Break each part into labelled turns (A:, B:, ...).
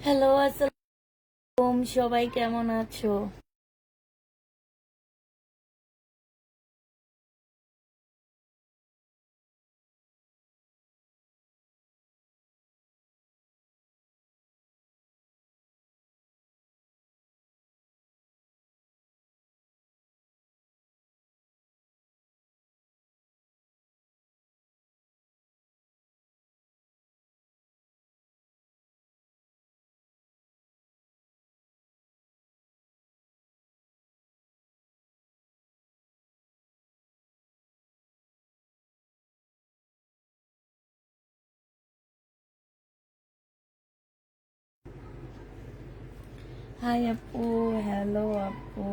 A: Hello, আসসালাম। সবাই কেমন আছো? হাই আপু, হ্যালো আপু।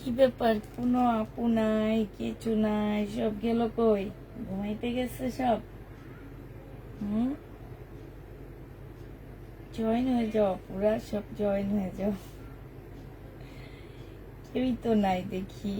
A: কি ব্যাপার? কোনো আপু নাই, কিছু নাই, সব গেল কই? ঘুমাইতে গেছে সব? হুম, জয়েন হয়ে যাও, পুরা সব জয়েন হয়ে যাও। কেউই তো নাই দেখি।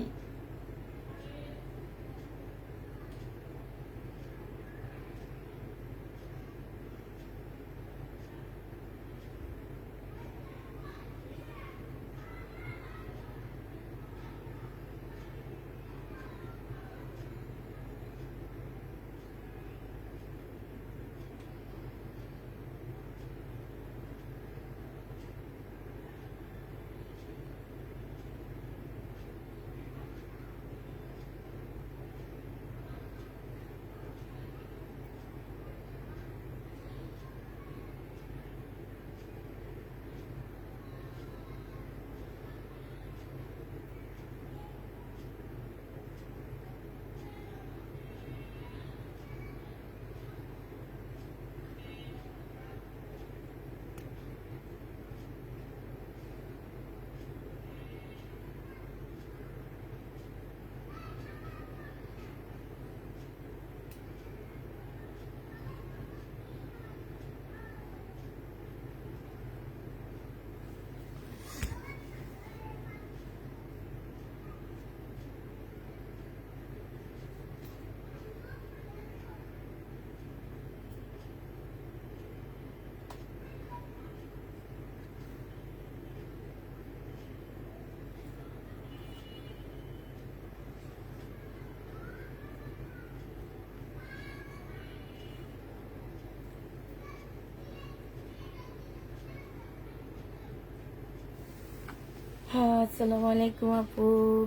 A: হ্যাঁ, আসসালামু আলাইকুম আপু,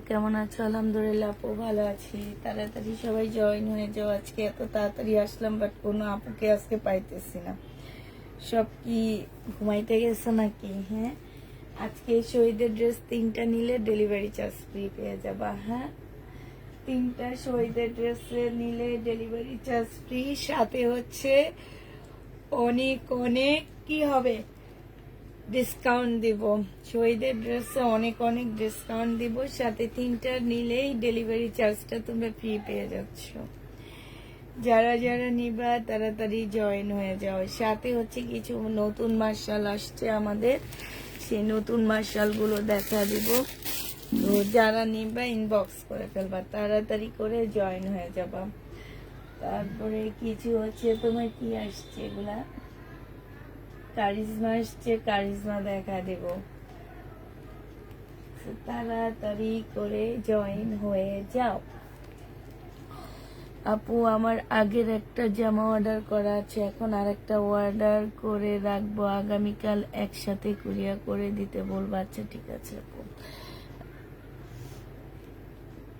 A: কেমন আছো? আলহামদুলিল্লাহ আপু ভালো আছি। তাড়াতাড়ি সবাই জয়েন হয়ে যাও। আজকে এত তাড়াতাড়ি আসলাম, বাট কোনো আপুকে আজকে পাইতেছি না। সব কি ঘুমাইতে গেছে নাকি? হ্যাঁ, আজকে শহীদের ড্রেস 3টা নিলে ডেলিভারি চার্জ ফ্রি পেয়ে যাবা। হ্যাঁ, 3টা শহীদের ড্রেস নিলে ডেলিভারি চার্জ ফ্রি, সাথে হচ্ছে অনেক অনেক কি হবে ডিসকাউন্ট দিব। শহীদের ড্রেসে অনেক অনেক ডিসকাউন্ট দিব, সাথে 3টা নিলেই ডেলিভারি চার্জটা তুমি ফ্রি পেয়ে যাচ্ছ। যারা যারা নিবা তাড়াতাড়ি জয়েন হয়ে যাও। সাথে হচ্ছে কিছু নতুন মার্শাল আসছে আমাদের, সেই নতুন মার্শালগুলো দেখা দিব। তো যারা নিবা ইনবক্স করে ফেলবা, তাড়াতাড়ি করে জয়েন হয়ে যাবা। তারপরে কিছু হচ্ছে তোমার কি আসছে, এগুলা কারিজমা আসছে, কারিজমা দেখা দেব। তাড়াতাড়ি করে জয়েন হয়ে যাও। আপু আমার আগের একটা জামা অর্ডার করা আছে, এখন আরেকটা অর্ডার করে রাখবো, আগামীকাল একসাথে কুরিয়া করে দিতে বলবো। আচ্ছা ঠিক আছে আপু।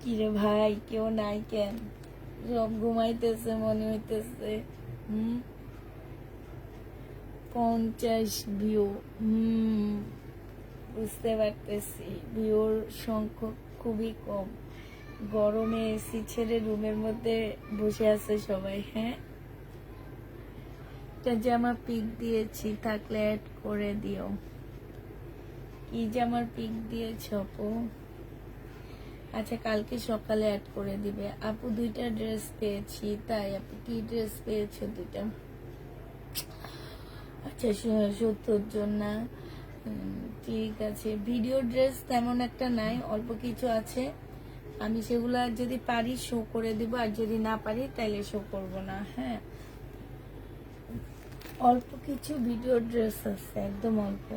A: কিরে ভাই, কেউ নাই কেন? সব ঘুমাইতেছে মনে হইতেছে। 50 ভিউ। বুঝতে পারতেছি, ভিউর সংখ্যা খুবই কম। গরমে এসি ছেড়ে রুমের মধ্যে বসে আছে সবাই। হ্যাঁ, একটা জামা পিক দিয়েছি, থাকলে অ্যাড করে দিও। কি জামার পিক দিয়েছ আপু? আচ্ছা, কালকে সকালে অ্যাড করে দিবে। আপু 2টা ড্রেস পেয়েছি। তাই আপু কি ড্রেস পেয়েছো? 2টা? আচ্ছা, 70 জন না? ঠিক আছে। ভিডিও ড্রেস তেমন একটা নাই, অল্প কিছু আছে। আমি সেগুলা যদি পারি শো করে দিব, আর যদি না পারি তাইলে শো করব না। হ্যাঁ, অল্প কিছু ভিডিও ড্রেস আছে, একদম অল্প।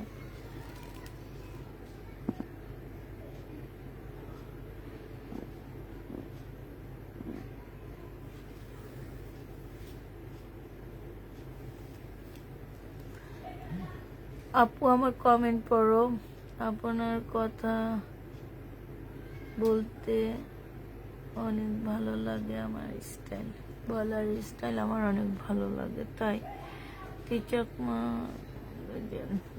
A: আপু আমার কমেন্ট পড়ো। আপনার কথা বলতে অনেক ভালো লাগে, আমার স্টাইল বলার স্টাইল আমার অনেক ভালো লাগে। তাই টিচক মা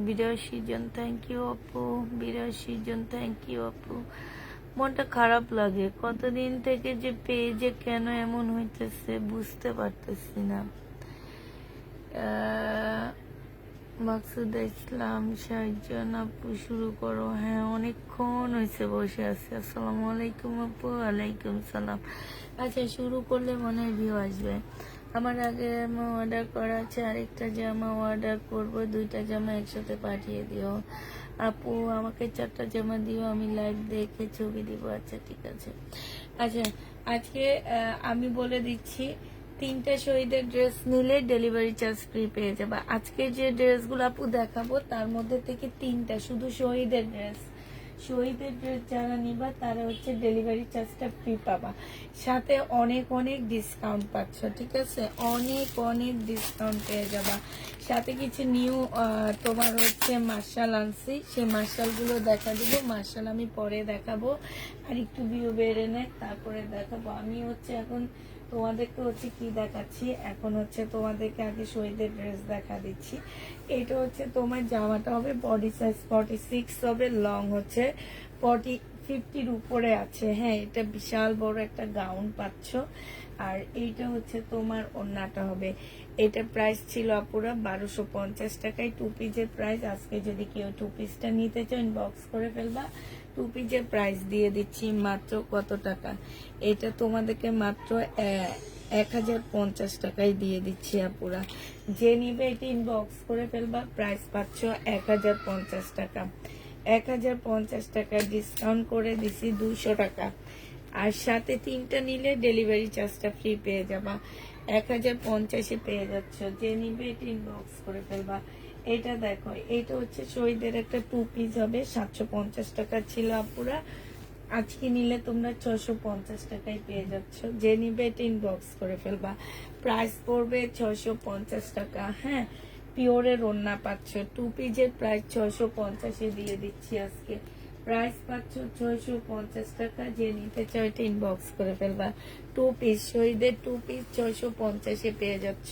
A: 82 জন, থ্যাংক ইউ আপু। 82 জন, থ্যাংক ইউ আপু। মনটা খারাপ লাগে, কতদিন থেকে যে পেজে কেন এমন হইতেছে বুঝতে পারতেছি না। মাকসুদা ইসলাম 60 জন, আপু শুরু করো। হ্যাঁ, অনেকক্ষণ হয়েছে বসে আছি। আসসালামু আলাইকুম আপু। ওয়ালাইকুম সালাম। আচ্ছা, শুরু করলে মনে হয় ভিউ আসবে। আমার আগে অর্ডার করা আছে, আরেকটা জামা অর্ডার করব। 2টা জামা একসাথে পাঠিয়ে দিও আপু। আমাকে 4টা জামা দিও, আমি লাইভ দেখে ছবি দিব। আচ্ছা ঠিক আছে। আচ্ছা, আজকে আমি বলে দিচ্ছি, 3টা শহীদের ড্রেস নিলে ডেলিভারি চার্জ ফ্রি পেয়ে যাবে। আজকে যে ড্রেসগুলো আপু দেখাবো তার মধ্যে থেকে 3টা শুধু শহীদের ড্রেস। শহীদের ড্রেস যারা নিবা তারা হচ্ছে ডেলিভারি চার্জটা ফ্রি পাবা, সাথে অনেক অনেক ডিসকাউন্ট পাচ্ছ। ঠিক আছে, অনেক অনেক ডিসকাউন্ট পেয়ে যাবা। সাথে কিছু নিউ তোমার হচ্ছে মার্শাল আনছি, সেই মার্শালগুলো দেখা দিব। মার্শাল আমি পরে দেখাবো, আর একটু ভিউ বেড়ে নেয় তারপরে দেখাবো। আমি হচ্ছে এখন তোমাদেরকে হচ্ছে কি দেখাচ্ছি, এখন হচ্ছে তোমাদেরকে আগে শহীদের ড্রেস দেখা দিচ্ছি। এটা হচ্ছে তোমার জামাটা হবে বডি সাইজ 46 হবে, লং হচ্ছে 50-র উপরে আছে। হ্যাঁ, এটা বিশাল বড় একটা গাউন পাচ্ছ। আর এইটা হচ্ছে তোমার ওড়নাটা হবে। এটা প্রাইস ছিল আপুরা 1250 টাকায়। 2 পিসের প্রাইস। আজকে যদি কেউ 2 পিসটা নিতে চান ইনবক্স করে ফেলবা। 2 পিসের প্রাইস দিয়ে দিচ্ছি মাত্র কত টাকা? এটা তোমাদেরকে মাত্র 1050 টাকায় দিয়ে দিচ্ছি আপুরা। যে নিবে এটা ইনবক্স করে ফেলবা। প্রাইস পাচ্ছ 1050 টাকা। 1050 টাকা ডিসকাউন্ট করে দিছি 200 টাকা। আর সাথে 3টা নিলে ডেলিভারি চার্জটা ফ্রি পেয়ে যাবা। 1050-এ পেয়ে যাচ্ছ। যে নিবে এটা ইনবক্স করে ফেলবা। এটা দেখো, এটা হচ্ছে শহীদের একটা 2 পিস হবে, 750 টাকা ছিল আপুরা। আজকে নিলে তোমরা 650 টাকায় পেয়ে যাচ্ছ। যে নিবে এটা ইনবক্স করে ফেলবা। প্রাইস পড়বে 650 টাকা। হ্যাঁ, পিওরের ওড়না পাচ্ছ। 2 পিসের প্রাইস 650-এ দিয়ে দিচ্ছি আজকে। প্রাইস পাচ্ছ 650 টাকা। যে নিতে চাও এটা ইনবক্স করে ফেলবা। 2 পিস শহীদের 2 পিস 650-এ পেয়ে যাচ্ছ।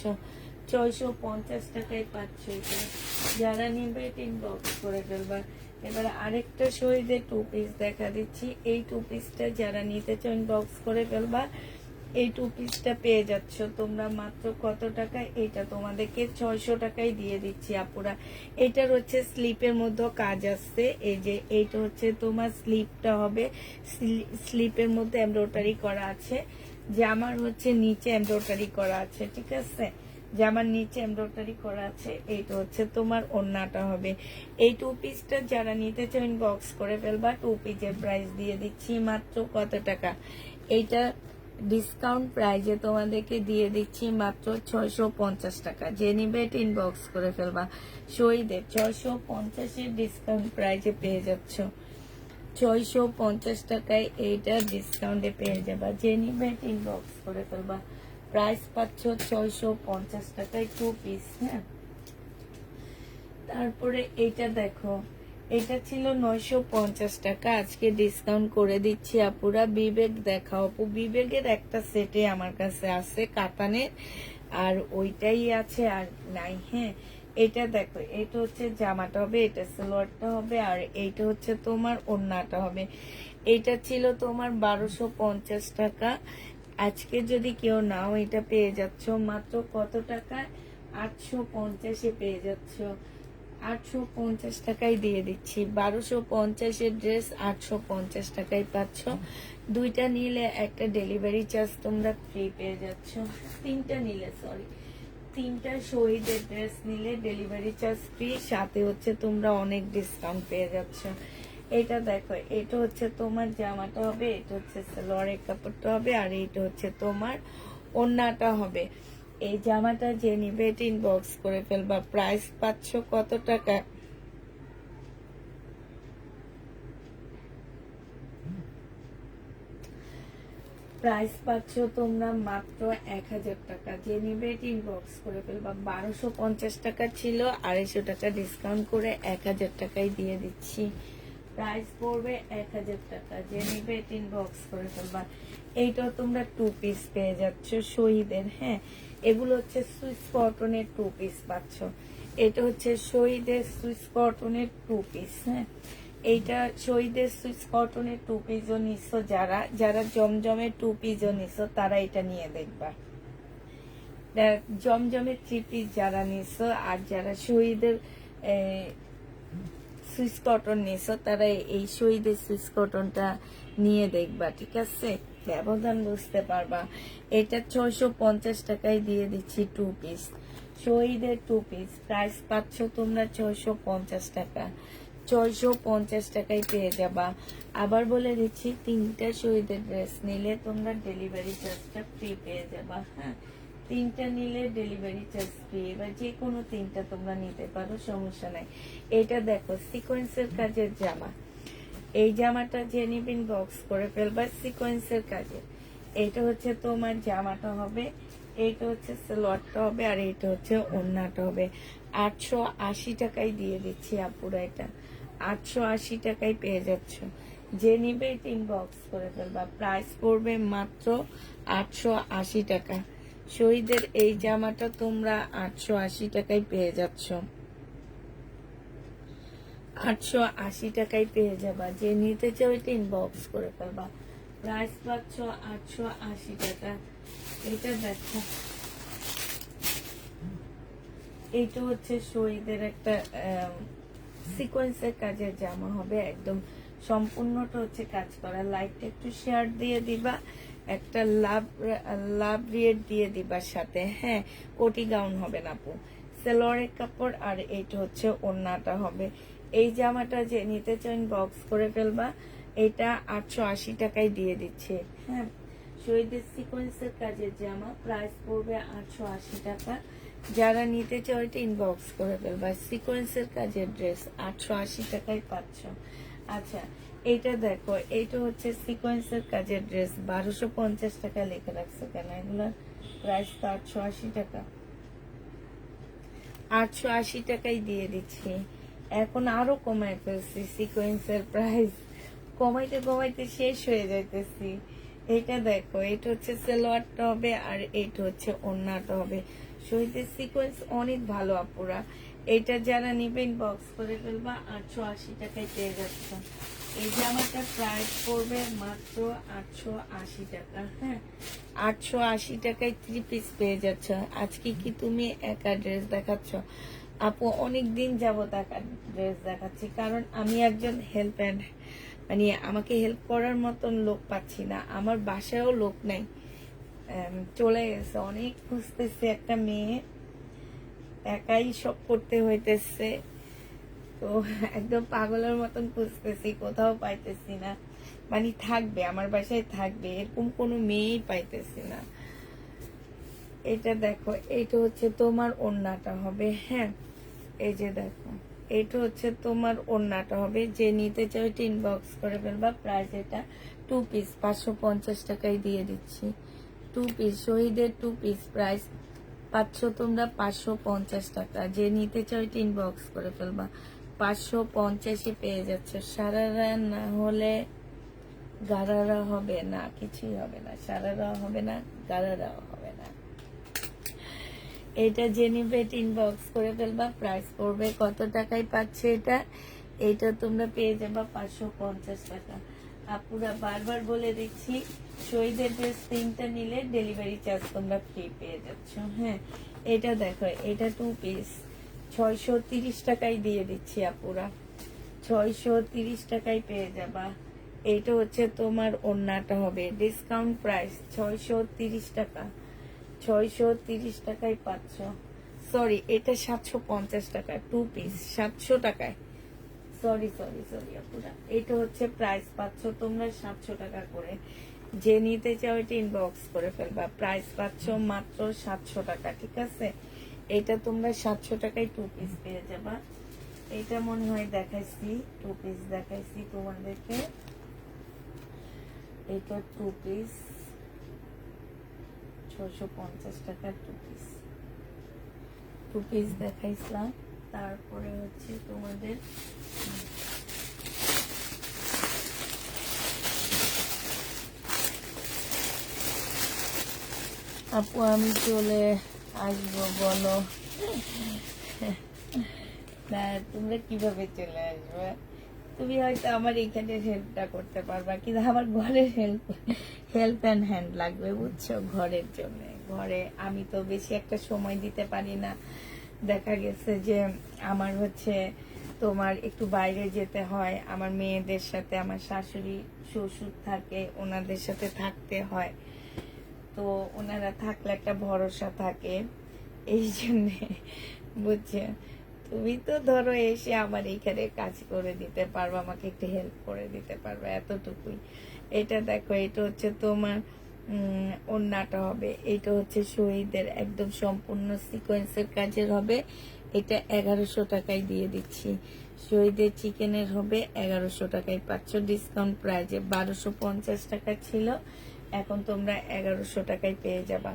A: 650 টাকায় পাচ্ছ এটা। যারা নিবে এটা ইনবক্স করে ফেলবা। এবার আরেকটা শহীদের 2 পিস দেখা দিচ্ছি। এই 2 পিসটা যারা নিতে চাও ইনবক্স করে ফেলবা। এই 2 পিসটা পেয়ে যাচ্ছ তোমরা মাত্র কত টাকা? এটা তোমাদেরকে 600 টাকায় দিয়ে দিচ্ছি আপুরা। এটার হচ্ছে স্লিপের মধ্যে কাজ আসছে। এই যে এইটা হচ্ছে তোমার স্লিপটা হবে, স্লিপের মধ্যে এমব্রয়ডারি করা আছে। জামার হচ্ছে নিচে এমব্রয়ডারি করা আছে, ঠিক আছে? জামার নিচে এমব্রয়ডারি করা আছে। এইটা হচ্ছে তোমার ওড়নাটা হবে। এই 2 পিসটা যারা নিতে চাও ইনবক্স করে ফেলবা। 2 পিসের প্রাইস দিয়ে দিচ্ছি মাত্র কত টাকা? এইটা ডিসকাউন্ট প্রাইজে তোমাদেরকে দিয়ে দিচ্ছি মাত্র 650 টাকা। যে নিবে এটা ইনবক্স করে ফেলবা। শহীদের 650-এর ডিসকাউন্ট প্রাইজে পেয়ে যাচ্ছ। 650 টাকায় এইটা ডিসকাউন্টে পেয়ে যাবা। যে নিবে এটা ইনবক্স করে ফেলবা। প্রাইস পাচ্ছ 650 টাকায় 2 পিস। হ্যাঁ, তারপরে এইটা দেখো, এটা ছিল 950 টাকা, আজকে ডিসকাউন্ট করে দিচ্ছি আপুরা। বিবেক দেখাও আপু। বিবেকের একটা সেটে আমার কাছে আছে কাতানের, আর ওইটাই আছে আর নাই। হ্যাঁ, এটা দেখো, এটা হচ্ছে জামাটা হবে, এটা সালোয়ারটা হবে, আর এইটা হচ্ছে তোমার ওড়নাটা হবে। এটা ছিল তোমার 1250 টাকা। আজকে যদি কেউ নাও এটা পেয়ে যাচ্ছ মাত্র কত টাকায়? 850-এ পেয়ে যাচ্ছ। 850 টাকায় দিয়ে দিচ্ছি। 1250-এর ড্রেস 850 টাকায় পাচ্ছ। দুইটা নিলে একটা ডেলিভারি চার্জ তোমরা ফ্রি পেয়ে যাচ্ছ। তিনটা নিলে, সরি, তিনটা শহীদের ড্রেস নিলে ডেলিভারি চার্জ ফ্রি, সাথে হচ্ছে তোমরা অনেক ডিসকাউন্ট পেয়ে যাচ্ছ। এটা দেখো, এটা হচ্ছে তোমার জামাটা হবে, এটা হচ্ছে সালোয়ারের কাপড়টা হবে, আর এটা হচ্ছে তোমার ওড়নাটা হবে। এই জামাটা যে নিবে এটা ইনবক্স করে ফেলবা। প্রাইস পাচ্ছ কত টাকা? প্রাইস পাচ্ছ তোমরা মাত্র 1000 টাকা। যে নিবে এটা ইনবক্স করে ফেলবা। 1250 টাকা ছিল, 250 টাকা ডিসকাউন্ট করে 1000 টাকায় দিয়ে দিচ্ছি। প্রাইস পড়বে 1000 টাকা। যে নিবে এটা ইনবক্স করে ফেলবা। এইটাও তোমরা 2 পিস পেয়ে যাচ্ছ শহীদের। হ্যাঁ, এগুলো হচ্ছে সুইস কটনের 2 পিস পাচ্ছ। এটা হচ্ছে শহীদের সুইস কটনের 2 পিস। হ্যাঁ, এইটা শহীদের সুইস কটনের 2 পিসও নিছো, যারা যারা জমজমের 2 পিসও নিছো তারা এটা নিয়ে দেখবা। জমজমের 3 পিস যারা নিছো আর যারা শহীদের সুইস কটন নিছো তারা এই শহীদের সুইস কটনটা নিয়ে দেখবা, ঠিক আছে? ব্যবধান বুঝতে পারবা। এটা 650 টাকায় দিয়ে দিচ্ছি 2 পিস শহীদের 2 পিস। প্রাইস পাচ্ছ তোমরা 650 টাকা। 650 টাকায় পেয়ে যাবা। আবার বলে দিচ্ছি, তিনটা শহীদের ড্রেস নিলে তোমরা ডেলিভারি চার্জটা ফ্রি পেয়ে যাবা। হ্যাঁ, তিনটা নিলে ডেলিভারি চার্জ ফ্রি। এবার যে কোনো তিনটা তোমরা নিতে পারো, সমস্যা নাই। এটা দেখো, সিকোয়েন্সের কাজের জামা। এই জামাটা যে নিবেন বক্স করে ফেলবা, সিকোয়েন্সের কাজে। এইটা হচ্ছে তোমার জামাটা হবে, এইটা হচ্ছে সালোয়ারটা হবে, আর এইটা হচ্ছে ওড়নাটা হবে। 880 টাকায় দিয়ে দিচ্ছি আপুরা এটা। 880 টাকায় পেয়ে যাচ্ছ। যে নিবে এটা ইনবক্স করে ফেলবা। প্রাইস পড়বে মাত্র 880 টাকা। শহীদের এই জামাটা তোমরা 880 টাকায় পেয়ে যাচ্ছ। 880 টাকায় পেয়ে যাবা। যে নিতে চাও এটা ইনবক্স করে ফেলবা। প্রাইস পাচ্ছ 880 টাকা। এটা দেখো, এইটা হচ্ছে শহীদের একটা সিকোয়েন্সের কাজের জামা হবে, একদম সম্পূর্ণটা হচ্ছে কাজ করা। লাইটটা একটু শেয়ার দিয়ে দিবা, একটা লাভ রিয়েট দিয়ে দিবার সাথে। হ্যাঁ, কোটি গাউন হবে না আপু, সালোয়ারের কাপড়, আর এইটা হচ্ছে ওড়নাটা হবে। এই জামাটা যে নিতে চান বক্স করে ফেলবা। এটা 880 টাকায় দিয়ে দিচ্ছে। হ্যাঁ, শহীদের সিকোয়েন্সের কাজের জামা, প্রাইস পড়বে 880 টাকা। যারা নিতে চাও এটা ইনবক্স করে ফেলবা। সিকোয়েন্সের কাজের ড্রেস 880 টাকায় পাচ্ছ। আচ্ছা, এইটা দেখো, এইটা হচ্ছে সিকোয়েন্সের কাজের ড্রেস। 1250 টাকা লেখা রাখছে কেন? এগুলোর প্রাইস তো 880 টাকা। 880 টাকায় দিয়ে দিচ্ছি। এখন আরো কমায় ফেলছি সিকোয়েন্সের প্রাইস, কমাইতে কমাইতে শেষ হয়ে যাইতেছি। এটা দেখো, এটা হচ্ছে সালোয়ারটা হবে আর এটা হচ্ছে ওড়নাটা হবে। শহীদের সিকোয়েন্স অনেক ভালো আপুরা, এটা যারা নিবেন বক্স করে ফেলবা 880 টাকায় পেয়ে যাচ্ছ। এই জামাটার প্রাইস পড়বে মাত্র 880 টাকা। হ্যাঁ, 880 টাকায় 3 পিস পেয়ে যাচ্ছ। আজকে কি তুমি একা ড্রেস দেখাচ্ছ? আপু অনেক দিন যাবত একা ড্রেস দেখাচ্ছি, কারণ আমি একজন হেল্প হ্যান্ড, মানে আমাকে হেল্প করার মতন লোক পাচ্ছি না, আমার বাসায়ও লোক নাই, চলে গেছে। অনেক খুঁজতেছে একটা মেয়ে, একাই সব করতে হইতেছে, তো একদম পাগলের মতন খুঁজতেছি, কোথাও পাইতেছি না। মানে থাকবে আমার বাসায় থাকবে এরকম কোনো মেয়েই পাইতেছি না। এটা দেখো, এটা হচ্ছে তোমার ওড়নাটা হবে। হ্যাঁ, এই যে দেখো, এটা হচ্ছে তোমার ওড়নাটা হবে। যে নিতে চাও এটা ইনবক্স করে ফেলবা। প্রাইস এটা 2 পিস 550 টাকায় দিয়ে দিচ্ছি। 2 পিস শহীদের 2 পিস প্রাইস পাচ্ছ তোমরা 550 টাকা। যে নিতে চাও এটা ইনবক্স করে ফেলবা। 550-এ পেয়ে যাচ্ছ। সারারা না হলে গারারা হবে না, কিছুই হবে না, সারারা হবে না, গারারাও হবে না। এটা যে নিবে ইনবক্স করে ফেলবা। প্রাইস পড়বে কত টাকায় পাচ্ছে এটা? এটা তোমরা পেয়ে যাবা 550 টাকা। আপুরা বারবার বলে দিচ্ছি, শহীদের ড্রেস 3টা নিলে ডেলিভারি চার্জ তোমরা ফ্রি পেয়ে যাচ্ছ। হ্যাঁ, এটা দেখো, এটা 2 পিস 630 টাকায় দিয়ে দিচ্ছি আপুরা, 630 টাকায় পেয়ে যাবা। এইটা হচ্ছে তোমার ওড়নাটা হবে, ডিসকাউন্ট প্রাইস 630 টাকা। 630 টাকায় পাচ্ছ। সরি, এটা 750 টাকা 2 পিস, 700 টাকায়। সরি সরি সরি আপুরা, এটা হচ্ছে প্রাইস পাচ্ছ তোমরা 700 টাকা করে। যে নিতে চাও এটা ইনবক্স করে ফেলবা। প্রাইস পাচ্ছ মাত্র 700 টাকা, ঠিক আছে? এটা তোমরা 700 টাকায় 2 পিস পেয়ে যাবা। এটা মনে হয় দেখাইছি, 2 পিস দেখাইছি তোমাদেরকে। এটা 2 পিস 650 টাকা 2 পিস, 2 পিস দেখাইছিলাম। তারপরে হচ্ছে তোমাদের আপু আমি চলে আসবো বলো। না, তোমরা কিভাবে চলে আসবে? তুমি হয়তো আমার এখানে হেল্পটা করতে পারবা, কিন্তু আমার ঘরের হেল্প অ্যান্ড হ্যান্ড লাগবে, বুঝছো? ঘরের জন্য, ঘরে আমি তো বেশি একটা সময় দিতে পারি না। দেখা গেছে যে আমার হচ্ছে তোমার একটু বাইরে যেতে হয়, আমার মেয়েদের সাথে, আমার শাশুড়ি শ্বশুর থাকে, ওনাদের সাথে থাকতে হয়, তো ওনারা থাকলে একটা ভরসা থাকে, এই জন্যে, বুঝছে? তুমি তো ধরো এসে আমার এইখানে কাজ করে দিতে পারবে, আমাকে একটু হেল্প করে দিতে পারবে, এতটুকুই। এটা দেখো, এটা হচ্ছে তোমার ওড়নাটা হবে। এটা হচ্ছে শহীদের একদম সম্পূর্ণ সিকোয়েন্সের কাজের হবে। এটা 1100 টাকায় দিয়ে দিচ্ছি। শহীদের চিকেনের হবে 1100 টাকায় পাচ্ছ। ডিসকাউন্ট প্রাইজে 1250 টাকা ছিল, এখন তোমরা 1100 টাকায় পেয়ে যাবা।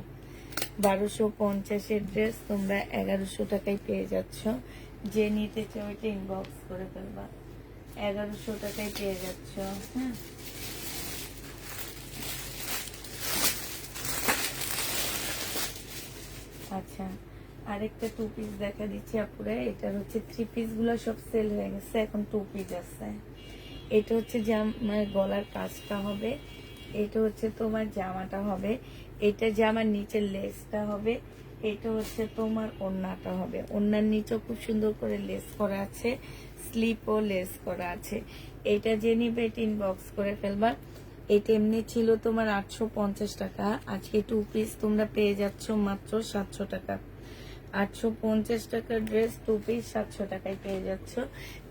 A: 1250-এর ড্রেস তোমরা 1100 টাকায় পেয়ে যাচ্ছ। যে নিতে চাও এটা ইনবক্স করে ফেলবা। 1100 টাকায় পেয়ে যাচ্ছ। হ্যাঁ, আচ্ছা, আরেকটা 2 পিস দেখা দিচ্ছি আপুরা। এটার হচ্ছে 3 পিস গুলো সব সেল হয়ে গেছে, এখন 2 পিস আছে। এটা হচ্ছে জামার গলার কাজটা হবে, এটা হচ্ছে তোমার জামাটা হবে, এটা জামার নিচের লেসটা হবে, এটা হচ্ছে তোমার ওড়নাটা হবে। ওড়নার নিচেও খুব সুন্দর করে লেস করা আছে, স্লিপও লেস করা আছে। এটা যে নিবে এটা ইনবক্স করে ফেলবা। এটা এমনি ছিল তোমার 850 টাকা, আজকে 2 পিস তোমরা পেয়ে যাচ্ছ মাত্র 700 টাকা। 850 টাকার ড্রেস 2 পিস 700 টাকায় পেয়ে যাচ্ছ।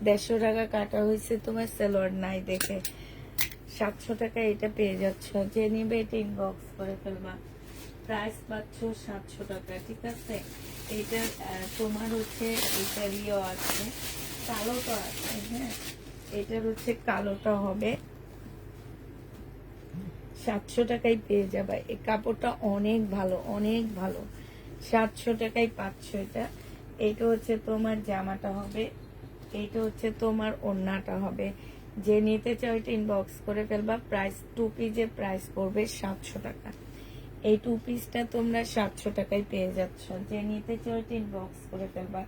A: 150 টাকা কাটা হয়েছে তোমার সালোয়ার নাই দেখে, 700 টাকায় এটা পেয়ে যাচ্ছ। যে নিবে এটা ইনবক্স করে ফেলবা। প্রাইস পাচ্ছ 700 টাকা, ঠিক আছে? এটা তোমার হচ্ছে এটার ইয়ে আছে, কালোটা আছে। হ্যাঁ, এটার হচ্ছে কালোটা হবে 700 টাকায় পেয়ে যাবে। এই কাপড়টা অনেক ভালো, অনেক ভালো, 700 টাকায় পাচ্ছ এটা। এটা হচ্ছে তোমার জামাটা হবে, এইটা হচ্ছে তোমার ওড়নাটা হবে। যে নিতে চাও এটা ইনবক্স করে ফেলবা। প্রাইস 2 পিসের প্রাইস পড়বে 700 টাকা। এই 2 পিসটা তোমরা 700 টাকায় পেয়ে যাচ্ছ। যে নিতে চাও এটা ইনবক্স করে ফেলবা।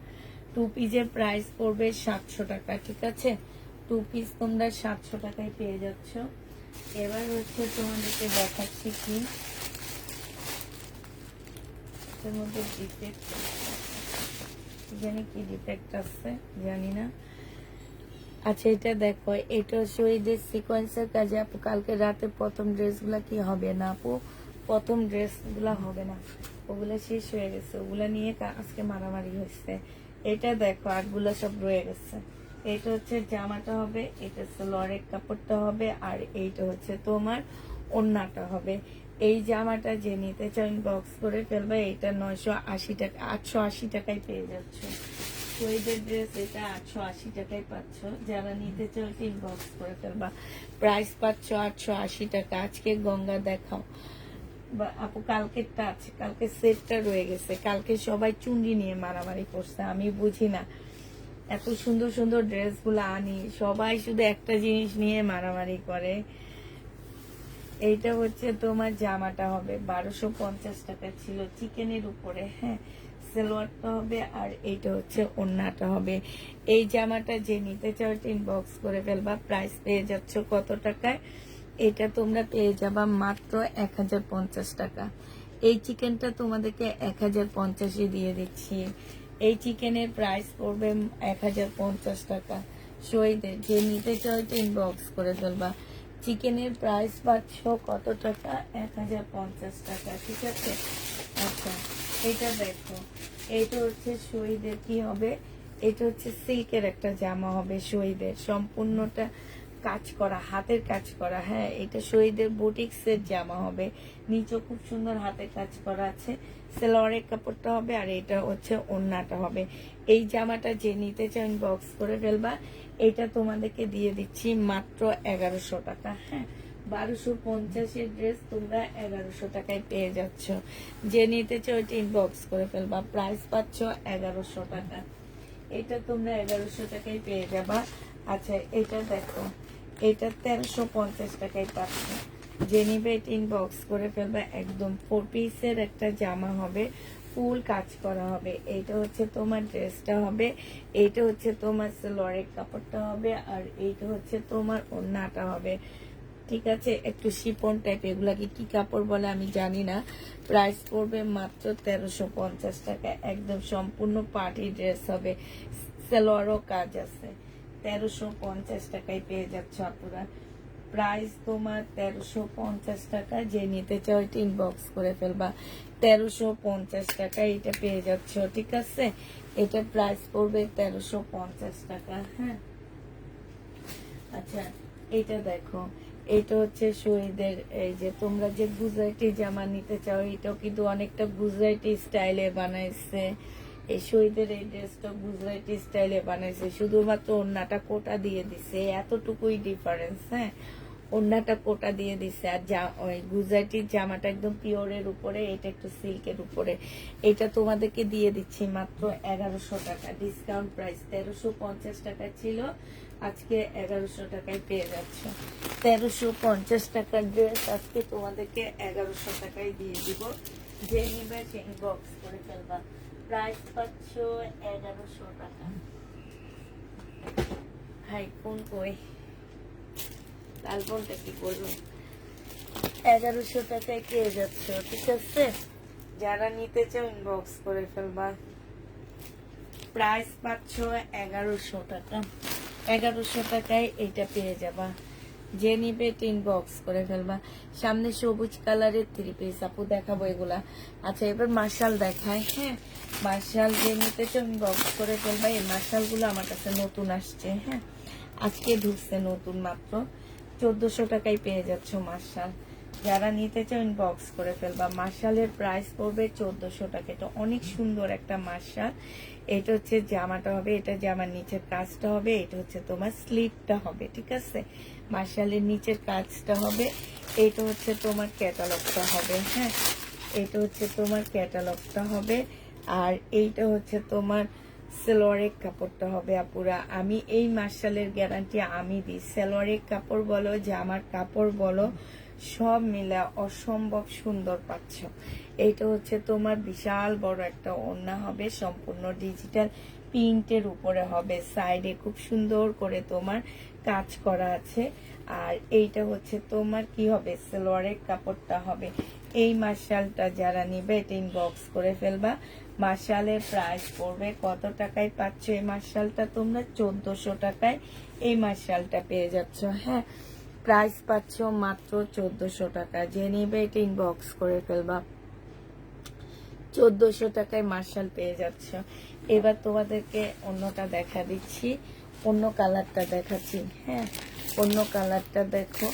A: 2 পিসের প্রাইস পড়বে 700 টাকা, ঠিক আছে? 2 পিস তোমরা 700 টাকায় পেয়ে যাচ্ছ। এবার হচ্ছে তোমাদেরকে দেখাচ্ছি কি এর মধ্যে ডিফেক্ট, জানি কি ডিফেক্ট আছে জানি না। আচ্ছা এটা দেখো, এটা হচ্ছে ওই যে সিকোয়েন্সের কাজে আপু কালকে রাতে প্রথম ড্রেসগুলা কি হবে না আপু? প্রথম ড্রেসগুলা হবে না, ওগুলা শেষ হয়ে গেছে, ওগুলা নিয়ে আজকে মারামারি হয়েছে। এটা দেখো আটগুলা সব রয়ে গেছে। এটা হচ্ছে জামাটা হবে, এটা হচ্ছে লরের কাপড়টা হবে, আর এইটা হচ্ছে তোমার ওড়নাটা হবে। এই জামাটা যে নিতে চাও ইনবক্স করে ফেলবে। এটা 980 টাকা, 880 টাকায় পেয়ে যাচ্ছ। শহীদের ড্রেস এটা 880 টাকায় পাচ্ছ। যারা নিতে চাও ইনবক্স করে ফেলবা। প্রাইস পাচ্ছ 880 টাকা। আজকে গঙ্গা দেখাও আপু, কালকেরটা আছে, কালকে সেটটা রয়ে গেছে। কালকে সবাই চুন্ডি নিয়ে মারামারি করছে, আমি বুঝি না। এত সুন্দর সুন্দর ড্রেসগুলো আনি, সবাই শুধু একটা জিনিস নিয়ে মারামারি করে। এইটা হচ্ছে তোমার জামাটা হবে 1250 টাকা ছিল চিকেনের উপরে, হ্যাঁ সালোয়ারটা হবে, আর এইটা হচ্ছে ওড়নাটা হবে। এই জামাটা যে নিতে চাও ইনবক্স করে ফেলবা। প্রাইস পেয়ে যাচ্ছ কত টাকায়? এটা তোমরা পেয়ে যাবা মাত্র 1050 টাকা। এই চিকেনটা তোমাদেরকে 1050 দিয়ে দিচ্ছি। এই চিকেনের প্রাইস পড়বে 1050 টাকা। শহীদের যে নিতে চাও ইনবক্স করে ফেলবা। চিকেনের প্রাইস পাচ্ছ কত টাকা? 1050 টাকা, ঠিক আছে? আচ্ছা এটা দেখো, এটা হচ্ছে শহীদের কি হবে, এটা হচ্ছে সিল্কের একটা জামা হবে শহীদের, সম্পূর্ণটা কাজ করা, হাতের কাজ করা। হ্যাঁ এটা শহীদের বুটিক্সের জামা হবে, নিচে খুব সুন্দর হাতের কাজ করা আছে। সেলোয়ারের কাপড়টা হবে, আর এটা হচ্ছে ওড়নাটা হবে। এই জামাটা যে নিতে চাও ইনবক্স করে ফেলবা। এটা তোমাদেরকে দিয়ে দিচ্ছি মাত্র 1100 টাকা। হ্যাঁ 1250 ড্রেস তোমরা 1100 টাকায় পেয়ে যাচ্ছ। যে নিতে চাও এটা ইনবক্স করে ফেলবা। প্রাইস পাচ্ছ 1100 টাকা। এটা তোমরা 1100 টাকায় পেয়ে যাবা। আচ্ছা এটা দেখো, এটা 1350 টাকায় পাচ্ছ। যে নিবে এটা ইনবক্স করে ফেলবা। একদম 4 পিসের একটা জামা হবে, ফুল কাজ করা হবে। এইটা হচ্ছে তোমার ড্রেসটা হবে, এইটা হচ্ছে তোমার সালোয়ারের কাপড়টা হবে, আর এইটা হচ্ছে তোমার ওড়নাটা হবে, ঠিক আছে? একটু শিপন টাইপ, এগুলাকে কি কাপড় বলে আমি জানি না। প্রাইস পড়বে মাত্র 1350 টাকা। একদম সম্পূর্ণ পার্টি ড্রেস হবে, সালোয়ারও কাজ আছে। 1350 টাকায় পেয়ে যাচ্ছ আপুরা। প্রাইস তোমার 1350 টাকা। যে নিতে চাও এটা ইনবক্স করে ফেলবা। 1350 টাকা এটা পেয়ে যাচ্ছ, ঠিক আছে? এটা প্রাইস পড়বে 1350 টাকা। হ্যাঁ আচ্ছা এটা দেখো, এটা হচ্ছে শহীদের, এই যে তোমরা যে গুজরাটি জামা নিতে চাও, এটাও কিন্তু অনেকটা গুজরাটি স্টাইলে বানাইছে। এই শহীদের এই ড্রেসটা গুজরাটি স্টাইলে বানাইছে, শুধুমাত্র ওড়নাটা কোটা দিয়ে দিছে, এতটুকুই ডিফারেন্স। হ্যাঁ ওড়নাটা কোটা দিয়ে দিছে, আর ওই গুজরাটির জামাটা একদম পিওরের উপরে, এটা একটু সিল্কের উপরে। এটা তোমাদেরকে দিয়ে দিচ্ছি মাত্র 1100 টাকা। ডিসকাউন্ট প্রাইস 1350 টাকা ছিল, আজকে 1100 টাকায় পেয়ে যাচ্ছ। 1350 টাকার ড্রেস আজকে তোমাদেরকে 1100 টাকায় দিয়ে দিব। যে নিবে সে ইনবক্স করে ফেলবা। প্রাইস পাচ্ছ 1100 টাকা। হাই কোন কই লাল বোনটা কি করলো? 1100 টাকায় পেয়ে যাচ্ছ, ঠিক আছে? যারা নিতে চাও ইনবক্স করে ফেলবা। প্রাইস পাচ্ছ 1100 টাকা। 1100 টাকায় এটা পেয়ে যাবা। যে নিবে ইনবক্স করে ফেলবা। সামনে সবুজ কালারের 3 পিস আপু দেখাবো এগুলা। আচ্ছা এবার মার্শাল দেখায়। হ্যাঁ মার্শাল যে নিতে চাও ইনবক্স করে ফেলবা। এই মার্শাল গুলো আমার কাছে নতুন আসছে, হ্যাঁ আজকে ঢুকছে নতুন, মাত্র 1400 টাকায় পেয়ে যাচ্ছ মার্শাল। যারা নিতে চাও ইনবক্স করে ফেলবা। মার্শালের প্রাইস পড়বে 1400 টাকা। এটা অনেক সুন্দর একটা মার্শাল। এটা হচ্ছে জামাটা হবে, এটা জামার নিচের কাজটা হবে, এটা হচ্ছে তোমার স্লিপটা হবে, ঠিক আছে? মার্শালের নিচের কাজটা হবে, এটা হচ্ছে তোমার ক্যাটালগটা হবে। হ্যাঁ এটা হচ্ছে তোমার ক্যাটালগটা হবে, আর এইটা হচ্ছে তোমার সালোয়ারের কাপড়টা হবে আপুরা। আমি এই মার্শালের গ্যারান্টি আমি দিই। সালোয়ারের কাপড় বলো, জামার কাপড় বলো, সব মিলে অসম্ভব সুন্দর পাচ্ছ। এইটা হচ্ছে তোমার বিশাল বড় একটা ওড়না হবে, সম্পূর্ণ ডিজিটাল প্রিন্টের উপরে হবে, সাইডে খুব সুন্দর করে তোমার কাজ করা আছে। আর এইটা হচ্ছে তোমার কি হবে, সালোয়ারের কাপড়টা হবে। এই মার্শালটা যারা নিবে এটা ইনবক্স করে ফেলবা। মার্শালের প্রাইস পড়বে কত টাকায় পাচ্ছ এই মার্শালটা তোমরা? 1400 টাকায় এই মার্শালটা পেয়ে যাচ্ছ। হ্যাঁ, প্রাইস পাচ্ছ মাত্র 1400 টাকা। যে নিবে এটা ইনবক্স করে ফেলবা। 1400 টাকায় মার্শাল পেয়ে যাচ্ছ। এবার তোমাদেরকে অন্যটা দেখা দিচ্ছি, অন্য কালারটা দেখাচ্ছি। হ্যাঁ, অন্য কালারটা দেখো,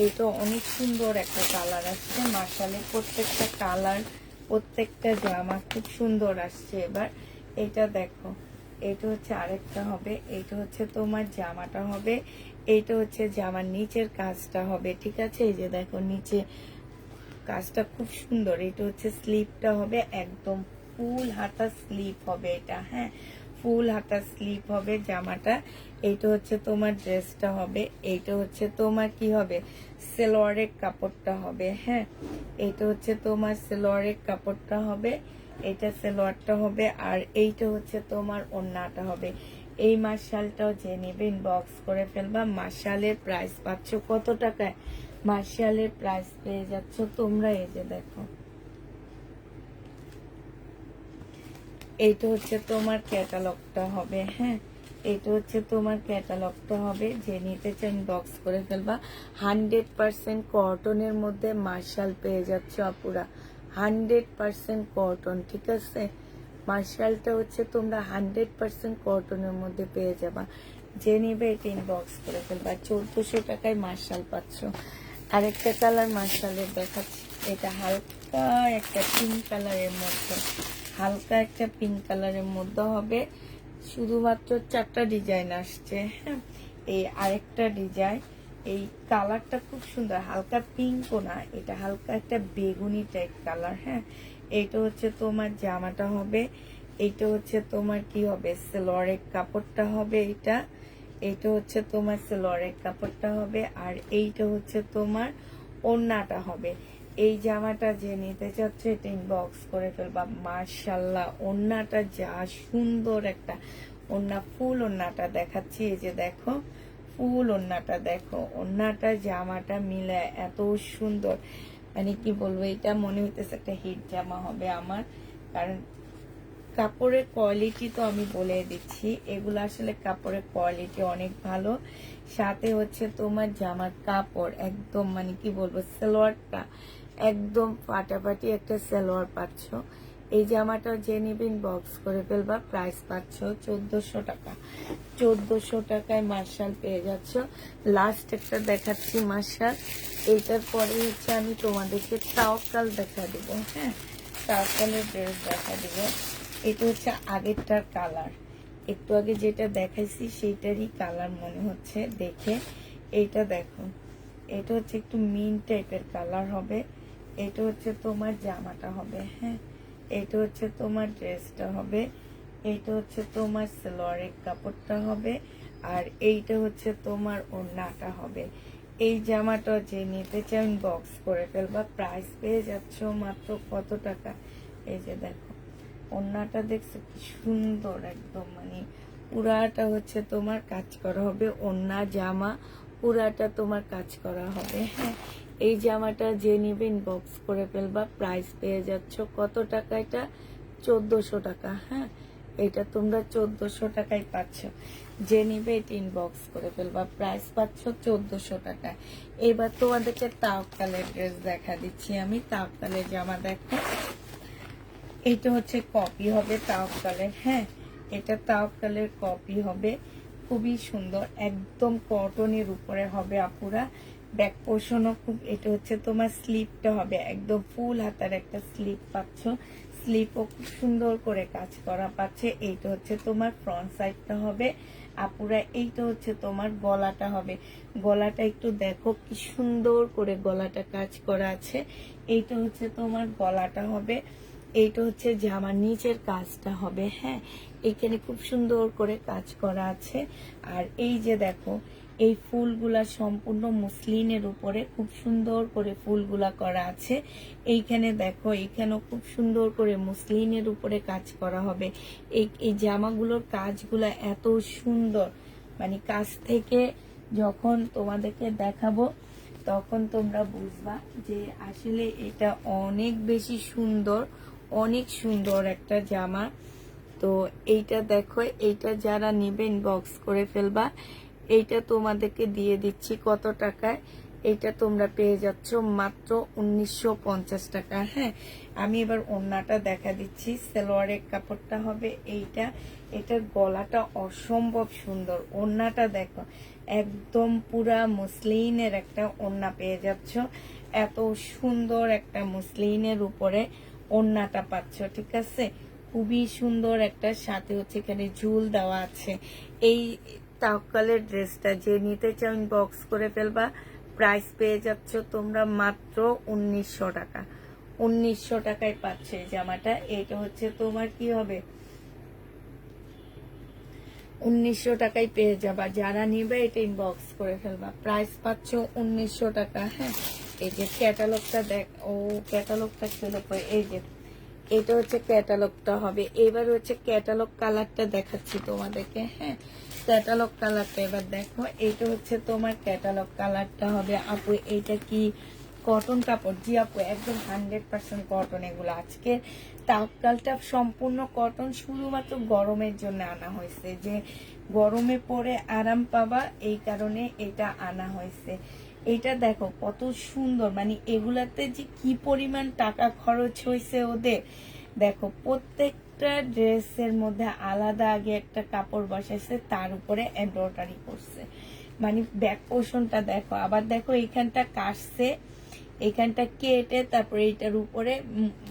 A: এটা অনেক সুন্দর একটা কালার আসছে মার্শালের। প্রত্যেকটা কালার, প্রত্যেকটা জামা খুব সুন্দর আসছে। এবার এটা দেখো, এটা হচ্ছে আরেকটা হবে, এটা হচ্ছে তোমার জামাটা হবে, এইটা হচ্ছে জামার নিচের কাজটা হবে। ঠিক আছে, এই যে দেখো নিচে কাজটা খুব সুন্দর। এটা হচ্ছে স্লিপটা হবে, একদম ফুল হাতা স্লিপ হবে এটা। হ্যাঁ, ফুল হাতা স্লিপ হবে জামাটা। এইটা হচ্ছে তোমার ড্রেসটা হবে। এইটা হচ্ছে তোমার কি হবে, সালোয়ারের কাপড়টা হবে। হ্যাঁ, এইটা হচ্ছে তোমার সালোয়ারের কাপড়টা হবে, এটা সালোয়ারটা হবে। আর এইটা হচ্ছে তোমার ওড়নাটা হবে। এই মার্শালটাও যে নেবে ইনবক্স করে ফেলবা। মার্শালের প্রাইস পাচ্ছ কত টাকায়? মার্শালের প্রাইস পেয়ে যাচ্ছ তোমরা, এই যে দেখো, এইটা হচ্ছে তোমার ক্যাটালগটা হবে। হ্যাঁ, এটা হচ্ছে তোমার ক্যাটালগটা হবে। যে নিতে চান বক্স করে ফেলবা। 100% কটনের মধ্যে মার্শাল পেয়ে যাচ্ছ আপুরা, 100% কটন। ঠিক আছে, মার্শালটা হচ্ছে তোমরা 100% কটনের মধ্যে পেয়ে যাবা। যে নিবে এটা ইনবক্স করে ফেলবা। 1400 টাকায় মার্শাল পাচ্ছ। আরেকটা কালার মার্শালের দেখাচ্ছি, এটা হালকা একটা পিঙ্ক কালারের মধ্যে, হালকা একটা পিঙ্ক কালারের মধ্যে হবে। শুধুমাত্র 4টা ডিজাইন আসছে। হ্যাঁ, এই আরেকটা ডিজাইন, এই কালারটা খুব সুন্দর, হালকা পিঙ্কও না, এটা হালকা একটা বেগুনি টাইপ কালার। হ্যাঁ, এইটা হচ্ছে তোমার জামাটা হবে, এইটা হচ্ছে তোমার কি হবে, সালোয়ারের কাপড়টা হবে। এইটা হচ্ছে তোমার সালোয়ারের কাপড়টা হবে। আর এইটা হচ্ছে তোমার ওড়নাটা হবে। এই জামাটা যে নিতে চাচ্ছে এটা ইনবক্স করে ফেলবা। মাশাআল্লাহ, ওড়নাটা যা সুন্দর একটা ওড়না, ফুল ওড়নাটা দেখাচ্ছি। এই যে দেখো, ফুল ওড়নাটা দেখো, ওড়নাটা জামাটা মিলে এত সুন্দর, মানে কি বলবো, এটা মনে হইতেছে একটা হিট জামা হবে আমার। কারণ কাপড়ের কোয়ালিটি তো আমি বলে দিচ্ছি, এগুলো আসলে কাপড়ের কোয়ালিটি অনেক ভালো। সাথে হচ্ছে তোমার জামার কাপড় একদম, মানে কি বলবো, সালোয়ারটা একদম ফাটাফাটি একটা সালোয়ার পাচ্ছ। এই জামাটা যে নিবেন বক্স করে ফেলবা। প্রাইস পাচ্ছ 1400 টাকা। 1400 টাকায় মার্শাল পেয়ে যাচ্ছ। লাস্ট একটা দেখাচ্ছি মার্শাল, এইটার পরে হচ্ছে আমি তোমাদেরকে তাওয়াক্কাল দেখা দিব। হ্যাঁ, তাওয়াক্কালের ড্রেস দেখা দিব। এটা হচ্ছে আগেরটার কালার, একটু আগে যেটা দেখাইছি সেইটারই কালার মনে হচ্ছে দেখে। এইটা দেখো, এটা হচ্ছে একটু মিন টাইপের কালার হবে। এটা হচ্ছে তোমার জামাটা হবে। হ্যাঁ, এটা হচ্ছে তোমার ড্রেসটা হবে। এইটা হচ্ছে তোমার সালোয়ারের কাপড়টা হবে। আর এইটা হচ্ছে তোমার ওড়নাটা হবে। এই জামাটা যে নিতে চান বক্স করে ফেলবা। প্রাইস পেয়ে যাচ্ছ মাত্র কত টাকা? এই যে দেখো, ওড়নাটা দেখছো কি সুন্দর, একদম মানে পুরাটা হচ্ছে তোমার কাজ করা হবে। ওড়না জামা পুরাটা তোমার কাজ করা হবে। হ্যাঁ, এই জামাটা যে নিবেন বক্স করে ফেলবা। প্রাইস পেয়ে যাচ্ছ কত টাকা? এটা 1400 টাকা। হ্যাঁ, এটা তোমরা 1400 টাকায় পাচ্ছ। যে নিবে এটা ইনবক্স করে ফেলবা। প্রাইস পাচ্ছ 1400 টাকায়। এবার তোমাদেরকে তাওয়াক্কালের ড্রেস দেখা দিচ্ছি আমি। তাওয়াক্কালের জামা দেখো, এটা হচ্ছে কপি হবে তাওয়াক্কালের। হ্যাঁ, এটা তাওয়াক্কালের কপি হবে, খুবই সুন্দর, একদম কটনের উপরে হবে আপুরা। ব্যাক পোর্শনও খুব, এটা হচ্ছে তোমার স্লিপটা হবে, একদম ফুল হাতার একটা স্লিপ পাচ্ছ। স্লিপও খুব সুন্দর করে কাজ করা পাচ্ছে। এইটা হচ্ছে তোমার ফ্রন্ট সাইডটা হবে আপুরা। এইটা হচ্ছে তোমার গলাটা হবে। গলাটা একটু দেখো কি সুন্দর করে গলাটা কাজ করা আছে। এইটা হচ্ছে তোমার গলাটা হবে। এইটা হচ্ছে জামার নিচের কাজটা হবে। হ্যাঁ, এখানে খুব সুন্দর করে কাজ করা আছে। আর এই যে দেখো, এই ফুলগুলা সম্পূর্ণ মুসলিনের উপরে খুব সুন্দর করে ফুলগুলা করা আছে। এইখানে দেখো, এখানেও খুব সুন্দর করে মুসলিনের উপরে কাজ করা হবে। এই জামাগুলোর কাজগুলা এত সুন্দর, মানে কাছ থেকে যখন তোমাদেরকে দেখাবো তখন তোমরা বুঝবা যে আসলে এটা অনেক বেশি সুন্দর, অনেক সুন্দর একটা জামা। তো এইটা দেখো, এইটা যারা নিবেন বক্স করে ফেলবা। এইটা তোমাদেরকে দিয়ে দিচ্ছি কত টাকায়? এইটা তোমরা পেয়ে যাচ্ছ মাত্র 1950 টাকা। হ্যাঁ, আমি এবার ওড়নাটা দেখা দিচ্ছি। সালোয়ারের কাপড়টা হবে এইটা। এটার গলাটা অসম্ভব সুন্দর। ওড়নাটা দেখো, একদম পুরা মুসলিনের একটা ওড়না পেয়ে যাচ্ছ। এত সুন্দর একটা মুসলিনের উপরে ওড়নাটা পাচ্ছ, ঠিক আছে? খুবই সুন্দর একটা, সাথে হচ্ছে এখানে ঝুল দেওয়া আছে। এই তাওয়াক্কালের ড্রেসটা যে নিতে চাও বক্স করে ফেলবা। প্রাইস পেয়ে যাচ্ছ তোমরা মাত্র 1900 টাকা। 1900 টাকায় পাচ্ছ এই জামাটা। এটা হচ্ছে তোমার কি হবে, 1900 টাকায় পেয়ে যাবা। যারা নিবে এটা ইনবক্স করে ফেলবা। প্রাইস পাচ্ছ 1900 টাকা। হ্যাঁ, এই যে ক্যাটালগটা দেখ, ও ক্যাটালগটা ছিল, এই যে এটা হচ্ছে ক্যাটালগটা হবে। এবার হচ্ছে ক্যাটালগ কালারটা দেখাচ্ছি তোমাদেরকে। হ্যাঁ, ক্যাটালগ কালারটা এবার দেখো। এটা হচ্ছে তোমার ক্যাটালগ কালারটা হবে। আপু এটা কি কটন কাপড়? জি আপু, একদম 100% কটন। এগুলো আজকে তাওয়াক্কালটা সম্পূর্ণ কটন, শুধুমাত্র গরমের জন্য আনা হয়েছে, যে গরমে পরে আরাম পাবা এই কারণে এটা আনা হয়েছে। এটা দেখো কত সুন্দর, মানে এগুলাতে যে কি পরিমাণ টাকা খরচ হয়েছে ওদের। দেখো, প্রত্যেকটা ড্রেসের মধ্যে আলাদা আগে একটা কাপড় বসাইছে, তার উপরে এমব্রয়ডারি করছে। মানে ব্যাক পোর্শনটা দেখো, আবার দেখো এইখানটা কাটছে, এখানটা কেটে তারপরে এইটার উপরে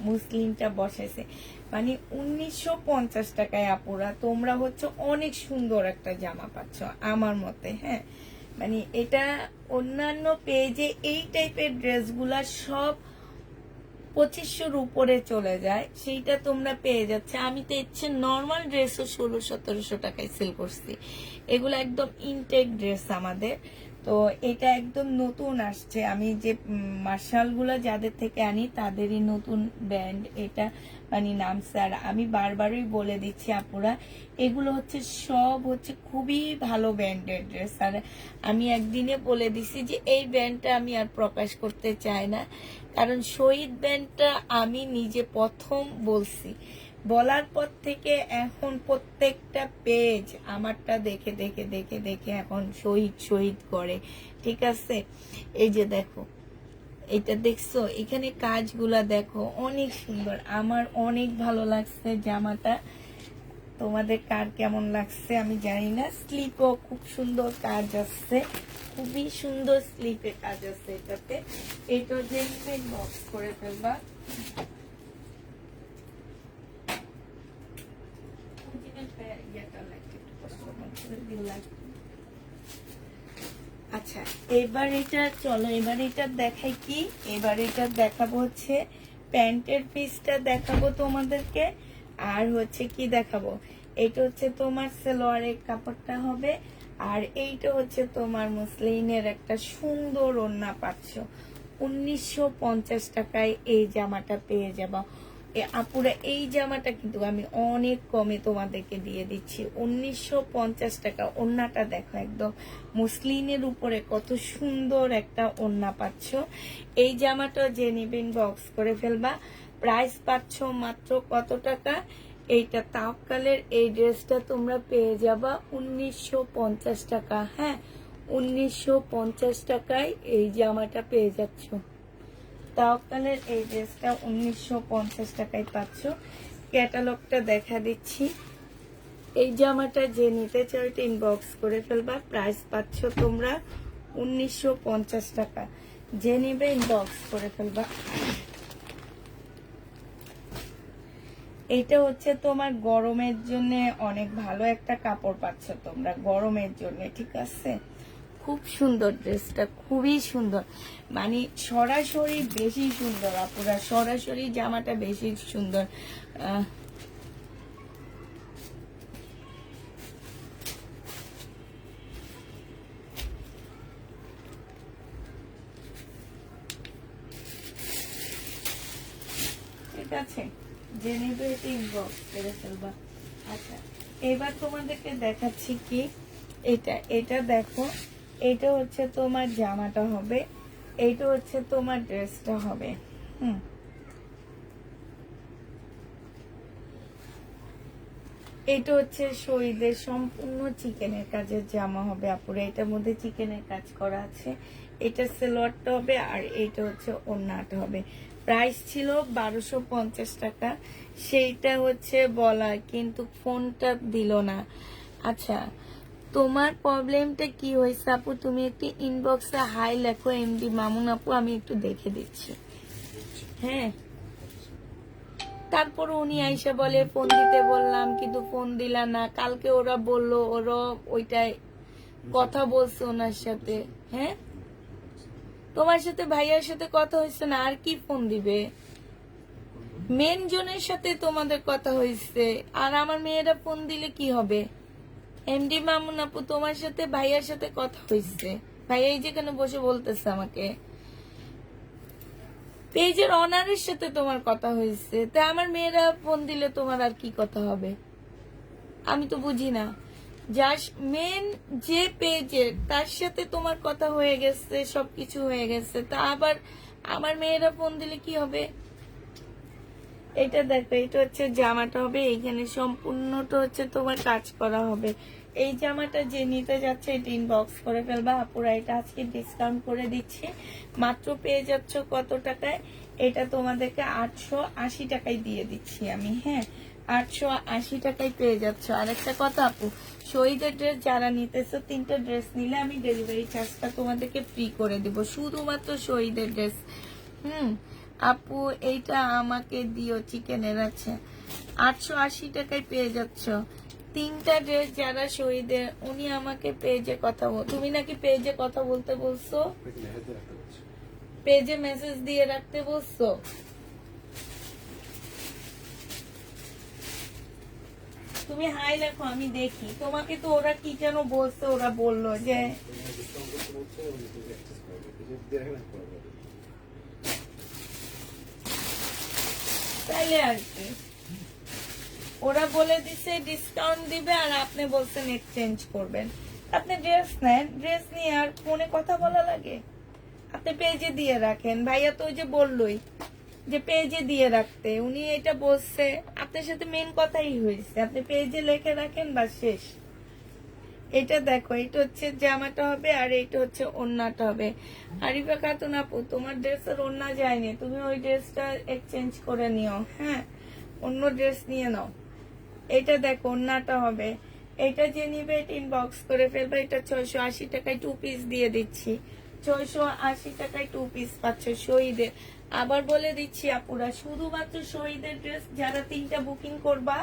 A: মুসলিমটা বসাইছে। মানে 1950 টাকায় আপুরা তোমরা হচ্ছে অনেক সুন্দর একটা জামা পাচ্ছ আমার মতে। হ্যাঁ, মানে এটা অন্যান্য পেজে এই টাইপের ড্রেসগুলা সব 2500-র উপরে চলে যায়, সেইটা তোমরা পেয়ে যাচ্ছে। আমি তো ইচ্ছে নর্মাল ড্রেসও 1600-1700 টাকায় সেল করছি। এগুলো একদম ইনটেক ড্রেস আমাদের। তো এটা একদম নতুন আসছে। আমি যে মার্শালগুলো যাদের থেকে আনি তাদেরই নতুন ব্র্যান্ড এটা, মানে নাম স্যার। আমি বারবারই বলে দিচ্ছি আপুরা, এগুলো হচ্ছে সব হচ্ছে খুবই ভালো ব্র্যান্ডের ড্রেস। আর আমি একদিনে বলে দিছি যে এই ব্র্যান্ডটা আমি আর প্রকাশ করতে চাই না, কারণ শহীদ ব্র্যান্ডটা আমি নিজে প্রথম বলছি। বলার পর থেকে এখন প্রত্যেকটা পেজ আমারটা দেখে দেখে দেখে দেখে এখন শহীদ শহীদ করে, ঠিক আছে? এই যে দেখো, এটা দেখছো, এখানে কাজগুলা দেখো অনেক সুন্দর। আমার অনেক ভালো লাগছে জামাটা। তোমাদের কার কেমন লাগছে আমি জানি না। স্লিপও খুব সুন্দর কাজ আছে, খুবই সুন্দর স্লিপে কাজ আছে এটাতে। এটা যে বক্স করে ফেলবা। আচ্ছা, এবার এটা চলো, এবার এটা দেখাই কি। এবার এটা দেখাবো হচ্ছে প্যান্টের পিসটা দেখাবো তোমাদেরকে। আর হচ্ছে কি দেখাবো, এটা হচ্ছে তোমার সালোয়ারের কাপড়টা হবে। আর এইটা হচ্ছে তোমার মুসলিনের একটা সুন্দর ওড়না পাচ্ছ। 1950 টাকায় এই জামাটা পেয়ে যাবা। আপুরা এই জামাটা কিন্তু আমি অনেক কমে তোমাদেরকে দিয়ে দিচ্ছি, 1950 টাকা। ওড়নাটা দেখো, একদম মুসলিনের উপরে কত সুন্দর একটা ওড়না পাচ্ছ। এই জামাটা যে নিবেন বক্স করে ফেলবা। প্রাইস পাচ্ছ মাত্র কত টাকা? এইটা তাওয়াক্কালের এই ড্রেসটা তোমরা পেয়ে যাবা 1950 টাকা। হ্যাঁ, 1950 টাকায় এই জামাটা পেয়ে যাচ্ছ। তাওয়াক্কালের এই ড্রেসটা 1950 টাকায় পাচ্ছ। ক্যাটালগটা দেখা দিচ্ছি। এই জামাটা যে নিতে চাও এটা ইনবক্স করে ফেলবা। প্রাইস পাচ্ছ তোমরা 1950 টাকা। যে নিবে ইনবক্স করে ফেলবা। এটা হচ্ছে তোমার গরমের জন্য অনেক ভালো একটা কাপড় পাচ্ছ তোমরা গরমের জন্য, ঠিক আছে? খুব সুন্দর ড্রেসটা, খুবই সুন্দর, মানে সরাসরি বেশি সুন্দর আপুরা, সরাসরি জামাটা বেশি সুন্দর। ঠিক আছে, যে নেবে এটা ইনবক্স করে ফেলবা। আচ্ছা, এবার তোমাদেরকে দেখাচ্ছি কি, এটা দেখো, এটা হচ্ছে তোমার জামাটা হবে, এইটা হচ্ছে তোমার ড্রেসটা হবে। এটা হচ্ছে শহীদের সম্পূর্ণ চিকেনের কাজের জামা হবে আপুরা, এটার মধ্যে চিকেনের কাজ করা আছে। এটা সেলোয়ারটা হবে আর এটা হচ্ছে ওড়নাটা হবে। প্রাইস ছিল 1250 টাকা, সেইটা হচ্ছে বলা, কিন্তু ফোনটা দিল না। আচ্ছা, তোমার প্রবলেমটা কি হয়েছে আপু? তুমি একটু ইনবক্সে হাই লেখো এমডি মামুন আপু, আমি একটু দেখে দিচ্ছি। হ্যাঁ, তারপর উনি আইসা বলে ফোন দিতে বললাম কিন্তু ফোন দিলা না। কালকে ওরা বললো ওরা ওইটাই কথা বলছে ওনার সাথে। হ্যাঁ, তোমার সাথে ভাইয়ার সাথে কথা হয়েছে না, আর কি ফোন দিবে? মেন জনের সাথে তোমাদের কথা হয়েছে, আর আমার মেয়েরা ফোন দিলে কি হবে? এমডি মামুন আপু, তোমার সাথে ভাইয়ার সাথে কথা হয়েছে, ভাইয়াই যেখানে বসে বলতেছে আমাকে, পেজের অনারের সাথে তোমার কথা হয়েছে, তা আমার মেয়েরা ফোন দিলে তোমার আর কি কথা হবে? আমি তো বুঝি না। যার মেন যে পেজের, তার সাথে তোমার কথা হয়ে গেছে, সবকিছু হয়ে গেছে, তা আবার আমার মেয়েরা ফোন দিলে কি হবে? এটা দেখো, এটা হচ্ছে জামাটা হবে, এইখানে সম্পূর্ণটা হচ্ছে তোমার কাজ করা হবে। এই জামাটা যে নিতে যাচ্ছে এটা ইনবক্স করে ফেলবা আপুরা, এটা আজকে ডিসকাউন্ট করে দিচ্ছি, মাত্র পেয়ে যাচ্ছ কত টাকায়? এটা তোমাদেরকে 880 টাকায় দিয়ে দিচ্ছি আমি। হ্যাঁ, 880 টাকায় পেয়ে যাচ্ছ। আর একটা কথা আপু, শহীদের ড্রেস যারা নিতেছো, 3টা ড্রেস নিলে আমি ডেলিভারি চার্জটা তোমাদেরকে ফ্রি করে দিব, শুধুমাত্র শহীদের ড্রেস। আপু এইটা আমাকে দিও, চিকেনের আছে, 880 টাকায় পেয়ে যাচ্ছ 3টা ড্রেস। যারা শহীদের, উনি আমাকে পেজে কথা বল, তুমি নাকি পেজে কথা বলতে বলছো, পেজে মেসেজ দিয়ে রাখতে বলছো। তুমি হাই লেখো, আমি দেখি। তোমাকে তো ওরা কি যেন বলছে, ওরা বললো যে তাইলে আর কি, ওরা বলে দিছে ডিসকাউন্ট দিবে আর আপনি বলছেন এক্সচেঞ্জ করবেন। আপনি ড্রেস নেন, ড্রেস নিয়ে আর ফোনে কথা বলা লাগে? আপনি পেজে দিয়ে রাখেন, ভাইয়া তো ওই যে বললোই যে পেজে দিয়ে রাখতে, উনি এটা বলছে, আপনার সাথে মেন কথাই হয়েছে, আপনি পেজে লিখে রাখেন বা শেষ। এটা দেখো, এটা হচ্ছে জামাটা হবে আর এটা হচ্ছে ওড়নাটা হবে। আরিফা খাতুন আপু, তোমার ড্রেসের ওড়না যায়নি, তুমি ওই ড্রেসটা এক্সচেঞ্জ করে নিও। হ্যাঁ, অন্য ড্রেস নিয়ে নাও। এটা দেখো, ওড়নাটা হবে। এটা যে নিবে এটা ইনবক্স করে ফেলবে। এটা 680 টাকায় 2 পিস দিয়ে দিচ্ছি, 680 টাকায় 2 পিস পাচ্ছ শহীদের। আবার বলে দিচ্ছি আপুরা, শুধুমাত্র শহীদের ড্রেস যারা 3টা বুকিং করবা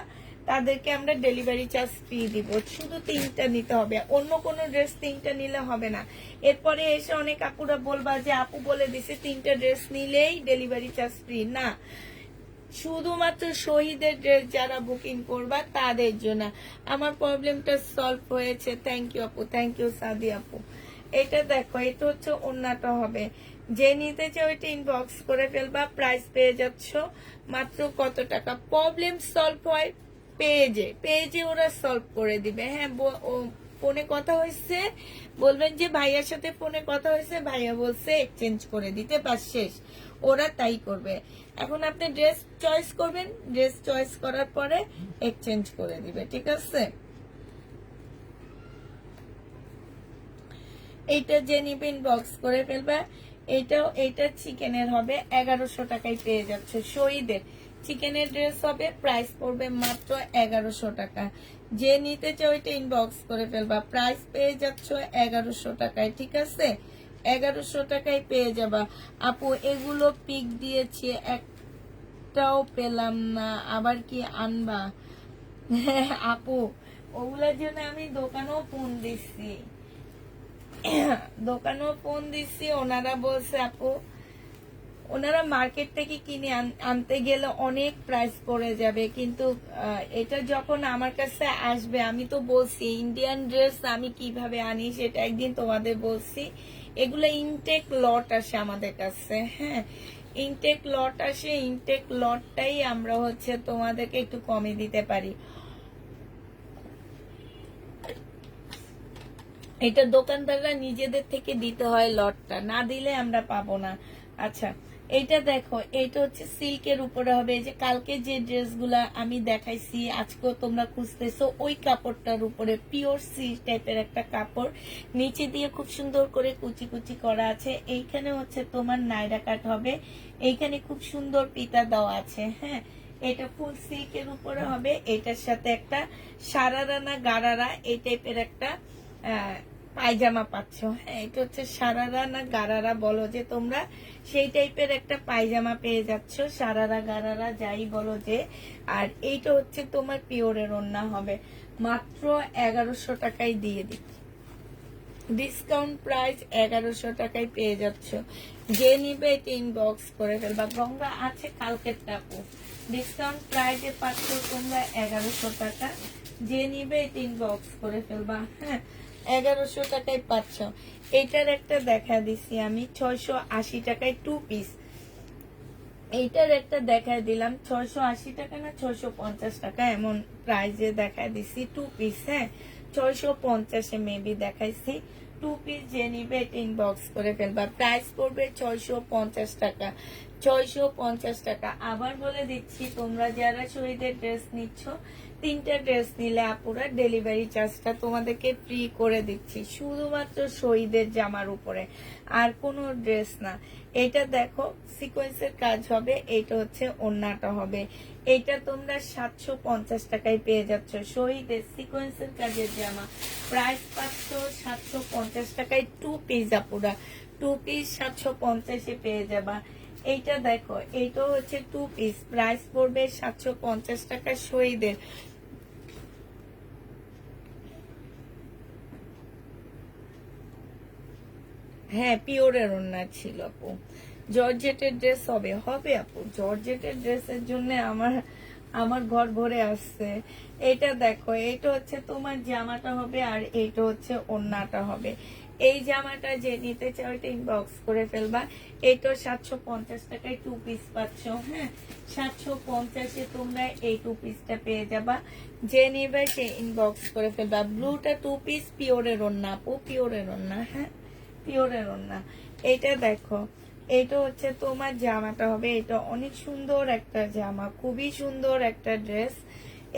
A: তাদেরকে আমরা ডেলিভারি চার্জ ফ্রি দিব, শুধু 3টা নিতে হবে, অন্য কোনো ড্রেস 3টা নিলে হবে না। এরপরে এসে অনেক আপুরা বলবা যে আপু বলে দিছে 3টা ড্রেস নিলেই ডেলিভারি চার্জ ফ্রি, না, শুধুমাত্র শহীদের ড্রেস যারা বুকিং করবা তাদের জন্য। আমার প্রবলেমটা সলভ হয়েছে, থ্যাংক ইউ আপু, থ্যাংক ইউ সাদি আপু। এটা দেখো, এটা হচ্ছে ওড়নাটা হবে, যে নিতে চাও এটা ইনবক্স করে ফেলবা। প্রাইস পেয়ে যাচ্ছ মাত্র কত টাকা? প্রবলেম সলভ হয় পেজে, পেজে ওরা সলভ করে দিবে। হ্যাঁ, ফোনে কথা হয়েছে, বলবেন যে ভাইয়ার সাথে ফোনে কথা হয়েছে, ভাইয়া বলছে এক্সচেঞ্জ করে দিতে, পাস শেষ, ওরা তাই করবে। এখন আপনি ড্রেস চয়েস করবেন, ড্রেস চয়েস করার পরে এক্সচেঞ্জ করে দিবে, ঠিক আছে? এইটা যে নিবেন বক্স করে ফেলবে। এইটা চিকেনের হবে, 1100 টাকায় পেয়ে যাচ্ছে শহীদের। চিকেনের ড্রেস হবে, প্রাইস পড়বে মাত্র 1100 টাকা। যে নিতে চাও ওইটা ইনবক্স করে ফেলবা, প্রাইস পেয়ে যাচ্ছ 1100 টাকায়, ঠিক আছে? 1100 টাকায় পেয়ে যাবা আপু। এগুলো পিক দিয়েছি, একটাও পেলাম না, আবার কি আনবা? আপু, ওগুলোর জন্য আমি দোকানেও ফোন দিচ্ছি, দোকানেও ফোন দিচ্ছি, ওনারা বলছে আপু ওনারা মার্কেট থেকে কিনে আনতে গেলে অনেক প্রাইস পড়ে যাবে, কিন্তু এটা যখন আমার কাছে আসবে আমি তো বলছি ইন্ডিয়ান ড্রেস আমি কিভাবে আনি সেটা একদিন তোমাদের বলছি। এগুলো ইনটেক লট আসে আমাদের কাছে, হ্যাঁ ইনটেক লট আসে, ইনটেক লটটাই আমরা হচ্ছে তোমাদেরকে একটু কমে দিতে পারি। এটা দোকানদাররা নিজেদের থেকে দিতে হয়, লটটা না দিলে আমরা পাবো না। আচ্ছা এইটা দেখো, এইটা হচ্ছে সিল্কের উপরে হবে। এই যে কালকে যে ড্রেসগুলা আমি দেখাইছি আজকেও তোমরা খুঁজতেছো, ওই কাপড়টার উপরে পিওর সিল্ক টাইপের একটা কাপড়, নিচে দিয়ে খুব সুন্দর করে কুচি কুচি করা আছে। এইখানে হচ্ছে তোমার নাইরা কাট হবে, এইখানে খুব সুন্দর পিতা দেওয়া আছে, হ্যাঁ এটা ফুল সিল্কের উপরে হবে। এটার সাথে একটা সারারানা গারারা এই টাইপের একটা পায়জামা পাচ্ছ, হ্যাঁ এটা হচ্ছে সারারা না গারারা বলো যে তোমরা, সেই টাইপের একটা পায়জামা পেয়ে যাচ্ছ, সারারা গারারা যাই বলো যে। আর এইটা হচ্ছে তোমার পিওরের ওড়না হবে, মাত্র 1100 টাকায় দিয়ে দিচ্ছি, ডিসকাউন্ট প্রাইস 1100 টাকায় পেয়ে যাচ্ছ। যে নিবে এটা ইনবক্স করে ফেলবা। গঙ্গা আছে কালকের টাপু, ডিসকাউন্ট প্রাইসে পাচ্ছ তোমরা 1100 টাকা, যে নিবে এটা ইনবক্স করে ফেলবা, হ্যাঁ 1100 টাকায় পাচ্ছ। এইটার একটা দেখা দিছি আমি 680 টাকায় 2 পিস, এইটার একটা দেখা দিলাম 680 টাকা না 650 টাকা এমন প্রাইজে দেখা দিছি 2 পিস, হ্যাঁ 650-এ মেবি দেখাইছি। 2 পিস যে নিবে এটা ইনবক্স করে ফেলবা, প্রাইস পড়বে 650 টাকা, 650 টাকা। আবার বলে দিচ্ছি তোমরা যারা শহীদের ড্রেস নিচ্ছ, 3টা ড্রেস নিলে আপুরা ডেলিভারি চার্জটা তোমাদেরকে ফ্রি করে দিচ্ছি, শুধুমাত্র শহীদের জামার উপরে, আর কোনো ড্রেস না। এটা দেখো সিকোয়েন্সের কাজ হবে, এটা হচ্ছে ওড়নাটা হবে। এটা তোমরা 750 টাকায় পেয়ে যাচ্ছ, শহীদের সিকোয়েন্সের কাজের জামা, প্রাইস পাচ্ছ 750 টাকায় 2 পিস আপুরা, 2 পিস 750-এ পেয়ে যাবা। এইটা দেখো, এইটা হচ্ছে 2 পিস, প্রাইস পড়বে 750 টাকা শহীদের। হ্যাঁ পিওরের ওড়না ছিল আপু, জর্জেটের ড্রেস হবে হবে আপু, জর্জেটের ড্রেসের জন্য আমার আমার ঘর ভরে আসছে। এটা দেখো, এটা হচ্ছে তোমার জামাটা হবে, আর এইটা হচ্ছে ওড়নাটা হবে। এই জামাটা যে নিতে চাও এটা ইনবক্স করে ফেলবা। এইটা 750 টাকায় 2 পিস পাচ্ছ, হ্যাঁ 750-এ তোমরা এই 2 পিসটা পেয়ে যাবা, যে নিবে সে ইনবক্স করে ফেলবা। ব্লুটা 2 পিস পিওরের ওড়না আপু, পিওরের ওড়না, হ্যাঁ পিওরের ওড়না। এটা দেখো, এটা হচ্ছে তোমার জামাটা হবে, এটা অনেক সুন্দর একটা জামা, খুবই সুন্দর একটা ড্রেস।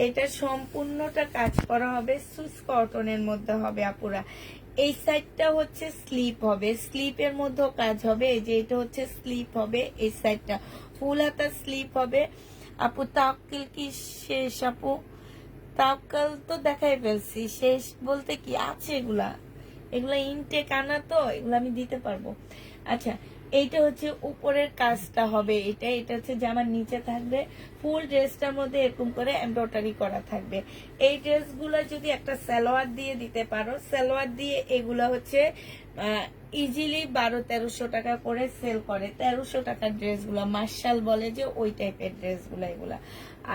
A: এটা সম্পূর্ণটা কাজ করা হবে, সুইস কটনের মধ্যে হবে আপুরা। এই সাইডটা হচ্ছে স্লিপ হবে, স্লিপের মধ্যে কাজ হবে। এই যে এটা হচ্ছে স্লিপ হবে, এই সাইডটা ফুল হাতা স্লিপ হবে আপু। তাওয়াক্কুল কি শেষ আপু? তাওয়াক্কুল তো দেখাই ফেলছি, শেষ বলতে কি আছে এগুলা, এগুলা ইনটেক আনা তো, এগুলো আমি দিতে পারবো। আচ্ছা এইটা হচ্ছে উপরের কাজটা হবে, এটা এটা হচ্ছে জামার নিচে থাকবে, ফুল ড্রেসটার মধ্যে এরকম করে এমব্রয়ডারি করা থাকবে। এই ড্রেসগুলো যদি একটা সালোয়ার দিয়ে দিতে পারো, সালোয়ার দিয়ে এগুলা হচ্ছে ইজিলি 1200-1300 টাকা করে সেল করে, 1300 টাকার ড্রেসগুলো মার্শাল বলে যে ওই টাইপের ড্রেসগুলো এগুলা।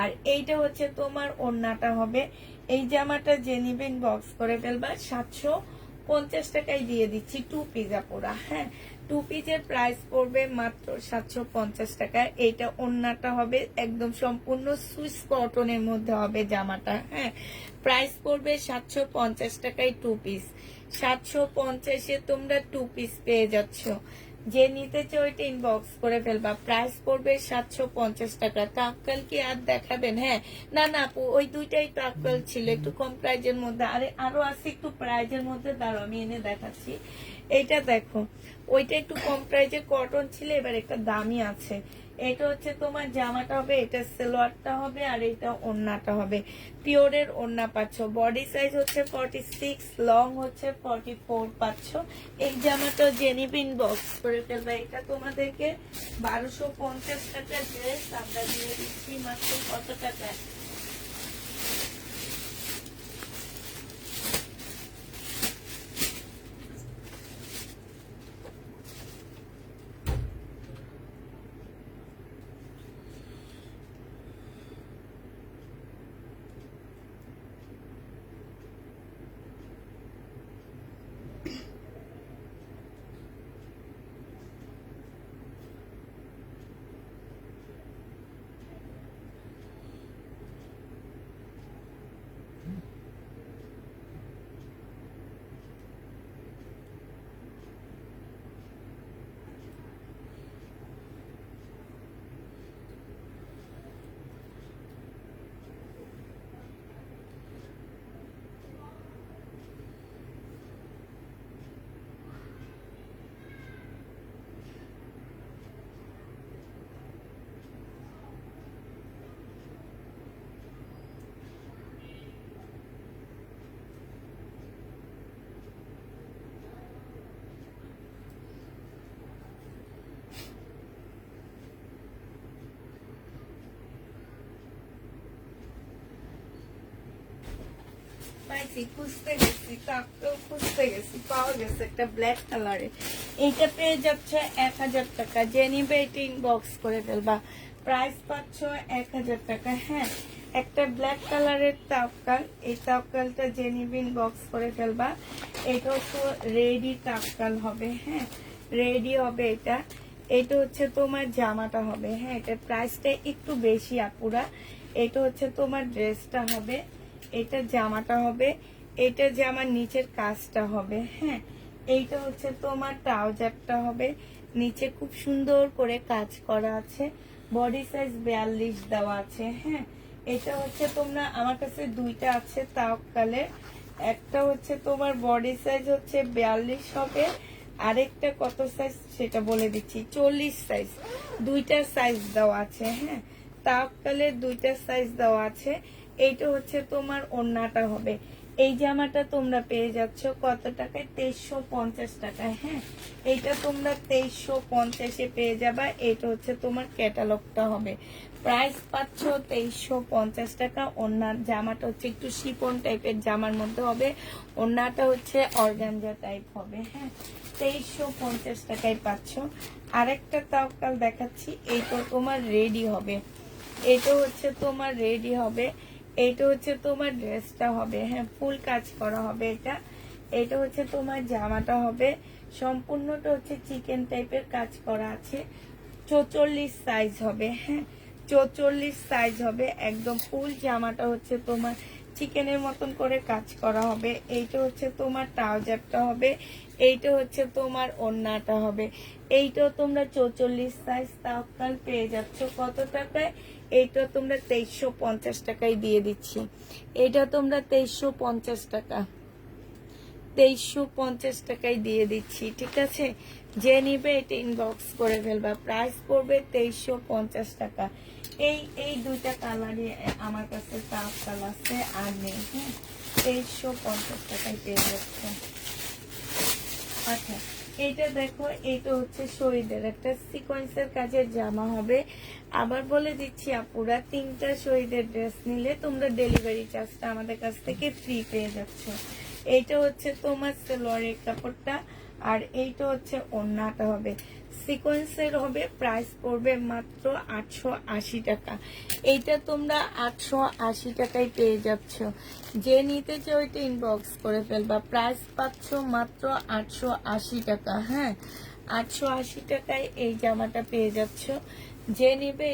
A: আর এইটা হচ্ছে তোমার ওড়নাটা হবে। এই জামাটা যে নিবেন বক্স করে ফেলবা, 750 টাকায় দিয়ে দিচ্ছি 2 পিস আপুরা, হ্যাঁ 2 পিসের প্রাইস পড়বে মাত্র 750 টাকা। এইটা ওড়নাটা হবে একদম সম্পূর্ণ সুইস কটনের মধ্যে হবে জামাটা, হ্যাঁ প্রাইস পড়বে 750 টাকায় 2 পিস, 750-এ তোমরা 2 পিস পেয়ে যাচ্ছ। যে নিতে চাও ওইটা ইনবক্স করে ফেলবা, প্রাইস পড়বে 750 টাকা। তাক্কাল কি আর দেখাবেন? হ্যাঁ না না আপু, ওই দুইটাই তাক্কাল ছিল, একটু কম প্রাইজের মধ্যে, আরো আছে একটু প্রাইজের মধ্যে, দাঁড়াও আমি এনে দেখাচ্ছি। এইটা দেখো, ওইটা একটু কম প্রাইজের কটন ছিল, এবার একটা দামি আছে। এটা হচ্ছে তোমার জামাটা হবে, এটা সালোয়ারটা হবে, আর এটা ওড়নাটা হবে, পিওরের ওড়না পাচ্ছ। বডি সাইজ হচ্ছে 46, লং হচ্ছে 44 পাচ্ছ। এই জামাটা জেনিবিন বক্স করে ফেলবে। এটা তোমাদেরকে 1250 টাকা ড্রেস আমরা দিয়ে দিচ্ছি মাত্র কত টাকা? গেছি কাপটাও খুঁজতে গেছি, পাওয়া গেছে একটা ব্ল্যাক কালারে। এইটা পেয়ে যাচ্ছে 1000 টাকা, যে নিবে এটা ইনবক্স করে ফেলবা। প্রাইস পাচ্ছ 1000 টাকা। হ্যাঁ, একটা ব্ল্যাক কালারের তাপকাল, এই তাপকালটা যে নিবে ইনবক্স করে ফেলবা। এটা তো রেডি তাপকাল হবে। হ্যাঁ, রেডি হবে এটা। এটা হচ্ছে তোমার জামাটা হবে। হ্যাঁ, এটার প্রাইসটা একটু বেশি আপুরা। এটা হচ্ছে তোমার ড্রেসটা হবে, এটা জামাটা হবে, এটা জামার নিচের কাজটা হবে। হ্যাঁ, এইটা হচ্ছে তোমার ট্রাউজারটা হবে, নিচে খুব সুন্দর করে কাজ করা আছে, বডি সাইজ 42 দেওয়া আছে। হ্যাঁ, এটা হচ্ছে তোমরা, আমার কাছে দুইটা আছে তাওকালের, একটা হচ্ছে তোমার বডি সাইজ হচ্ছে 42 হবে, আরেকটা কত সাইজ সেটা বলে দিচ্ছি, 40 সাইজ। দুইটা সাইজ দেওয়া আছে। হ্যাঁ, তাওকালের দুইটা সাইজ দেওয়া আছে। এইটা হচ্ছে তোমার ওড়নাটা হবে। এই জামাটা তোমরা পেয়ে যাচ্ছ কত টাকায়? 2350 টাকায়। হ্যাঁ, এইটা তোমরা 2350-এ পেয়ে যাবা। এটা হচ্ছে তোমার ক্যাটালগটা হবে। প্রাইস পাচ্ছ 2350 টাকা। ওড়নার জামাটা হচ্ছে একটু শিফন টাইপের জামার মধ্যে হবে, ওড়নাটা হচ্ছে অর্গানজা টাইপ হবে। হ্যাঁ, 2350 টাকায় পাচ্ছ। আরেকটা তাওকাল দেখাচ্ছি, এইটা তোমার রেডি হবে। এটা হচ্ছে তোমার রেডি হবে, এইটা হচ্ছে তোমার ড্রেসটা হবে। হ্যাঁ, ফুল কাজ করা হবে এটা। এটা হচ্ছে তোমার জামাটা হবে, সম্পূর্ণটা হচ্ছে চিকেন টাইপের কাজ করা আছে, 44 সাইজ হবে। হ্যাঁ, 44 সাইজ হবে একদম। ফুল জামাটা হচ্ছে তোমার চিকেনের মতন করে কাজ করা হবে। এইটা হচ্ছে তোমার ট্রাউজারটা হবে, এইটা হচ্ছে তোমার ওড়নাটা হবে। এইটাও তোমরা 44 সাইজ তাওকাল পেয়ে যাচ্ছ কত টাকায়? এইটা তোমরা 2350 টাকায় দিয়ে দিচ্ছি। এটা তোমরা 2350 টাকা, 2350 টাকায় দিয়ে দিচ্ছি। ঠিক আছে, যে নিবে এটা ইনবক্স করে ফেলবা। প্রাইস পড়বে 2350 টাকা। এই দুইটা কালারই আমার কাছে তাওকাল আছে, আর নেই। হ্যাঁ, 2350 টাকায় পেয়ে যাচ্ছে। আচ্ছা, এইটা দেখো, এইটা হচ্ছে শহীদের একটা সিকোয়েন্সের কাজের জামা হবে। আবার বলে দিচ্ছি আপুরা, 3টা শহীদের ড্রেস নিলে তোমরা ডেলিভারি চার্জটা আমাদের কাছ থেকে ফ্রি পেয়ে যাচ্ছ। এইটা হচ্ছে তোমার সালোয়ারের কাপড়টা, আর এইটা হচ্ছে ওড়নাটা হবে, সিকোয়েন্সের হবে। প্রাইস পড়বে মাত্র 880 টাকা। এইটা তোমরা 880 টাকায় পেয়ে যাচ্ছ। যে নিতে চাও এটা ইনবক্স করে ফেলবা। প্রাইস পাচ্ছ মাত্র 880 টাকা। হ্যাঁ, 880 টাকায় এই জামাটা পেয়ে যাচ্ছ। যে নিবে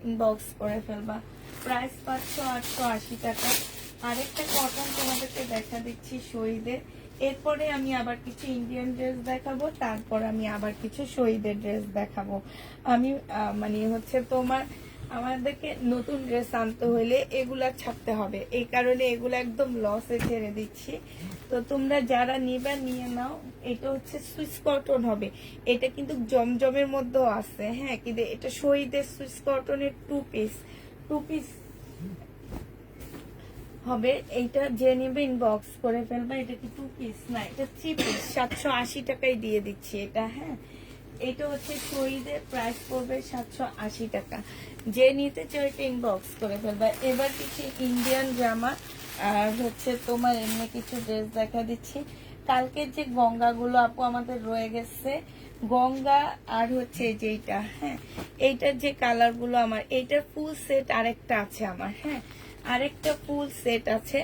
A: ইনবক্স করে ফেলবা। প্রাইস পাচ্ছ 880 টাকা। আরেকটা কটন তোমাদেরকে দেখা দিচ্ছি শহীদের, এরপরে আমি আবার কিছু ইন্ডিয়ান ড্রেস দেখাবো, তারপর আমি আবার কিছু শহীদের ড্রেস দেখাবো। আমি মানে হচ্ছে তোমার, আমাদেরকে নতুন ড্রেস আনতে হলে এগুলা ছাড়তে হবে, এই কারণে এগুলো একদম লসে ছেড়ে দিচ্ছি। তো তোমরা যারা নিবা নিয়ে নাও। এটা হচ্ছে সুইস কটন হবে, এটা কিন্তু জমজমের মধ্যেও আছে। হ্যাঁ, কিন্তু এটা শহীদের সুইস কটনের টু পিস হবে। এইটা যে নিবে ইনবক্স করে ফেলবা। এটা কি 2 পিস না, এটা 3 পিস, 780 টাকায় দিয়ে দিচ্ছি এটা। হ্যাঁ, এটা হচ্ছে শহীদের, প্রাইস পড়বে 780 টাকা। যে নিতে চাও এটা ইনবক্স করে ফেলবা। এবার কিছু ইন্ডিয়ান জামা আর হচ্ছে তোমার এমনি কিছু ড্রেস দেখা দিচ্ছি। কালকের যে গঙ্গাগুলো আপু আমাদের রয়ে গেছে, গঙ্গা আর হচ্ছে যেটা, হ্যাঁ, এইটার যে কালারগুলো আমার, এইটার ফুল সেট আরেকটা আছে আমার। হ্যাঁ, আরেকটা ফুল সেট আছে,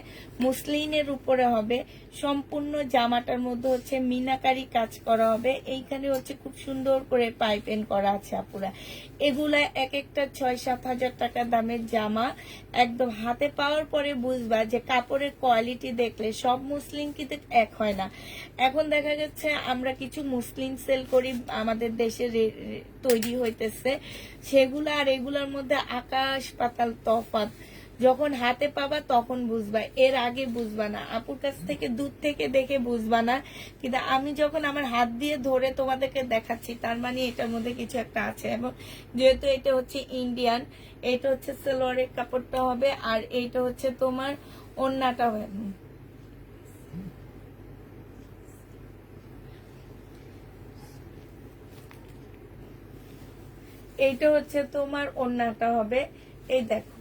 A: মুসলিনের উপরে হবে, সম্পূর্ণ জামাটার মধ্যে হচ্ছে মিনাকারি কাজ করা হবে। এইখানে হচ্ছে খুব সুন্দর করে পাইপিং করা আছে আপুরা। এগুলা এক একটা 6-7 হাজার টাকা দামের জামা। একদম হাতে পাওয়ার পরে বুঝবা যে কাপড়ের কোয়ালিটি দেখলে সব মুসলিম কিন্তু এক হয় না। এখন দেখা যাচ্ছে আমরা কিছু মুসলিম সেল করি, আমাদের দেশে তৈরি হইতেছে, সেগুলো আর এগুলোর মধ্যে আকাশ পাতাল তফাৎ। যখন হাতে পাবা তখন বুঝবা, এর আগে বুঝবা না। আপুর কাছ থেকে দূর থেকে দেখে বুঝবা না, কিন্তু আমি যখন আমার হাত দিয়ে ধরে তোমাদেরকে দেখাচ্ছি, তার মানে এটার মধ্যে কিছু একটা আছে। এবং যেহেতু এটা হচ্ছে ইন্ডিয়ান, এটা হচ্ছে সালোয়ারের কাপড়টা হবে, আর এইটা হচ্ছে তোমার ওড়নাটা হবে। এইটা হচ্ছে তোমার ওড়নাটা হবে। এই দেখো,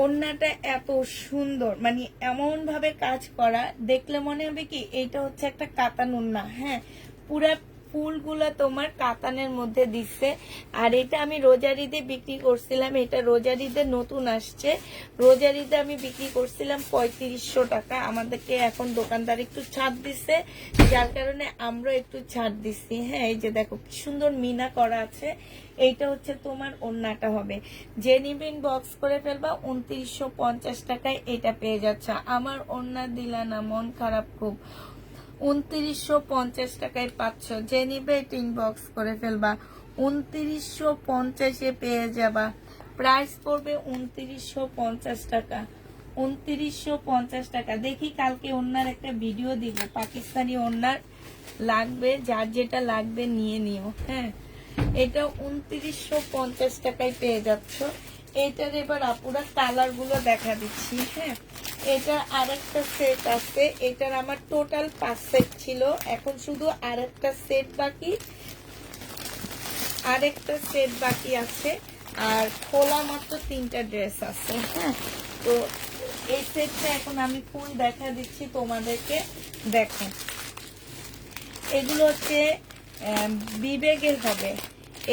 A: ওড়নাটা এত সুন্দর, মানে এমন ভাবে কাজ করা, দেখলে মনে হবে কি এইটা হচ্ছে একটা কাতান ওড়না। হ্যাঁ, পুরা ফুলগুলো তোমার কাতানের মধ্যে দিচ্ছে। আর এটা আমি রোজারিতে বিক্রি করছিলাম, এটা রোজারিতে নতুন আসছে, রোজারিতে আমি বিক্রি করছিলাম 3500 টাকা। আমাদেরকে এখন দোকানদার একটু ছাড় দিচ্ছে, যার কারণে আমরা একটু ছাড় দিচ্ছি। হ্যাঁ, এই যে দেখো কি সুন্দর মিনা করা আছে। এইটা হচ্ছে তোমার ওড়নাটা হবে, যে নিবেন বক্স করে ফেলবা 2950 টাকায় এটা পেয়ে যাচ্ছে। আমার ওড়না দিলা না, মন খারাপ খুব। 2950 টাকায় পাচ্ছ, যে নিবে এটা ইনবক্স করে ফেলবা। 2950-এ পেয়ে যাবা। প্রাইস পড়বে 2950 টাকা। 2950 টাকা। দেখি কালকে ওনার একটা ভিডিও দিব, পাকিস্তানি ওনার লাগবে, যার যেটা লাগবে নিয়ে নিও। হ্যাঁ, এটা 2950 টাকায় পেয়ে যাচ্ছ। এটার এবার আপুরা কালার গুলো দেখা দিচ্ছি। হ্যাঁ, এটা আরেকটা সেট আছে, এটার আমার টোটাল 5 সেট ছিল, এখন শুধু আরেকটা সেট বাকি, আরেকটা সেট বাকি আছে। আর খোলা মাত্র 3টা ড্রেস আছে। হ্যাঁ, তো এই সেটটা এখন আমি ফুল দেখা দিচ্ছি তোমাদেরকে। দেখো, এগুলো হচ্ছে বিবেগের হবে,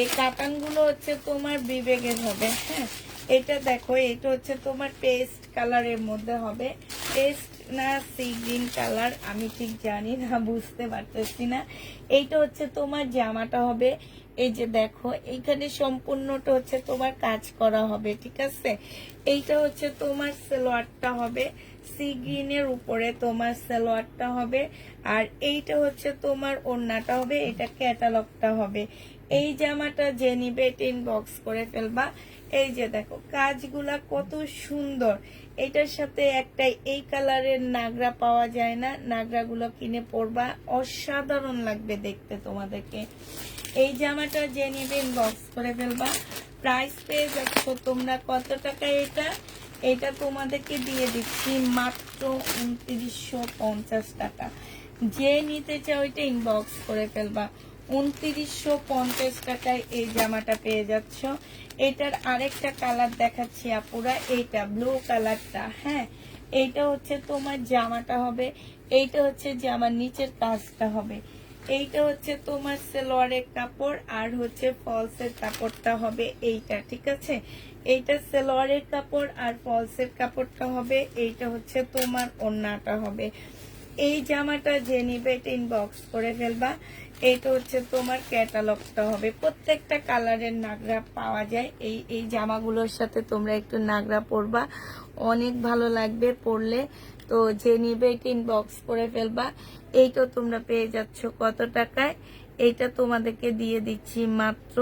A: এই কাতানগুলো হচ্ছে তোমার বিবেগের হবে। হ্যাঁ, এটা দেখো, এটা হচ্ছে তোমার পেস্ট কালারের মধ্যে হবে, পেস্ট না সি গ্রিন কালার, আমি ঠিক জানি না, বুঝতে পারতেছি না। এইটা হচ্ছে তোমার জামাটা হবে। এই যে দেখো, এইখানে সম্পূর্ণটা হচ্ছে তোমার কাজ করা হবে, ঠিক আছে। এইটা হচ্ছে তোমার সালোয়ারটা হবে, সি গ্রিনের উপরে তোমার সালোয়ারটা হবে। আর এইটা হচ্ছে তোমার ওড়নাটা হবে, এটা ক্যাটালগটা হবে। এই জামাটা যে নিবে এটা ইনবক্স করে ফেলবা। এই যে দেখো কাজগুলা কত সুন্দর। এটার সাথে একটা এই কালারের নাগরা পাওয়া যায় না, নাগরাগুলো কিনে পরবা, অসাধারণ লাগবে দেখতে তোমাদেরকে। এই জামাটা যে নিবে ইনবক্স করে ফেলবা। প্রাইস পেয়ে যাচ্ছ তোমরা কত টাকা? এটা তোমাদেরকে দিয়ে দিচ্ছি মাত্র 2950 টাকা। যে নিতে চাও এটা ইনবক্স করে ফেলবা। 2950 টাকায় এই জামাটা পেয়ে যাচ্ছ। এটার আরেকটা কালার দেখাচ্ছি আপুরা, এইটা ব্লু কালারটা। হ্যাঁ, এইটা হচ্ছে তোমার জামাটা হবে, এইটা হচ্ছে জামার নিচের কাজটা হবে। এইটা হচ্ছে তোমার সালোয়ারের কাপড়, আর হচ্ছে ফলসের কাপড়টা হবে এইটা, ঠিক আছে। এইটা সালোয়ারের কাপড় আর ফলসের কাপড়টা হবে, এইটা হচ্ছে তোমার ওড়নাটা হবে। এই জামাটা যে নিবে এটা ইনবক্স করে ফেলবা। এইটা হচ্ছে তোমার ক্যাটালগটা হবে। প্রত্যেকটা কালারের নাগরা পাওয়া যায়। এই জামাগুলোর সাথে তোমরা একটু নাগরা পরবা, অনেক ভালো লাগবে পরলে। তো যে নিবে এটা ইনবক্স করে ফেলবা। এইটা তোমরা পেয়ে যাচ্ছ কত টাকায়? এইটা তোমাদেরকে দিয়ে দিচ্ছি মাত্র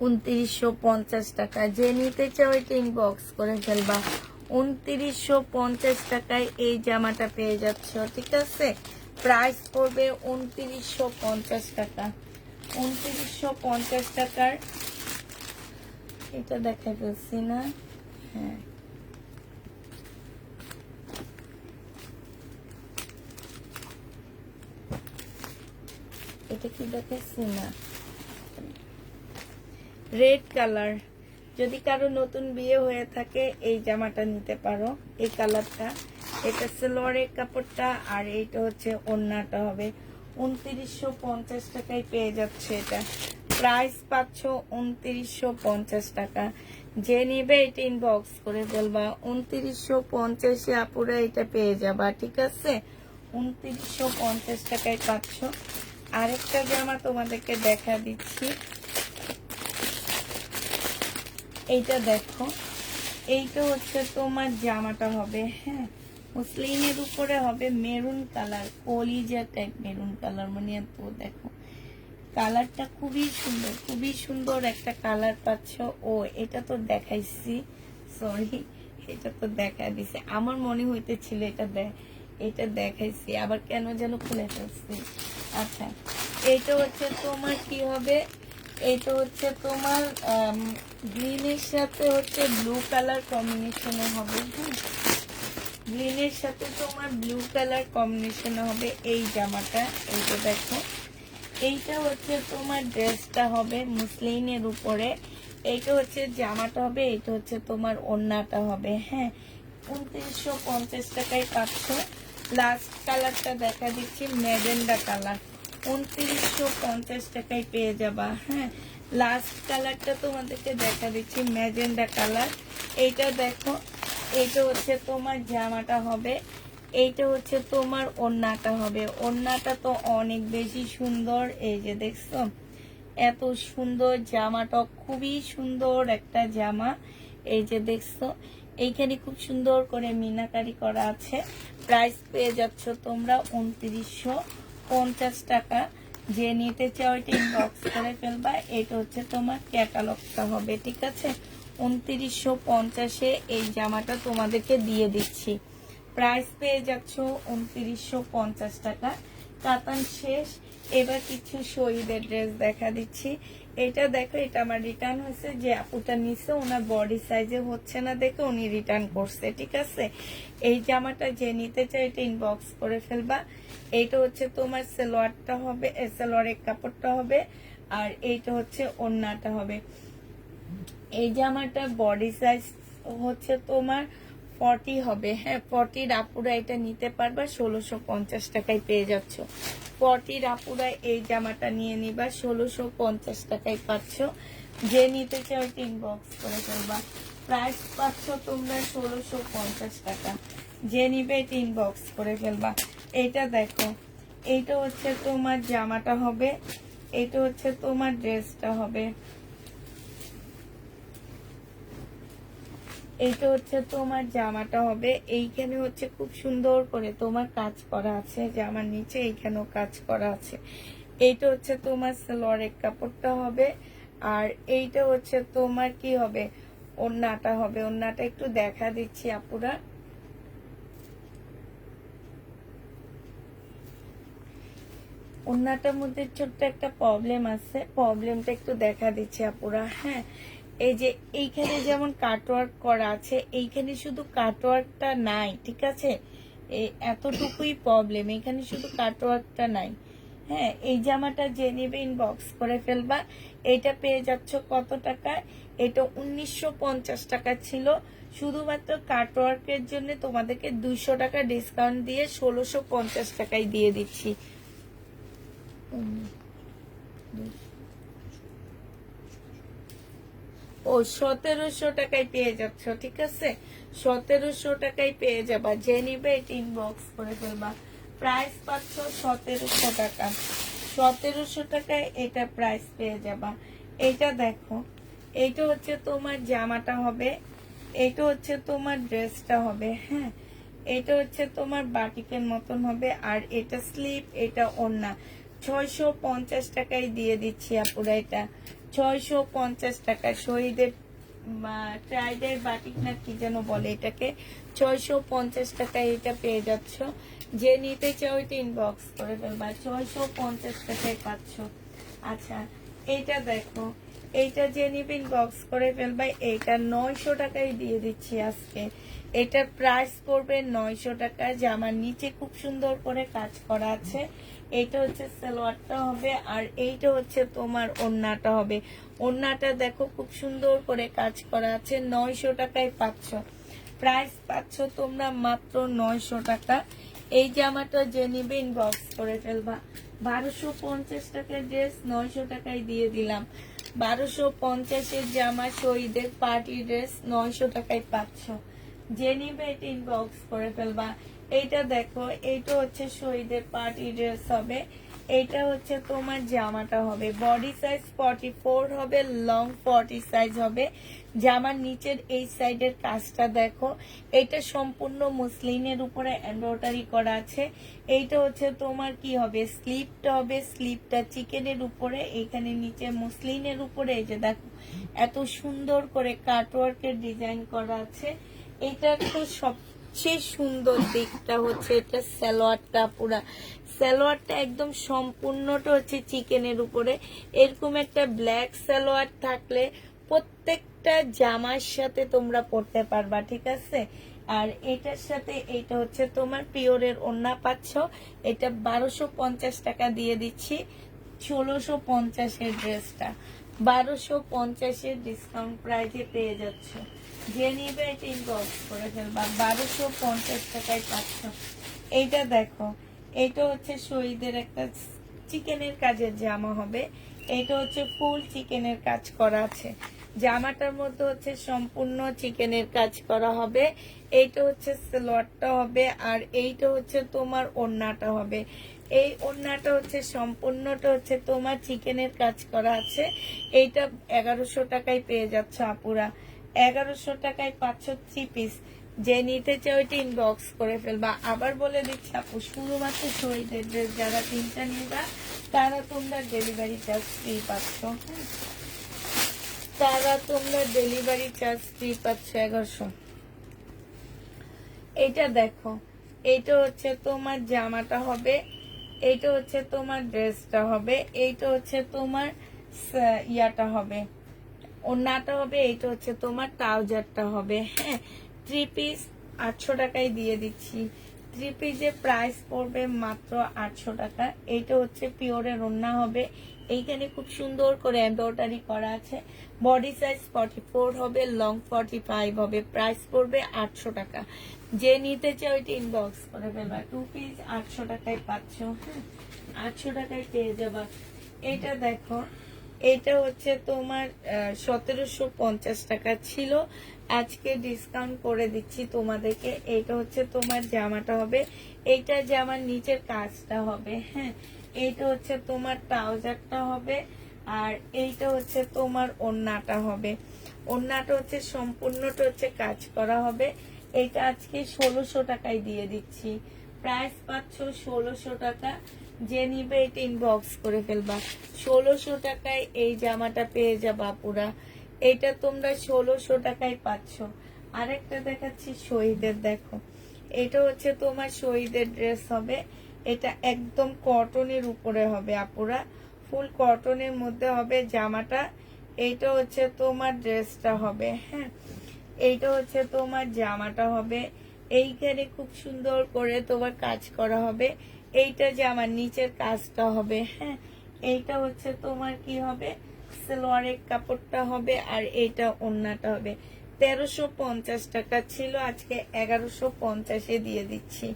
A: 2950 টাকা। যে নিতে চাও এটা ইনবক্স করে ফেলবা। 2950 টাকায় এই জামাটা পেয়ে যাচ্ছ, ঠিক আছে। প্রাইস পড়বে 2950 টাকা। 2950 টাকার এটা দেখাই ফেলছি না। হ্যাঁ, এটা কি দেখাচ্ছি না, রেড কালার। যদি কারো নতুন বিয়ে হয়ে থাকে এই জামাটা নিতে পারো, এই কালারটা। এটা সালোয়ারের কাপড়টা, আর এইটা হচ্ছে ওড়নাটা হবে। 2950 টাকায় পেয়ে যাচ্ছে এটা। প্রাইস পাচ্ছ 2950 টাকা। যে নিবে এটা ইনবক্স করে ফেলবা। 2950-এ আপুরা এটা পেয়ে যাবা, ঠিক আছে। 2950 টাকায় পাচ্ছ। আরেকটা জামা তোমাদেরকে দেখা দিচ্ছি, এইটা দেখো। এইটা হচ্ছে তোমার জামাটা হবে। হ্যাঁ, মুসলিমের উপরে হবে মেরুন কালার, কলিজা টাইপ মেরুন কালার, মানে এত দেখো কালারটা খুবই সুন্দর, খুবই সুন্দর একটা কালার পাচ্ছ। ও এটা তো দেখাইছি, সরি, এটা তো দেখা দিছে, আমার মনে হইতেছিল এটা দেখাইছি, আবার কেন যেন খুলে ফেলছি। আচ্ছা, এইটা হচ্ছে তোমার কি হবে, এইটা হচ্ছে তোমার গ্রিনের সাথে হচ্ছে ব্লু কালার কম্বিনেশনে হবে। হ্যাঁ, গ্রিনের সাথে তোমার ব্লু কালার কম্বিনেশন হবে এই জামাটা। এই যে দেখো, এইটা হচ্ছে তোমার ড্রেসটা হবে মুসলিনের উপরে, এইটা হচ্ছে জামাটা হবে, এইটা হচ্ছে তোমার ওড়নাটা হবে। হ্যাঁ, 2950 টাকায় পাচ্ছ। লাস্ট কালারটা দেখা দিচ্ছি ম্যাজেন্ডা কালার, 2950 টাকায় পেয়ে যাবা। হ্যাঁ, লাস্ট কালারটা তোমাদেরকে দেখা দিচ্ছি ম্যাজেন্ডা কালার। এইটা দেখো, এইটা হচ্ছে তোমার জামাটা হবে, এইটা হচ্ছে তোমার ওড়নাটা হবে। ওড়নাটা তো অনেক বেশি সুন্দর, এই যে দেখছো এত সুন্দর জামাটা, খুবই সুন্দর একটা জামা। এই যে দেখছো এইখানে খুব সুন্দর করে মিনাকারি করা আছে। প্রাইস পেয়ে যাচ্ছ তোমরা 2950 টাকা। যে নিতে চাও এটা ইনবক্স করে ফেলবা। এটা হচ্ছে তোমার ক্যাটালগটা হবে, ঠিক আছে? 2950-এ এই জামাটা তোমাদেরকে দিয়ে দিচ্ছি। প্রাইস পেয়ে যাচ্ছ 2950 টাকা। কাতান শেষ, এবার কিছু শহীদের ড্রেস দেখা দিচ্ছি। এটা দেখো, এটা আমার রিটার্ন হয়েছে, যে আপুটা নিছে ওনার বডি সাইজে হচ্ছে না দেখে উনি রিটার্ন করছে, ঠিক আছে? এই জামাটা যে নিতে চাই এটা ইনবক্স করে ফেলবা। এইটা হচ্ছে তোমার সালোয়ারটা হবে, সালোয়ারের কাপড়টা হবে, আর এইটা হচ্ছে ওড়নাটা হবে। এই জামাটা বডি সাইজ হচ্ছে তোমার 40 হবে। হ্যাঁ, 40 আপুরা এটা নিতে পারবা, 1650 টাকায় পেয়ে যাচ্ছ। 40 আপুরা এই জামাটা নিয়ে নিবা, 1650 টাকায় পাচ্ছ। যে নিতে চাও এটা ইনবক্স করে ফেলবা। প্রাইস পাচ্ছ তোমরা 1650 টাকা। যে নিবে এটা ইনবক্স করে ফেলবা। এইটা দেখো, এইটা হচ্ছে তোমার জামাটা হবে, এটা হচ্ছে তোমার ড্রেসটা হবে। এইটা হচ্ছে তোমার জামাটা হবে। এইখানে হচ্ছে খুব সুন্দর করে তোমার কাজ করা আছে, জামার নিচে এইখানেও কাজ করা আছে। এইটা হচ্ছে তোমার সালোয়ারের কাপড়টা হবে, আর এইটা হচ্ছে তোমার কি হবে, ওড়নাটা হবে। ওড়নাটা একটু দেখা দিচ্ছি আপুরা। ওড়নাটার মধ্যে ছোট্ট একটা প্রবলেম আছে, প্রবলেমটা একটু দেখা দিচ্ছি আপুরা। হ্যাঁ, এই যে এইখানে যেমন কাটওয়ার্ক করা আছে, এইখানে শুধু কাটওয়ার্কটা নাই, ঠিক আছে? এই এতটুকুই প্রবলেম, এখানে শুধু কাটওয়ার্কটা নাই। হ্যাঁ, এই জামাটা যে নেবে ইনবক্স করে ফেলবা। এটা পেয়ে যাচ্ছ কত টাকা? এটা 1950 টাকা ছিল। শুধুমাত্র কাটওয়ার্কের জন্য তোমাদেরকে 200 টাকা ডিসকাউন্ট দিয়ে 1650 টাকায় দিয়ে দিচ্ছি। ও 1700 টাকায় পেয়ে যাচ্ছ, ঠিক আছে? 1700 টাকায় পেয়ে যাবা। যে নিবে এটা ইনবক্স করে ফেলবা। প্রাইস পাচ্ছ 1700 টাকা। 1700 টাকায় এটা প্রাইস পেয়ে যাবা। এটা দেখো, এইটা হচ্ছে তোমার জামাটা হবে, এটা হচ্ছে তোমার ড্রেসটা হবে। হ্যাঁ, এটা হচ্ছে তোমার বাটিকের মতন হবে, আর এটা স্লিপ, এটা ওড়না। 650 টাকায় দিয়ে দিচ্ছি আপুরা এটা। 650 টাকা। শহীদের ট্রাইডের বাটিক না কি যেন বলে এটাকে, 650 টাকায় এটা পেয়ে যাচ্ছ। যে নিতে চাও এটা ইনবক্স করে ফেলবা। 650 টাকায় পাচ্ছ। আচ্ছা, এইটা দেখো, এইটা যে নিবে ইনবক্স করে ফেলবা। এইটা 900 টাকায় দিয়ে দিচ্ছি আজকে। এটার প্রাইস পড়বে 900 টাকা। জামার নিচে খুব সুন্দর করে কাজ করা আছে। এইটা হচ্ছে সালোয়ারটা হবে, আর এইটা হচ্ছে তোমার ওড়নাটা হবে। ওড়নাটা দেখো খুব সুন্দর করে কাজ করা আছে। 900 টাকায় পাচ্ছ। প্রাইস পাচ্ছ তোমরা মাত্র 900 টাকা। এই জামাটা যে নিবে ইনবক্স করে ফেলবা। 1250 টাকার ড্রেস 900 টাকায় দিয়ে দিলাম। 1250-এর জামা শহীদের পার্টি ড্রেস 900 টাকায় পাচ্ছ। যে নিবে এটা ইনবক্স করে ফেলবা। এইটা দেখো, এইটা হচ্ছে শহীদের পার্টি ড্রেস হবে। এইটা হচ্ছে তোমার জামাটা হবে। বডি সাইজ 44 হবে, লং 40 সাইজ হবে। জামার নিচের এই সাইডের কাজটা দেখো, এটা সম্পূর্ণ মুসলিনের উপরে এমব্রয়ডারি করা আছে। এইটা হচ্ছে তোমার কি হবে, স্লিপটা হবে। স্লিপটা চিকেনের উপরে, এইখানে নিচে মুসলিনের উপরে এই যে দেখো এত সুন্দর করে কাটওয়ার্কের ডিজাইন করা আছে। এটা তো সবচেয়ে সুন্দর দিকটা হচ্ছে এটা সালোয়ারটা। পুরা সালোয়ারটা একদম সম্পূর্ণটা হচ্ছে চিকেনের উপরে। এরকম একটা ব্ল্যাক সালোয়ার থাকলে প্রত্যেকটা জামার সাথে তোমরা পরতে পারবা, ঠিক আছে? আর এটার সাথে এইটা হচ্ছে তোমার পিওরের ওড়না পাচ্ছ, এটা 1250 টাকা দিয়ে দিচ্ছি। 1650-এর ড্রেসটা 1250-এর ডিসকাউন্ট প্রাইজে পেয়ে যাচ্ছ। যে নিবে এটা ইনবক্স করে ফেলবা, 1250 টাকায় পাচ্ছ। এইটা দেখো, এইটা হচ্ছে শহীদের একটা চিকেনের কাজের জামা হবে। এটা হচ্ছে ফুল চিকেনের কাজ করা আছে, জামাটার মধ্যে হচ্ছে সম্পূর্ণ চিকেনের কাজ করা হবে। এইটা হচ্ছে সালোয়ারটা হবে, আর এইটা হচ্ছে তোমার ওড়নাটা হবে। এই ওড়নাটা হচ্ছে সম্পূর্ণটা হচ্ছে তোমার চিকেনের কাজ করা আছে। এইটা 1100 টাকায় পেয়ে যাচ্ছে আপুরা, 1100 টাকায় পাচ্ছ 3 পিস। যে নিতে চাও ওইটা ইনবক্স করে ফেলবা। আবার বলে দিচ্ছি আপু, শুধুমাত্র শহীদের ড্রেস যারা 3টা নিবা তারা তোমরা ডেলিভারি চার্জ ফ্রি পাচ্ছ, তারা তোমরা ডেলিভারি চার্জ ফ্রি পাচ্ছ 1100। এইটা দেখো, এইটা হচ্ছে তোমার জামাটা হবে, এইটা হচ্ছে তোমার ড্রেসটা হবে, এইটা হচ্ছে তোমার ইয়াটা হবে, ওড়নাটা হবে, এইটা হচ্ছে তোমার ট্রাউজারটা হবে। হ্যাঁ, 3 পিস 800 টাকায় দিয়ে দিচ্ছি। 3 পিসের প্রাইস পড়বে মাত্র 800 টাকা। এইটা হচ্ছে পিওরের ওড়না হবে, এইখানে খুব সুন্দর করে এমব্রয়ডারি করা আছে। বডি সাইজ 44 হবে, লং 45 হবে, প্রাইস পড়বে 800 টাকা। যে নিতে চাও ওইটা ইনবক্স করে ফেলবা। 2 পিস 800 টাকায় পাচ্ছ, 800 টাকায় পেয়ে যাবা। এটা দেখো, এটা হচ্ছে তোমার 1750 টাকা ছিল, আজকে ডিসকাউন্ট করে দিচ্ছি তোমাদেরকে। এইটা হচ্ছে তোমার জামাটা হবে, এইটা জামার নিচের কাজটা হবে। হ্যাঁ, এইটা হচ্ছে তোমার ট্রাউজারটা হবে, আর এইটা হচ্ছে তোমার ওড়নাটা হবে। ওড়নাটা হচ্ছে সম্পূর্ণটা হচ্ছে কাজ করা হবে। এইটা আজকে 1600 টাকায় দিয়ে দিচ্ছি, প্রাইস পাচ্ছ 1600 টাকা। যে নিবে এটা ইনবক্স করে ফেলবা। 1600 টাকায় এই জামাটা পেয়ে যাবা পুরা, এটা তোমরা 1600 টাকায় পাচ্ছ। আরেকটা দেখাচ্ছি শহীদের, দেখো এটা হচ্ছে তোমার শহীদের ড্রেস হবে, এটা একদম কটনের উপরে হবে আপুরা, ফুল কটনের মধ্যে হবে জামাটা। এইটা হচ্ছে তোমার ড্রেসটা হবে। হ্যাঁ, এইটা হচ্ছে তোমার জামাটা হবে, এইখানে খুব সুন্দর করে তোমার কাজ করা হবে। এইটা জামার নিচের কাজটা হবে। হ্যাঁ, এইটা হচ্ছে তোমার কি হবে, সালোয়ারের কাপড়টা হবে, আর এইটা ওড়নাটা হবে। 1350 টাকা ছিল, আজকে 1150-এ দিয়ে দিচ্ছি।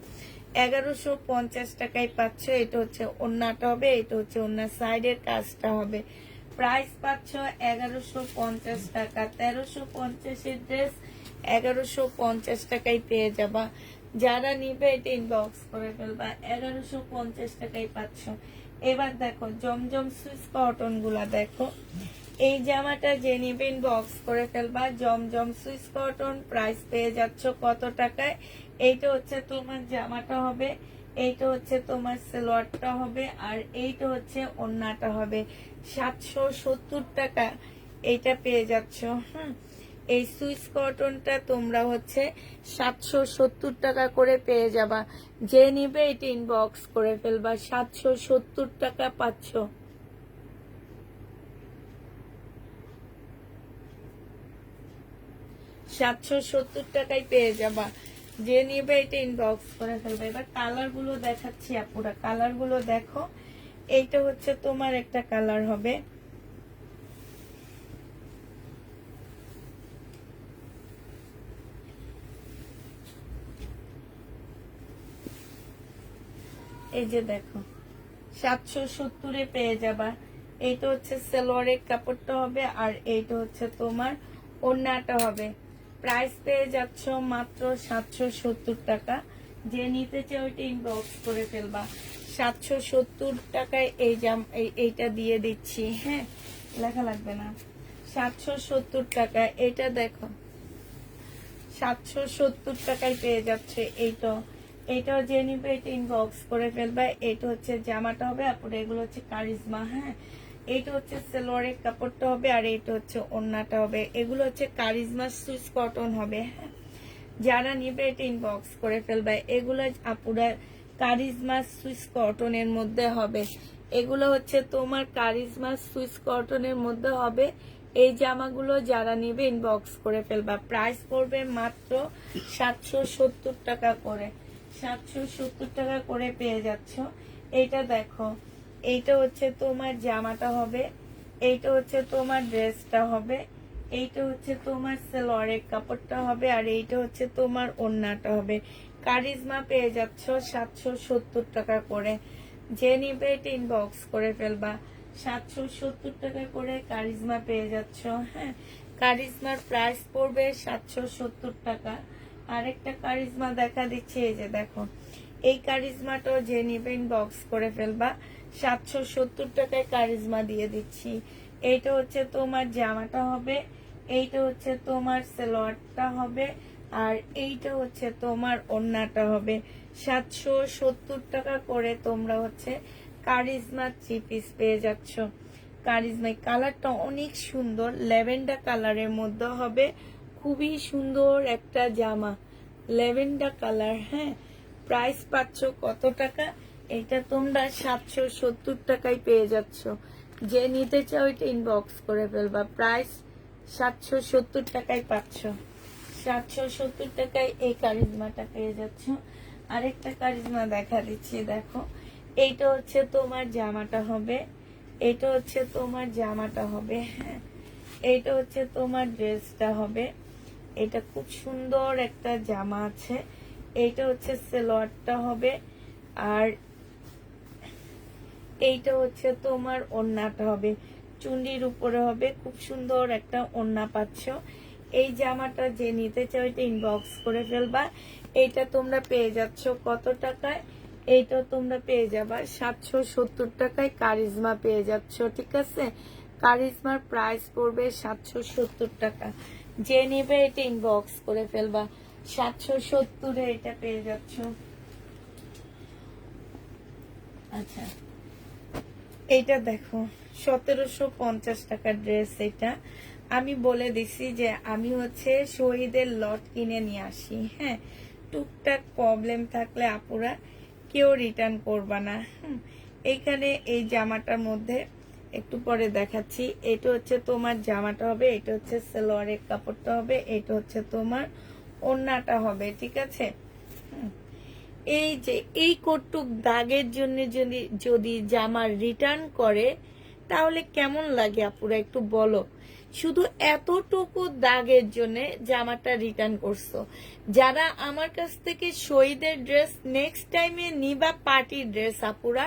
A: 1150 টাকায় পাচ্ছ। এটা হচ্ছে ওড়নাটা হবে, এটা হচ্ছে ওড়নার সাইডের কাজটা হবে। প্রাইস পাচ্ছ 1150 টাকা। 1350-এর ড্রেস 1150 টাকায় পেয়ে যাবা। যারা নিবে এটা ইনবক্স করে ফেলবা, 1150 টাকায় পাচ্ছ। এবার দেখো জমজম সুইস কটন গুলা দেখো, এই জামাটা যে নিবে ইনবক্স করে ফেলবা। জমজম সুইস কটন প্রাইস পেয়ে যাচ্ছ কত টাকায়? এইটা হচ্ছে তোমার জামাটা হবে, এইটা হচ্ছে তোমার সালোয়ারটা হবে, আর এইটা হচ্ছে ওড়নাটা হবে। 770 টাকা এইটা পেয়ে যাচ্ছ। এই সুইস কটনটা তোমরা হচ্ছে 770 টাকা করে পেয়ে যাবা। যে নিবে এটা ইনবক্স করে ফেলবা, 770 টাকা পাচ্ছ। 770 টাকায় পেয়ে যাবা। যে নিবে এটা ইনবক্স করে ফেলবে। এবার কালার গুলো দেখাচ্ছি আপুরা, কালার গুলো দেখো। এইটা হচ্ছে তোমার একটা কালার হবে, এই যে দেখো 770-এ পেয়ে যাবা। এইটা হচ্ছে সালোয়ারের কাপড়টা হবে, আর এইটা হচ্ছে তোমার ওড়নাটা হবে। প্রাইস পেয়ে যাচ্ছ মাত্র 770 টাকা। যে নিতে চাও ওইটা ইনবক্স করে ফেলবা। 770 টাকায় এই এইটা দিয়ে দিচ্ছি। হ্যাঁ, লেখা লাগবে না, 770 টাকা। এটা দেখো 770 টাকায় পেয়ে যাচ্ছে। এইটাও যে নিবে এটা ইনবক্স করে ফেলবে। এটা হচ্ছে জামাটা হবে, আপনার এগুলো হচ্ছে কারিজমা। হ্যাঁ, এইটা হচ্ছে সালোয়ারের কাপড়টা হবে, আর এইটা হচ্ছে ওড়নাটা হবে। এগুলো হচ্ছে কারিজমা সুইস কটন হবে। হ্যাঁ, যারা নিবে এটা ইনবক্স করে ফেলবে। এগুলো আপুরা কারিজমা সুইস কটনের মধ্যে হবে, এগুলো হচ্ছে তোমার কারিজমা সুইস কটনের মধ্যে হবে। এই জামাগুলো যারা নিবে ইনবক্স করে ফেলবা। প্রাইস পড়বে মাত্র 770 টাকা করে, 770 টাকা করে পেয়ে যাচ্ছ। এইটা দেখো, এইটা হচ্ছে তোমার জামাটা হবে, এইটা হচ্ছে তোমার ড্রেসটা হবে, এইটা হচ্ছে তোমার সালোয়ারের কাপড়টা হবে, আর এইটা হচ্ছে তোমার ওড়নাটা হবে। কারিজমা পেয়ে যাচ্ছ 770 টাকা করে। যে নিবে এটা ইনবক্স করে ফেলবা। 770 টাকা করে কারিজমা পেয়ে যাচ্ছ। হ্যাঁ, কারিজমার প্রাইস পড়বে 770 টাকা। আরেকটা কারিজমা দেখা দিচ্ছে, এই যে দেখো, এই কারিজমাটাও যে নিবে ইনবক্স করে ফেলবা। 770 টাকায় কারিজমা দিয়ে দিচ্ছি। এইটা হচ্ছে তোমার জামাটা হবে, এইটা হচ্ছে তোমার সালোয়ারটা হবে, আর এইটা হচ্ছে তোমার ওড়নাটা হবে। 770 টাকা করে তোমরা হচ্ছে কারিজমা 3 পিস পেয়ে যাচ্ছ। কারিজমা কালারটা অনেক সুন্দর, ল্যাভেন্ডার কালারের মধ্যে হবে, খুবই সুন্দর একটা জামা, ল্যাভেন্ডার কালার। হ্যাঁ, প্রাইস পাচ্ছ কত টাকা? এটা তোমরা 770 টাকায় পেয়ে যাচ্ছ। যে নিতে চাও এটা ইনবক্স করে ফেলবা। প্রাইস 770 টাকায় পাচ্ছ। 770 টাকায় এই কারিজমাটা পেয়ে যাচ্ছ। আরেকটা কারিজমা দেখা দিচ্ছি, দেখো, এইটা হচ্ছে তোমার জামাটা হবে, এটা হচ্ছে তোমার জামাটা হবে। হ্যাঁ, এইটা হচ্ছে তোমার ড্রেসটা হবে। এটা খুব সুন্দর একটা জামা আছে। এইটা হচ্ছে সালোয়ারটা হবে, আর এইটা হচ্ছে তোমার ওড়নাটা হবে, চুন্ডির উপরে হবে। খুব সুন্দর একটা ওড়না পাচ্ছ। এই জামাটা যে নিতে চাও এটা ইনবক্স করে ফেলবা। এইটা তোমরা পেয়ে যাচ্ছ কত টাকায়? এইটা তোমরা পেয়ে যাবা 770 টাকায় কারিজমা পেয়ে যাচ্ছ। ঠিক আছে, কারিজমার প্রাইস পড়বে 770 টাকা। যে নিবে এটা ইনবক্স করে ফেলবা। 770-এ এটা পেয়ে যাচ্ছ। আচ্ছা, এইটা দেখো, 1750 টাকার ড্রেস। এটা আমি বলে দিছি যে আমি হচ্ছে শহীদের লট কিনে নিয়ে আসি। হ্যাঁ, টুকটাক প্রবলেম থাকলে আপুরা কেউ রিটার্ন করবা না। এইখানে এই জামাটার মধ্যে একটু পরে দেখাচ্ছি। এটা হচ্ছে তোমার জামাটা হবে, এটা হচ্ছে সালোয়ারের কাপড়টা হবে, এটা হচ্ছে তোমার ওড়নাটা হবে। ঠিক আছে, এই যে এই কটুক দাগের জন্য যদি যদি জামা রিটার্ন করে তাহলে কেমন লাগে আপুরা একটু বলো। শুধু এতটুকু দাগের জন্য জামাটা রিটার্ন করছো। যারা আমার কাছ থেকে শহীদের ড্রেস নেক্সট টাইমে নিবা পার্টি ড্রেস, আপুরা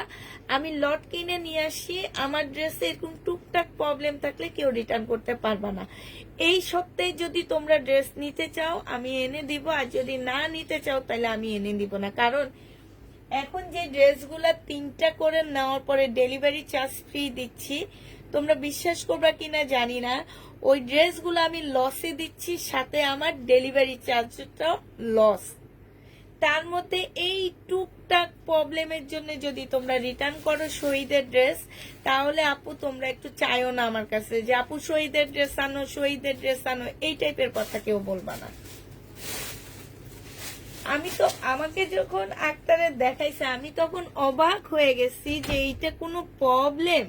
A: আমি লট কিনে নিয়ে আসি, আমার ড্রেসে এরকম টুকটাক প্রবলেম থাকলে কেউ রিটার্ন করতে পারবা না। এই সপ্তাহে যদি তোমরা ড্রেস নিতে চাও আমি এনে দিব, আর যদি না নিতে চাও তাহলে আমি এনে দিব না। কারণ এখন যে ড্রেসগুলা 3টা করে নেওয়ার পরে ডেলিভারি চার্জ ফ্রি দিচ্ছি, তোমরা বিশ্বাস করবা কিনা জানি না, ওই ড্রেসগুলো আমি লসে দিচ্ছি, সাথে আমার ডেলিভারি চার্জটা লস। তার মধ্যে এই টুকটাক প্রবলেমের জন্য যদি তোমরা রিটার্ন করো শহীদের ড্রেস, তাহলে আপু তোমরা একটু চাইও না আমার কাছে যে আপু শহীদের ড্রেস আনো, শহীদের ড্রেস আনো, এই টাইপের কথা কেউ বলবা না। আমি তো আমাকে যখন আক্তারে দেখাইছে আমি তখন অবাক হয়ে গেছি যে এইটা কোনো প্রবলেম।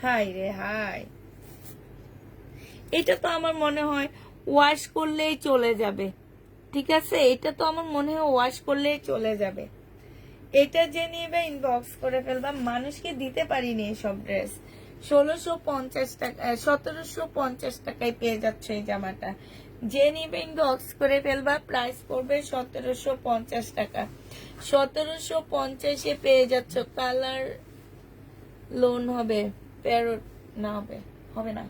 A: হাই রে হাই, এটা তো আমার মনে হয় ওয়াশ করলেই চলে যাবে। ঠিক আছে, এটা তো আমার মনে হয় ওয়াশ করলেই চলে যাবে। এটা যে নিবে ইনবক্স করে ফেলবা। মানুষকে দিতে পারিনি এসব ড্রেস। 1650 টাকা 1750 টাকায় পেয়ে যাচ্ছে এই জামাটা। যে নিবে ইনবক্স করে ফেলবা। প্রাইস পড়বে 1750 টাকা। 1750-এ পেয়ে যাচ্ছ। কালার লোন হবে, প্যারোট না হবে, হবে না।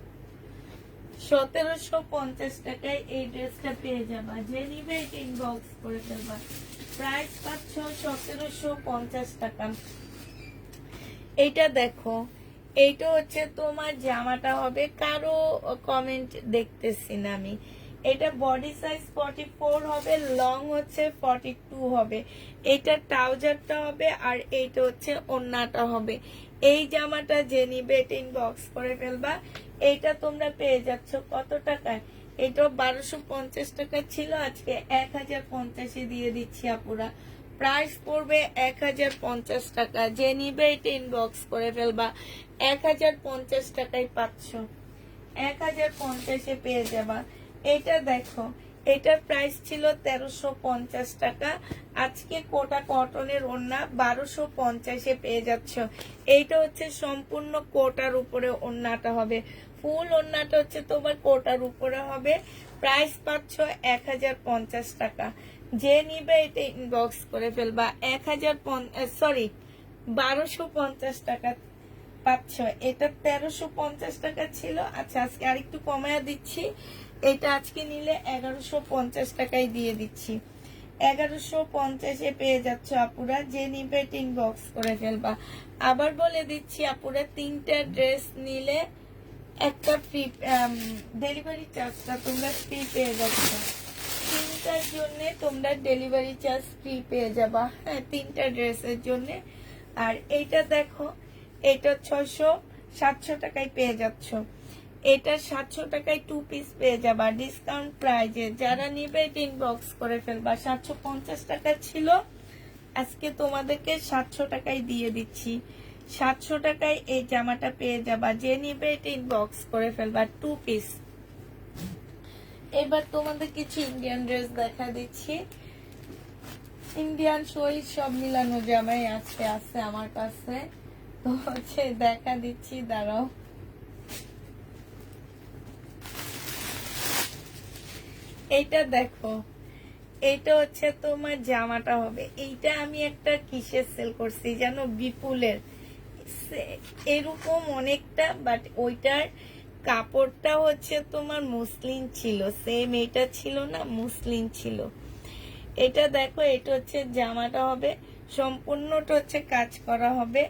A: 1750 টাকায় এই ড্রেসটা পেয়ে যাবা। যে নিবে এটা ইনবক্স করে ফেলবা। প্রাইস পাচ্ছ 1750 টাকা। এইটা দেখো, এইটা হচ্ছে তোমার জামাটা হবে। কারো কমেন্ট দেখতেছি না আমি। এটা বডি সাইজ 44 হবে, লং হচ্ছে 42 হবে। এটা ট্রাউজারটা হবে, আর এইটা হচ্ছে ওড়নাটা হবে। এই জামাটা যে নিবে এটা ইনবক্স করে ফেলবা। এইটা তোমরা পেয়ে যাচ্ছ কত টাকায়? এটা 1250 টাকা ছিল, আজকে 1050-এ দিয়ে দিচ্ছি আপুরা। প্রাইস পড়বে 1050 টাকা। যে নিবে এটা ইনবক্স করে ফেলবা। 1050 টাকায় পাচ্ছ। 1050-এ পেয়ে যাবা। এটা দেখো, এটার প্রাইস ছিল 1350 টাকা, আজকে কোটা কটনের ওড়না 1250-এ পেয়ে যাচ্ছ। এইটা হচ্ছে সম্পূর্ণ কোটার উপরে ওড়নাটা হবে, ফুল ওড়নাটা হচ্ছে তোমার কোটার উপরে হবে। প্রাইস পাচ্ছ 1050 টাকা। যে নিবে এটা ইনবক্স করে ফেলবা। 1250 টাকা পাচ্ছ। এটা 1350 টাকা ছিল, আচ্ছা আজকে আরেকটু কমায়া দিচ্ছি। এটা আজকে নিলে 1150 টাকায় দিয়ে দিচ্ছি। 1150-এ পেয়ে যাচ্ছ আপুরা। যে নিবে ইনবক্স করে ফেলবা। আবার বলে দিচ্ছি আপুরা, 3টা ড্রেস নিলে একটা ফ্রি, ডেলিভারি চার্জটা তোমরা ফ্রি পেয়ে যাচ্ছ। 3টার জন্য তোমরা ডেলিভারি চার্জ ফ্রি পেয়ে যাবা, হ্যাঁ 3টা ড্রেসের জন্য। আর এইটা দেখো, এটা 600-700 টাকায় পেয়ে যাচ্ছ। এটা 700 টাকায় 2 পিস পেয়ে যাবা ডিসকাউন্ট প্রাইজে। যারা নিবে ইনবক্স করে ফেলবা। 750 টাকা ছিল, আজকে তোমাদেরকে 700 টাকায় দিয়ে দিচ্ছি। 700 টাকায় এই জামাটা পেয়ে যাবা। যে নিবে এটা ইনবক্স করে ফেলবা, 2 পিস। এবার তোমাদের কিছু ইন্ডিয়ান ড্রেস দেখা দিচ্ছি। ইন্ডিয়ান শরীর সব মিলানো জামাই আছে আমার কাছে, তো হচ্ছে দেখা দিচ্ছি, দাঁড়াও। এইটা দেখো, এইটা হচ্ছে তোমার জামাটা হবে। এইটা আমি একটা কিসের সেল করছি জানো, বিপুলের, এরকম অনেকটা, বাট ওইটার কাপড়টা হচ্ছে তোমার মুসলিম ছিল, সেম এটা ছিল না, মুসলিম ছিল। এটা দেখো, এটা হচ্ছে জামাটা হবে, সম্পূর্ণটা হচ্ছে কাজ করা হবে।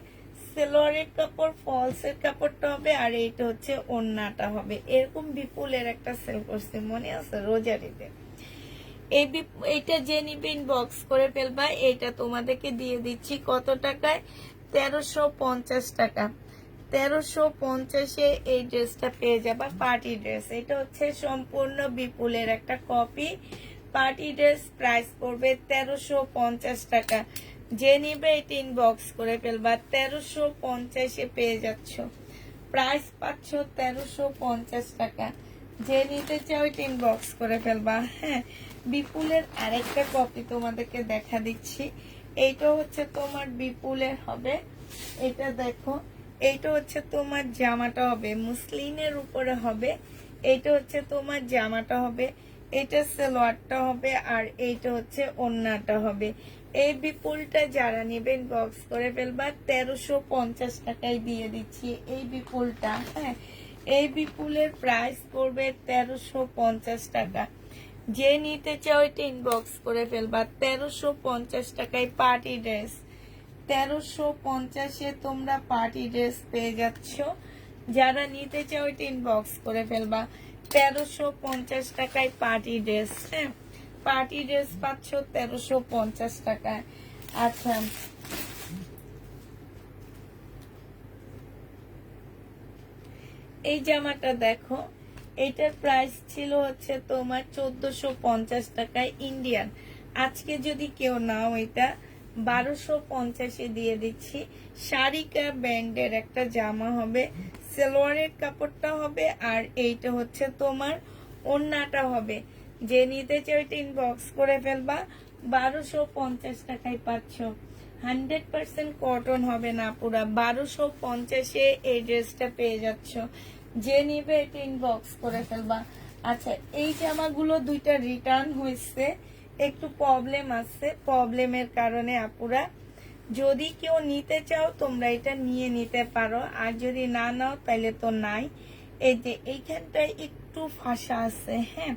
A: সেলোয়ারের কাপড়, ফলসের কাপড়টা হবে, আর এইটা হচ্ছে ওড়নাটা হবে। এরকম বিপুলের একটা সেল করছে, মনে আছে রোজারিতে। এইটা যে নিবে ইনবক্স করে ফেলবা। এটা তোমাদেরকে দিয়ে দিচ্ছি কত টাকায়, 1350 টাকা। 1350-এ এই ড্রেসটা পেয়ে যাবা, পার্টি ড্রেস। এটা হচ্ছে সম্পূর্ণ বিপুলের একটা কপি পার্টি ড্রেস। প্রাইস পড়বে 1350 টাকা। যে নিবে এটা ইনবক্স করে ফেলবা। 1350-এ পেয়ে যাচ্ছ, প্রাইস পাচ্ছ 1350 টাকা। যে নিতে চাও এটা ইনবক্স করে ফেলবা। হ্যাঁ, বিপুলের আরেকটা কপি তোমাদেরকে দেখা দিচ্ছি। এইটা হচ্ছে তোমার বিপুলের হবে। এটা দেখো, এইটা হচ্ছে তোমার জামাটা হবে, মুসলিনের উপরে হবে। এইটা হচ্ছে তোমার জামাটা হবে, এটা সালোয়ারটা হবে, আর এইটা হচ্ছে ওড়নাটা হবে। এই বিপুলটা যারা নেবেন বক্স করে ফেলবা। 1350 টাকায় দিয়ে দিচ্ছি এই বিপুলটা। হ্যাঁ, এই বিপুলের প্রাইস পড়বে 1350 টাকা। যে নিতে চাও এটা ইনবক্স করে ফেলবা। 1350 টাকায় পার্টি ড্রেস। 1350-এ তোমরা পার্টি ড্রেস পেয়ে যাচ্ছ। যারা নিতে চাও এটা ইনবক্স করে ফেলবা। 1350 টাকায় পার্টি ড্রেস। হ্যাঁ, পার্টি ড্রেস পাচ্ছ 1350 টাকায়। আচ্ছা, এই জামাটা দেখো, এটার প্রাইস ছিল হচ্ছে তোমার 1450 টাকায় ইন্ডিয়ান। আজকে যদি কেউ নাও এটা 1250-এ দিয়ে দিচ্ছি। শারিকা ব্র্যান্ডের একটা জামা হবে, সালোয়ারের কাপড়টা হবে, আর এইটা হচ্ছে তোমার ওড়নাটা হবে। যে নিতে চাও এটা ইনবক্স করে ফেলবা। 1250 টাকায় পাচ্ছ। 100% কটন হবে না পুরা। 1250-এ এই ড্রেসটা পেয়ে যাচ্ছ। যে নিবে এটা ইনবক্স করে ফেলবা। আচ্ছা, এই জামাগুলো দুইটা রিটার্ন হয়েছে, একটু প্রবলেম আছে, প্রবলেমের কারণে আপুরা, যদি কেউ নিতে চাও তোমরা এটা নিয়ে নিতে পারো, আর যদি না নাও তাহলে তো নাই। এই যে এইখানটায় একটু ফাঁসা আছে, হ্যাঁ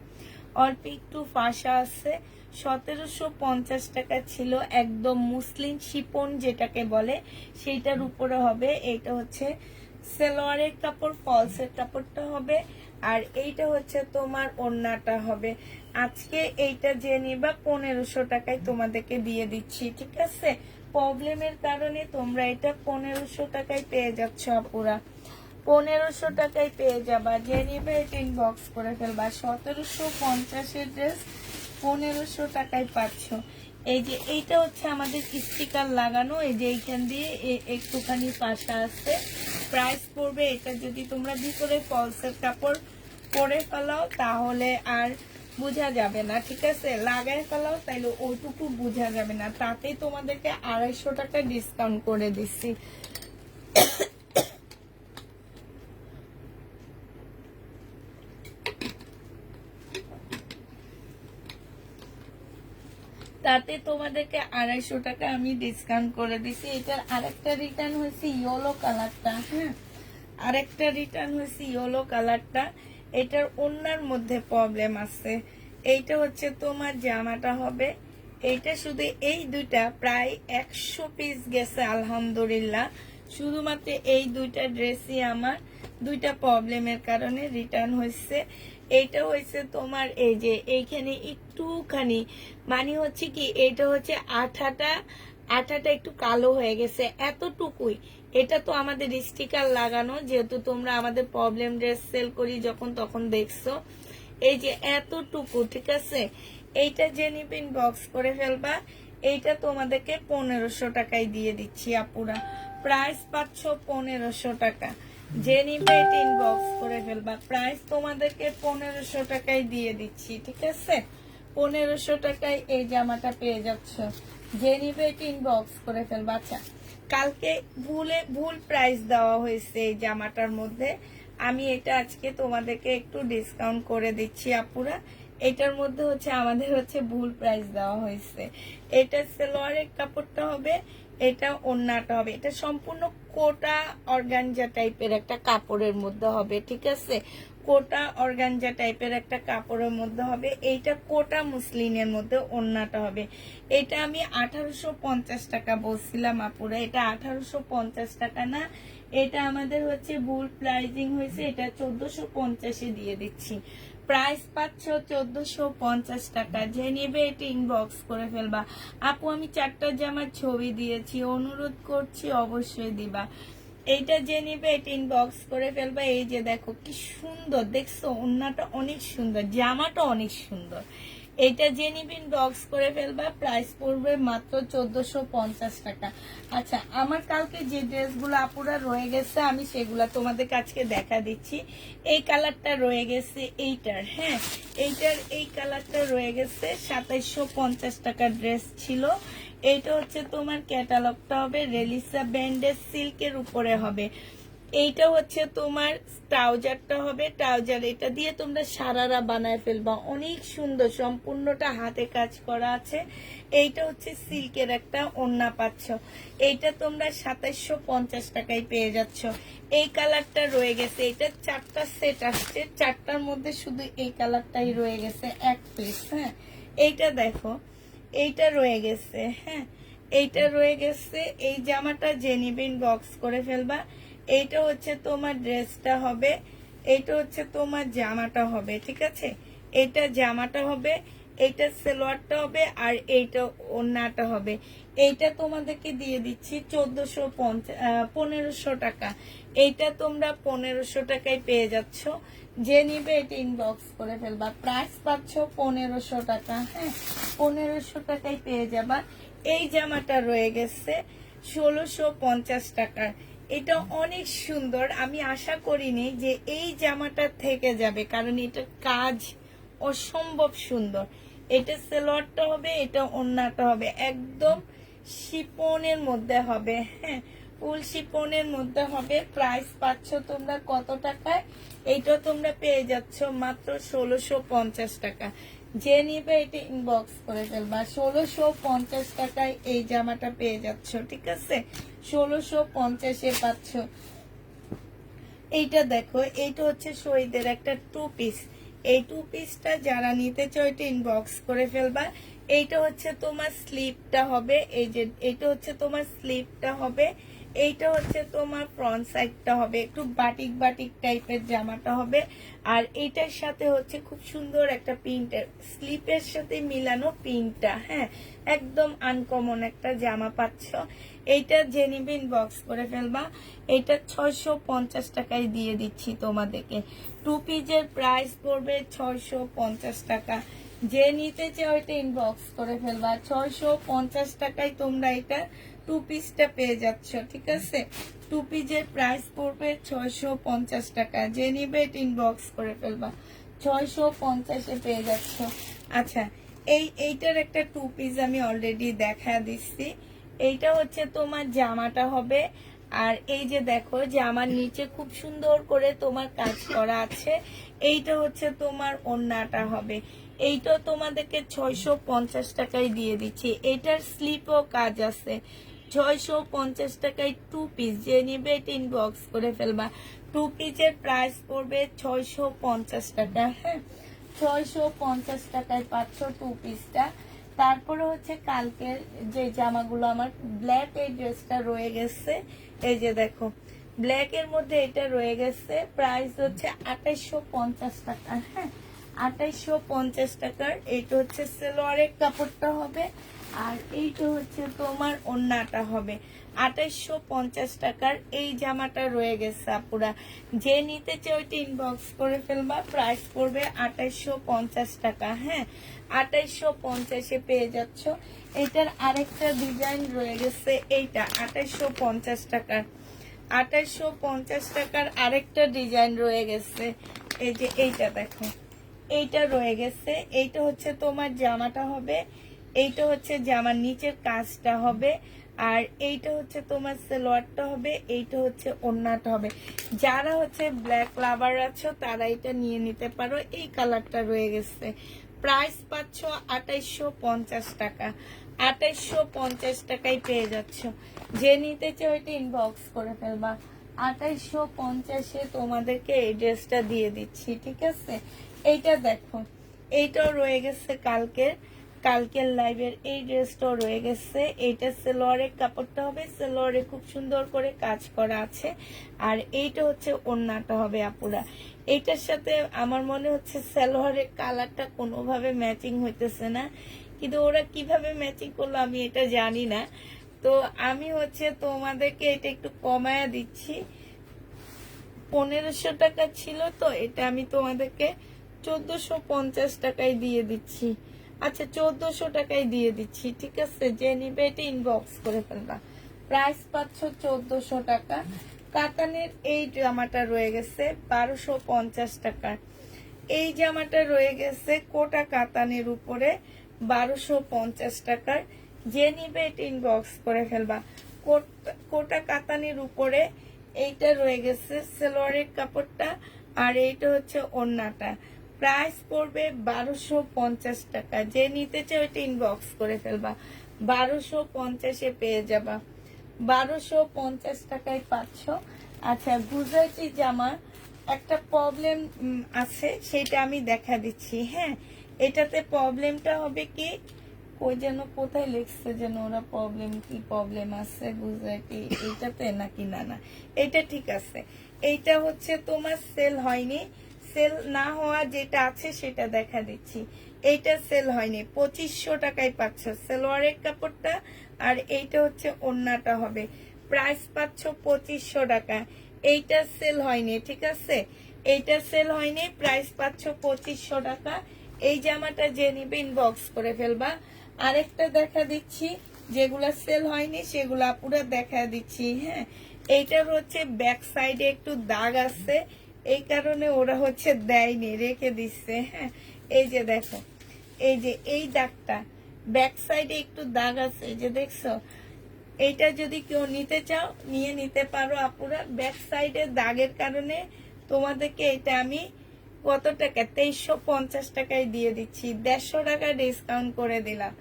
A: অল্প একটু ফাঁসা আছে। 1750 টাকা ছিল, একদম মুসলিম শিপন যেটাকে বলে সেইটার উপরে হবে। এইটা হচ্ছে সালোয়ারের কাপড়, ফলসের কাপড়টা হবে, আর এইটা হচ্ছে তোমার ওড়নাটা হবে। আজকে এইটা যে নিবা 1500 টাকায় তোমাদেরকে দিয়ে দিচ্ছি, ঠিক আছে। প্রবলেমের কারণে তোমরা এটা 1500 টাকায় পেয়ে যাচ্ছ আপুরা। 1500 টাকায় পেয়ে যাবা। যে নিবে এটা ইনবক্স করে ফেলবা। 1750-এর ড্রেস 1500 টাকায় পাচ্ছ। এই যে এইটা হচ্ছে আমাদের স্টিকার লাগানো, এই যে এইখান দিয়ে একটুখানি পাশা আছে, প্রাইস পড়বে এটা যদি তোমরা ভিতরে ফলসের কাপড় পরে ফেলাও তাহলে আর বোঝা যাবে না, ঠিক আছে? লাগায় ফেলাও তাইলে ওইটুকু বোঝা যাবে না, তাতেই তোমাদেরকে 250 টাকা ডিসকাউন্ট করে দিচ্ছি। তাতে তোমাদেরকে 250 টাকা আমি ডিসকাউন্ট করে দিছি। এটার আরেকটা রিটার্ন হয়েছে ইয়েলো কালারটা, হ্যাঁ, আরেকটা রিটার্ন হয়েছে ইয়েলো কালারটা। এটার ওন্নার মধ্যে প্রবলেম আছে। এইটা হচ্ছে তোমার জামাটা হবে, এইটা শুধু এই দুইটা প্রায় 100 পিস গেছে আলহামদুলিল্লাহ। শুধুমাত্র এই দুইটা ড্রেসই আমার দুইটা প্রবলেমের কারণে রিটার্ন হয়েছে। এইটা হয়েছে তোমার এই যে এইখানে একটুখানি মানে হচ্ছে কি, এটা হচ্ছে আঠাটা একটু কালো হয়ে গেছে, এতটুকুই। এটা তো আমাদের স্টিকার লাগানো, যেহেতু তোমরা আমাদের প্রবলেম ড্রেস সেল করি যখন তখন দেখছো। এই যে এতটুকু, ঠিক আছে? এইটা যে নিবেন বক্স করে ফেলবা। এইটা তোমাদেরকে 1500 টাকায় দিয়ে দিচ্ছি আপুরা, প্রাইস পাচ্ছ 1500 টাকা। যে নিবে এটা ইনবক্স করে ফেলবা, প্রাইস তোমাদেরকে 1500 টাকায় দিয়ে দিচ্ছি, ঠিক আছে? 1500 টাকায় এই জামাটা পেয়ে যাচ্ছ। যে নিবে এটা ইনবক্স করে ফেলবা। আচ্ছা, কালকে ভুল প্রাইস দেওয়া হয়েছে এই জামাটার মধ্যে, আমি এটা আজকে তোমাদেরকে একটু ডিসকাউন্ট করে দিচ্ছি আপুরা। এটার মধ্যে হচ্ছে আমাদের হচ্ছে ভুল প্রাইস দেওয়া হয়েছে। এটা সালোয়ারের কাপড়টা হবে, এটা ওন্নাটা হবে। এটা সম্পূর্ণ কোটা অর্গানজা টাইপের একটা কাপড়ের মধ্যে হবে, ঠিক আছে? কোটা অর্গানজা টাইপের একটা কাপড়ের মধ্যে হবে। এইটা কোটা মুসলিনের মধ্যে ওন্নাটা হবে। এটা আমি 1850 টাকা বলছিলাম আপুরা, এটা 1850 টাকা না, এটা আমাদের হচ্ছে ভুল প্রাইজিং হয়েছে, এটা 1450 দিয়ে দিচ্ছি। প্রাইস পাচ্ছ 1450 টাকা। যে নেবে এটা ইনবক্স করে ফেলবা। আপু আমি 4টা জামার ছবি দিয়েছি, অনুরোধ করছি অবশ্যই দিবা। এইটা যে নিবে এটা ইনবক্স করে ফেলবা। এই যে দেখো কি সুন্দর, দেখছো? ওন্নাটা অনেক সুন্দর, জামাটা অনেক সুন্দর। এটা যে নিবে ইনবক্স করে ফেলবা, প্রাইস পড়বে মাত্র 1450 টাকা। আচ্ছা, আমার কালকে যে ড্রেসগুলো আপুরা রয়ে গেছে আমি সেগুলা তোমাদের কাছে দেখা দিচ্ছি। এই কালারটা রয়ে গেছে এইটার, হ্যাঁ, এইটার এই কালারটা রয়ে গেছে। 2750 টাকার ড্রেস ছিল। এইটা হচ্ছে তোমার ক্যাটালগটা হবে রেলিসা ব্র্যান্ডের সিল্কের উপরে হবে। এইটা হচ্ছে তোমার ট্রাউজারটা হবে, ট্রাউজার এটা দিয়ে তোমরা সারারা বানায় ফেলবা, অনেক সুন্দর, সম্পূর্ণটা হাতে কাজ করা আছে। এইটা হচ্ছে সিল্কের একটা ওড়না পাচ্ছ। এইটা তোমরা 2750 টাকায় পেয়ে যাচ্ছ। এই কালারটা রয়ে গেছে, এটা 4টা সেট আসছে, 4টার মধ্যে শুধু এই কালারটাই রয়ে গেছে এক পিস, হ্যাঁ। এইটা দেখো, এইটা রয়ে গেছে, হ্যাঁ, এইটা রয়ে গেছে। এই জামাটা যে নিবেন বক্স করে ফেলবা। এইটা হচ্ছে তোমার ড্রেসটা হবে, এইটা হচ্ছে তোমার জামাটা হবে, ঠিক আছে? এটা জামাটা হবে, এইটা সালোয়ারটা হবে, আর এইটা ওড়নাটা হবে। এইটা তোমাদেরকে দিয়ে দিচ্ছি 1500 টাকা। এইটা তোমরা 1500 টাকায় পেয়ে যাচ্ছ। যে নিবে এটা ইনবক্স করে ফেলবা, প্রাইস পাচ্ছ 1500 টাকা, হ্যাঁ, 1500 টাকায় পেয়ে যাবা। এই জামাটা রয়ে গেছে 1650 টাকার। এটা অনেক সুন্দর, আমি আশা করিনি যে এই জামাটা থেকে যাবে, কারণ এটা কাজ অসম্ভব সুন্দর। এটা সালোয়ারটা হবে, এটা ওড়নাটা হবে, একদম শিপনের মধ্যে হবে, হ্যাঁ, ফুল শিপনের মধ্যে হবে। প্রাইস পাচ্ছ তোমরা কত টাকায়? এইটা তোমরা পেয়ে যাচ্ছ মাত্র 1650 টাকা। যে নিবে এটা ইনবক্স করে ফেলবা, 1650 টাকায় এই জামাটা পেয়ে যাচ্ছ, ঠিক আছে? 1650-এ পাচ্ছ। এইটা দেখো, এইটা হচ্ছে শহীদের একটা 2 পিস। এই 2 পিসটা যারা নিতে চাও এটা ইনবক্স করে ফেলবা। এইটা হচ্ছে তোমার স্লিপটা হবে, এই যে এইটা হচ্ছে তোমার স্লিপটা হবে। এইটা হচ্ছে তোমার ফ্রন্ট সাইডটা হবে, একটু বাটিক বাটিক টাইপের জামাটা হবে। আর এইটার সাথে হচ্ছে খুব সুন্দর একটা প্রিন্টের, স্লিপের সাথে মিলানো প্রিন্টটা, হ্যাঁ, একদম আনকমন একটা জামা পাচ্ছ। এইটা যে নিবে ইনবক্স করে ফেলবা। এটা 650 টাকায় দিয়ে দিচ্ছি তোমাদেরকে। 2 পিসের প্রাইস পড়বে 650 টাকা। যে নিতে চাও এটা ইনবক্স করে ফেলবা, 650 টাকায় তোমরা এটা টু পিসটা পেয়ে যাচ্ছ, ঠিক আছে। টু পিসের প্রাইস পড়বে 650 টাকা। যে নিবে ইনবক্স করে ফেলবা, 650-এ পেয়ে যাচ্ছ। আচ্ছা, এইটার একটা টু পিস আমি অলরেডি দেখা দিচ্ছি। এইটা হচ্ছে তোমার জামাটা হবে, আর এই যে দেখো জামার নিচে খুব সুন্দর করে তোমার কাজ করা আছে। এইটা হচ্ছে তোমার ওড়নাটা হবে। এইটা তোমাদেরকে 650 টাকায় দিয়ে দিচ্ছি। এটার স্লিপও কাজ আছে। 650 টাকায় টু পিস। যে নিবে এটা ইনবক্স করে ফেলবা। টু পিসের প্রাইস পড়বে 650 টাকা। হ্যাঁ, 650 টাকায় পাচ্ছ টু পিসটা। তারপরে হচ্ছে কালকের যে জামাগুলো আমার ব্ল্যাক এই ড্রেসটা রয়ে গেছে, এই যে দেখো ব্ল্যাক এর মধ্যে এটা রয়ে গেছে। প্রাইস হচ্ছে 2850 টাকা। হ্যাঁ, 2850 টাকার। এইটা হচ্ছে সেলোয়ারের কাপড়টা হবে, আর এইটা হচ্ছে তোমার ওড়নাটা হবে। 2850 টাকার এই জামাটা রয়ে গেছে আপুরা। যে নিতে চাই ওইটা ইনবক্স করে ফেলবা। প্রাইস পড়বে 2850 টাকা। হ্যাঁ, 2850-এ পেয়ে যাচ্ছ। এটার আরেকটা ডিজাইন রয়ে গেছে, এইটা 2850 টাকার। 2850 টাকার আরেকটা ডিজাইন রয়ে গেছে, এই যে এইটা দেখো, এইটা রয়ে গেছে। এইটা হচ্ছে তোমার জামাটা হবে, এইটা হচ্ছে জামার নিচের কাজটা হবে, আর এইটা হচ্ছে তোমার সালোয়ারটা হবে, এইটা হচ্ছে ওড়নাটা হবে। যারা হচ্ছে ব্ল্যাক লাভার আছো তারা এটা নিয়ে নিতে পারো। এই কালারটা রয়ে গেছে। প্রাইস পাচ্ছ 2850 টাকা। 2850 টাকায় পেয়ে যাচ্ছ। যে নিতে চাও এটা ইনবক্স করে ফেলবা। 2850-এ তোমাদেরকে এই ড্রেসটা দিয়ে দিচ্ছি, ঠিক আছে। এইটা দেখো, এইটাও রয়ে গেছে কালকের লাইভের এই ড্রেসটাও রয়ে গেছে। এইটা সেলোয়ারের কাপড়টা হবে, সেলোয়ারে খুব সুন্দর করে কাজ করা আছে, আর এইটা হচ্ছে ওড়নাটা হবে আপুরা। এইটার সাথে আমার মনে হচ্ছে সালোয়ারের কালারটা কোনোভাবে ম্যাচিং হইতেছে না, কিন্তু ওরা কিভাবে ম্যাচিং করলো আমি এটা জানি না। তো আমি হচ্ছে তোমাদেরকে এটা একটু কমায়া দিচ্ছি। 1500 টাকা ছিল, তো এটা আমি তোমাদেরকে 1450 টাকায় দিয়ে দিচ্ছি। আচ্ছা, 1400 টাকায় দিয়ে দিচ্ছি, ঠিক আছে। যে নিবে এটা ইনবক্স করে ফেলবা। প্রাইস পাচ্ছ 1400 টাকা। কাতানের এই জামাটা রয়ে গেছে 1250 টাকা। এই জামাটা রয়ে গেছে কোটা কাতানের উপরে 1250 টাকার। যে নিবে এটা ইনবক্স করে ফেলবা। কোটা কাতানের উপরে এইটা রয়ে গেছে সালোয়ারের কাপড়টা, আর এইটা হচ্ছে ওড়নাটা। প্রাইস পড়বে 1250 টাকা। যে নিতে চাও ওইটা ইনবক্স করে ফেলবা। 1250-এ পেয়ে যাবা। 1250 টাকায় পাচ্ছ। আচ্ছা, গুজরাটি জামা একটা প্রবলেম আছে, সেটা আমি দেখা দিচ্ছি। হ্যাঁ, এটাতে প্রবলেমটা হবে কি, ওই যেন কোথায় লিখছে যেন ওরা প্রবলেম, কি প্রবলেম আছে গুজরাটি এইটাতে নাকি, না এটা ঠিক আছে। এইটা হচ্ছে তোমার সেল হয়নি। সেল না হওয়া যেটা আছে সেটা দেখা দিচ্ছি। এইটা সেল হয়নি, 2500 টাকায় পাচ্ছ সালোয়ারের কাপড়টা, আর এইটা হচ্ছে ওড়নাটা হবে। প্রাইস পাচ্ছ 2500 টাকা। এইটা সেল হয়নি, ঠিক আছে। এইটা সেল হয়নি, প্রাইস পাচ্ছ 2500 টাকা। এই জামাটা যে নিবে ইনবক্স করে ফেলবা। আরেকটা দেখা দিচ্ছি, যেগুলা সেল হয়নি সেগুলা পুরো দেখা দিচ্ছি। হ্যাঁ, এইটার হচ্ছে ব্যাক সাইডে একটু দাগ আছে, এই কারণে ওরা হচ্ছে দেয়নি, রেখে দিচ্ছে। হ্যাঁ, এই যে দেখো, এই যে এই দাগটা ব্যাক সাইডে একটু দাগ আছে, এই যে দেখছো। এইটা যদি কেউ নিতে চাও নিয়ে নিতে পারো আপুরা। ব্যাক সাইডে দাগের কারণে তোমাদেরকে এটা আমি কত টাকা, 2350 টাকায় দিয়ে দিচ্ছি। 150 টাকা ডিসকাউন্ট করে দিলাম।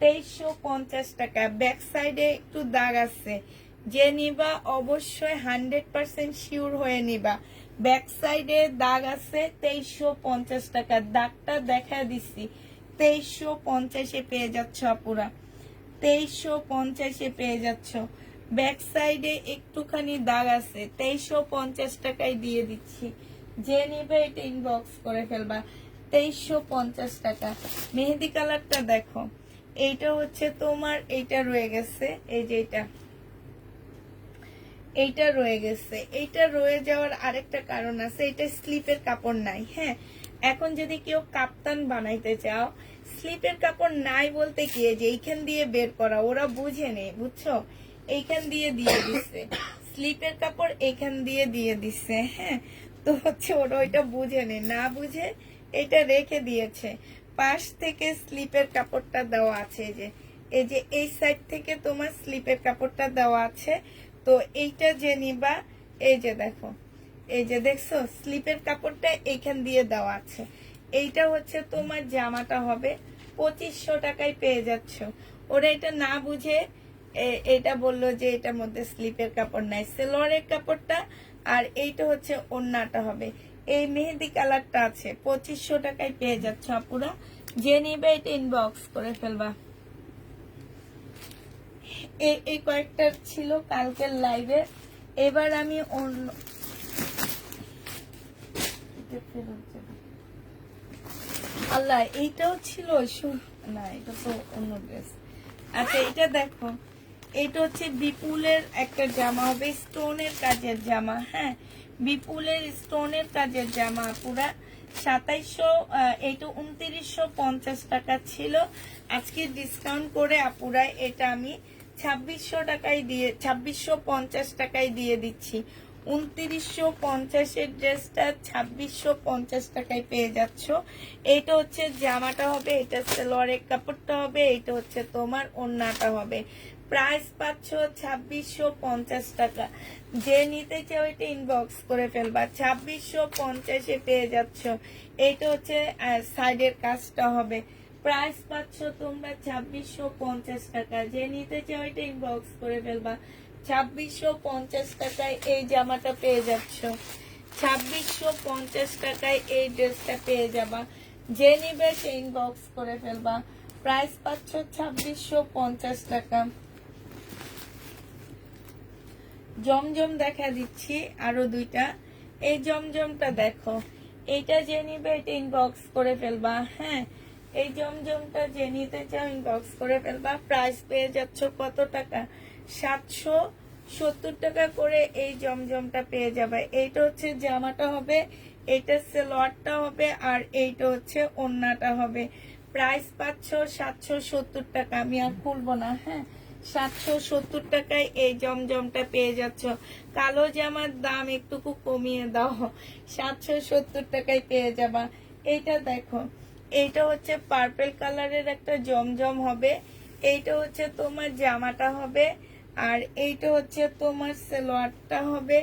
A: 2350 টাকা। ব্যাক সাইডে একটু দাগ আছে, যে নিবা অবশ্যই 100% শিওর হয়ে নিবা। ব্যাক সাইডে দাগ আছে, 2350 টাকা। দাগটা দেখা দিচ্ছি। 2350-এ পেয়ে যাচ্ছ আপুরা। 2350-এ পেয়ে যাচ্ছ। ব্যাক সাইডে একটুখানি দাগ আছে, 2350 টাকায় দিয়ে দিচ্ছি। যে নিবে এটা ইনবক্স করে ফেলবা। 2350 টাকা। মেহেদি কালারটা দেখো, এইটা হচ্ছে তোমার, এইটা রয়ে গেছে, এই যে এইটা রয়ে গেছে। এইটা রয়ে যাওয়ার আরেকটা কারণ আছে, এটা স্লিপের কাপড় নাই। হ্যাঁ, এখন যদি কেউ কাপ্তান বানাইতে চাও, স্লিপের কাপড় নাই বলতে কি যে এইখান দিয়ে বের করা, ওরা বুঝে নেই, বুঝছো।
B: এইখান দিয়ে দিয়ে দিছে, স্লিপের কাপড় এইখান দিয়ে দিয়ে দিছে। হ্যাঁ, তো হচ্ছে ওরা ওইটা বুঝে না বুঝে এটা রেখে দিয়েছে। পাশ থেকে স্লিপের কাপড়টা দেওয়া আছে, এই যে এই সাইড থেকে তোমার স্লিপের কাপড়টা দেওয়া আছে। তো এইটা যে নিবা, এই যে দেখো, এই যে দেখছো স্লিপের কাপড়টা এইখান দিয়ে দেওয়া আছে। এইটা হচ্ছে তোমার জামাটা হবে 2500 টাকায় পেয়ে যাচ্ছ। ওরা এটা না বুঝে এটা বললো যে এটার মধ্যে স্লিপের কাপড় নাই, সেলোয়ারের কাপড়টা। আর এইটা হচ্ছে ওড়নাটা হবে, এই মেহেদি কালারটা আছে, 2500 টাকায় পেয়ে যাচ্ছ আপুরা। যে নিবে এটা ইনবক্স করে ফেলবা। এই কয়েকটা ছিল কালকের লাইভে। এবার আমি অন্য আল্লাহ, এইটাও ছিল না, এটা তো অন্য ড্রেস। আচ্ছা, এটা দেখো, এটা হচ্ছে বিপুলের একটা জামা হবে, স্টোনের কাজের জামা। হ্যাঁ, বিপুলের স্টোনের কাজের জামা পুরা 2700, এইটা 2950 টাকা ছিল। আজকে ডিসকাউন্ট করে আপুরা এটা আমি 2600 টাকায় দিয়ে 2650 টাকায় দিয়ে দিচ্ছি। 2950-এর ড্রেসটা 2650 টাকায় পেয়ে যাচ্ছ। এইটা হচ্ছে জামাটা হবে, এটা সালোয়ারের কাপড়টা হবে, এইটা হচ্ছে তোমার ওড়নাটা হবে। প্রাইস পাচ্ছ 2650 টাকা। যে নিতে চাও এটা ইনবক্স করে ফেলবা, 2650-এ পেয়ে যাচ্ছ। এইটা হচ্ছে সাইডের কাজটা হবে, প্রাইস পাচ্ছ তোমরা 2650 টাকা। যে নিতে চাও এটা ইনবক্স করে ফেলবা, 2650 টাকায় এই জামাটা পেয়ে যাচ্ছ। 2650 টাকায় এই ড্রেসটা পেয়ে যাবা। যে নিবে সে ইনবক্স করে ফেলবা, প্রাইস পাচ্ছ 2650 টাকা। জমজম দেখা দিচ্ছি আরো দুইটা। এই জমজমটা দেখো, এইটা যে নিবে এটা ইনবক্স করে ফেলবা। হ্যাঁ, এই জমজমটা যে নিতে চাও ইনবক্স করে ফেলবা। প্রাইস পেয়ে যাচ্ছ কত টাকা? 770 টাকা করে এই জমজমটা পেয়ে যাবে। এইটা হচ্ছে জামাটা হবে, এইটা সালোয়ারটা হবে, আর এইটা হচ্ছে ওড়নাটা হবে। প্রাইস পাচ্ছ 770 টাকা। আমি আর খুলবো না। হ্যাঁ, 770 টাকায় এই জমজমটা পেয়ে যাচ্ছ। কালো জামার দাম একটুকু কমিয়ে দাও, 770 টাকায় পেয়ে যাবা। এইটা দেখো, এইটা হচ্ছে পার্পল কালারের একটা জমজম হবে, এইটা হচ্ছে তোমার জামাটা হবে, আর এইটা হচ্ছে তোমার সালোয়ারটা হবে,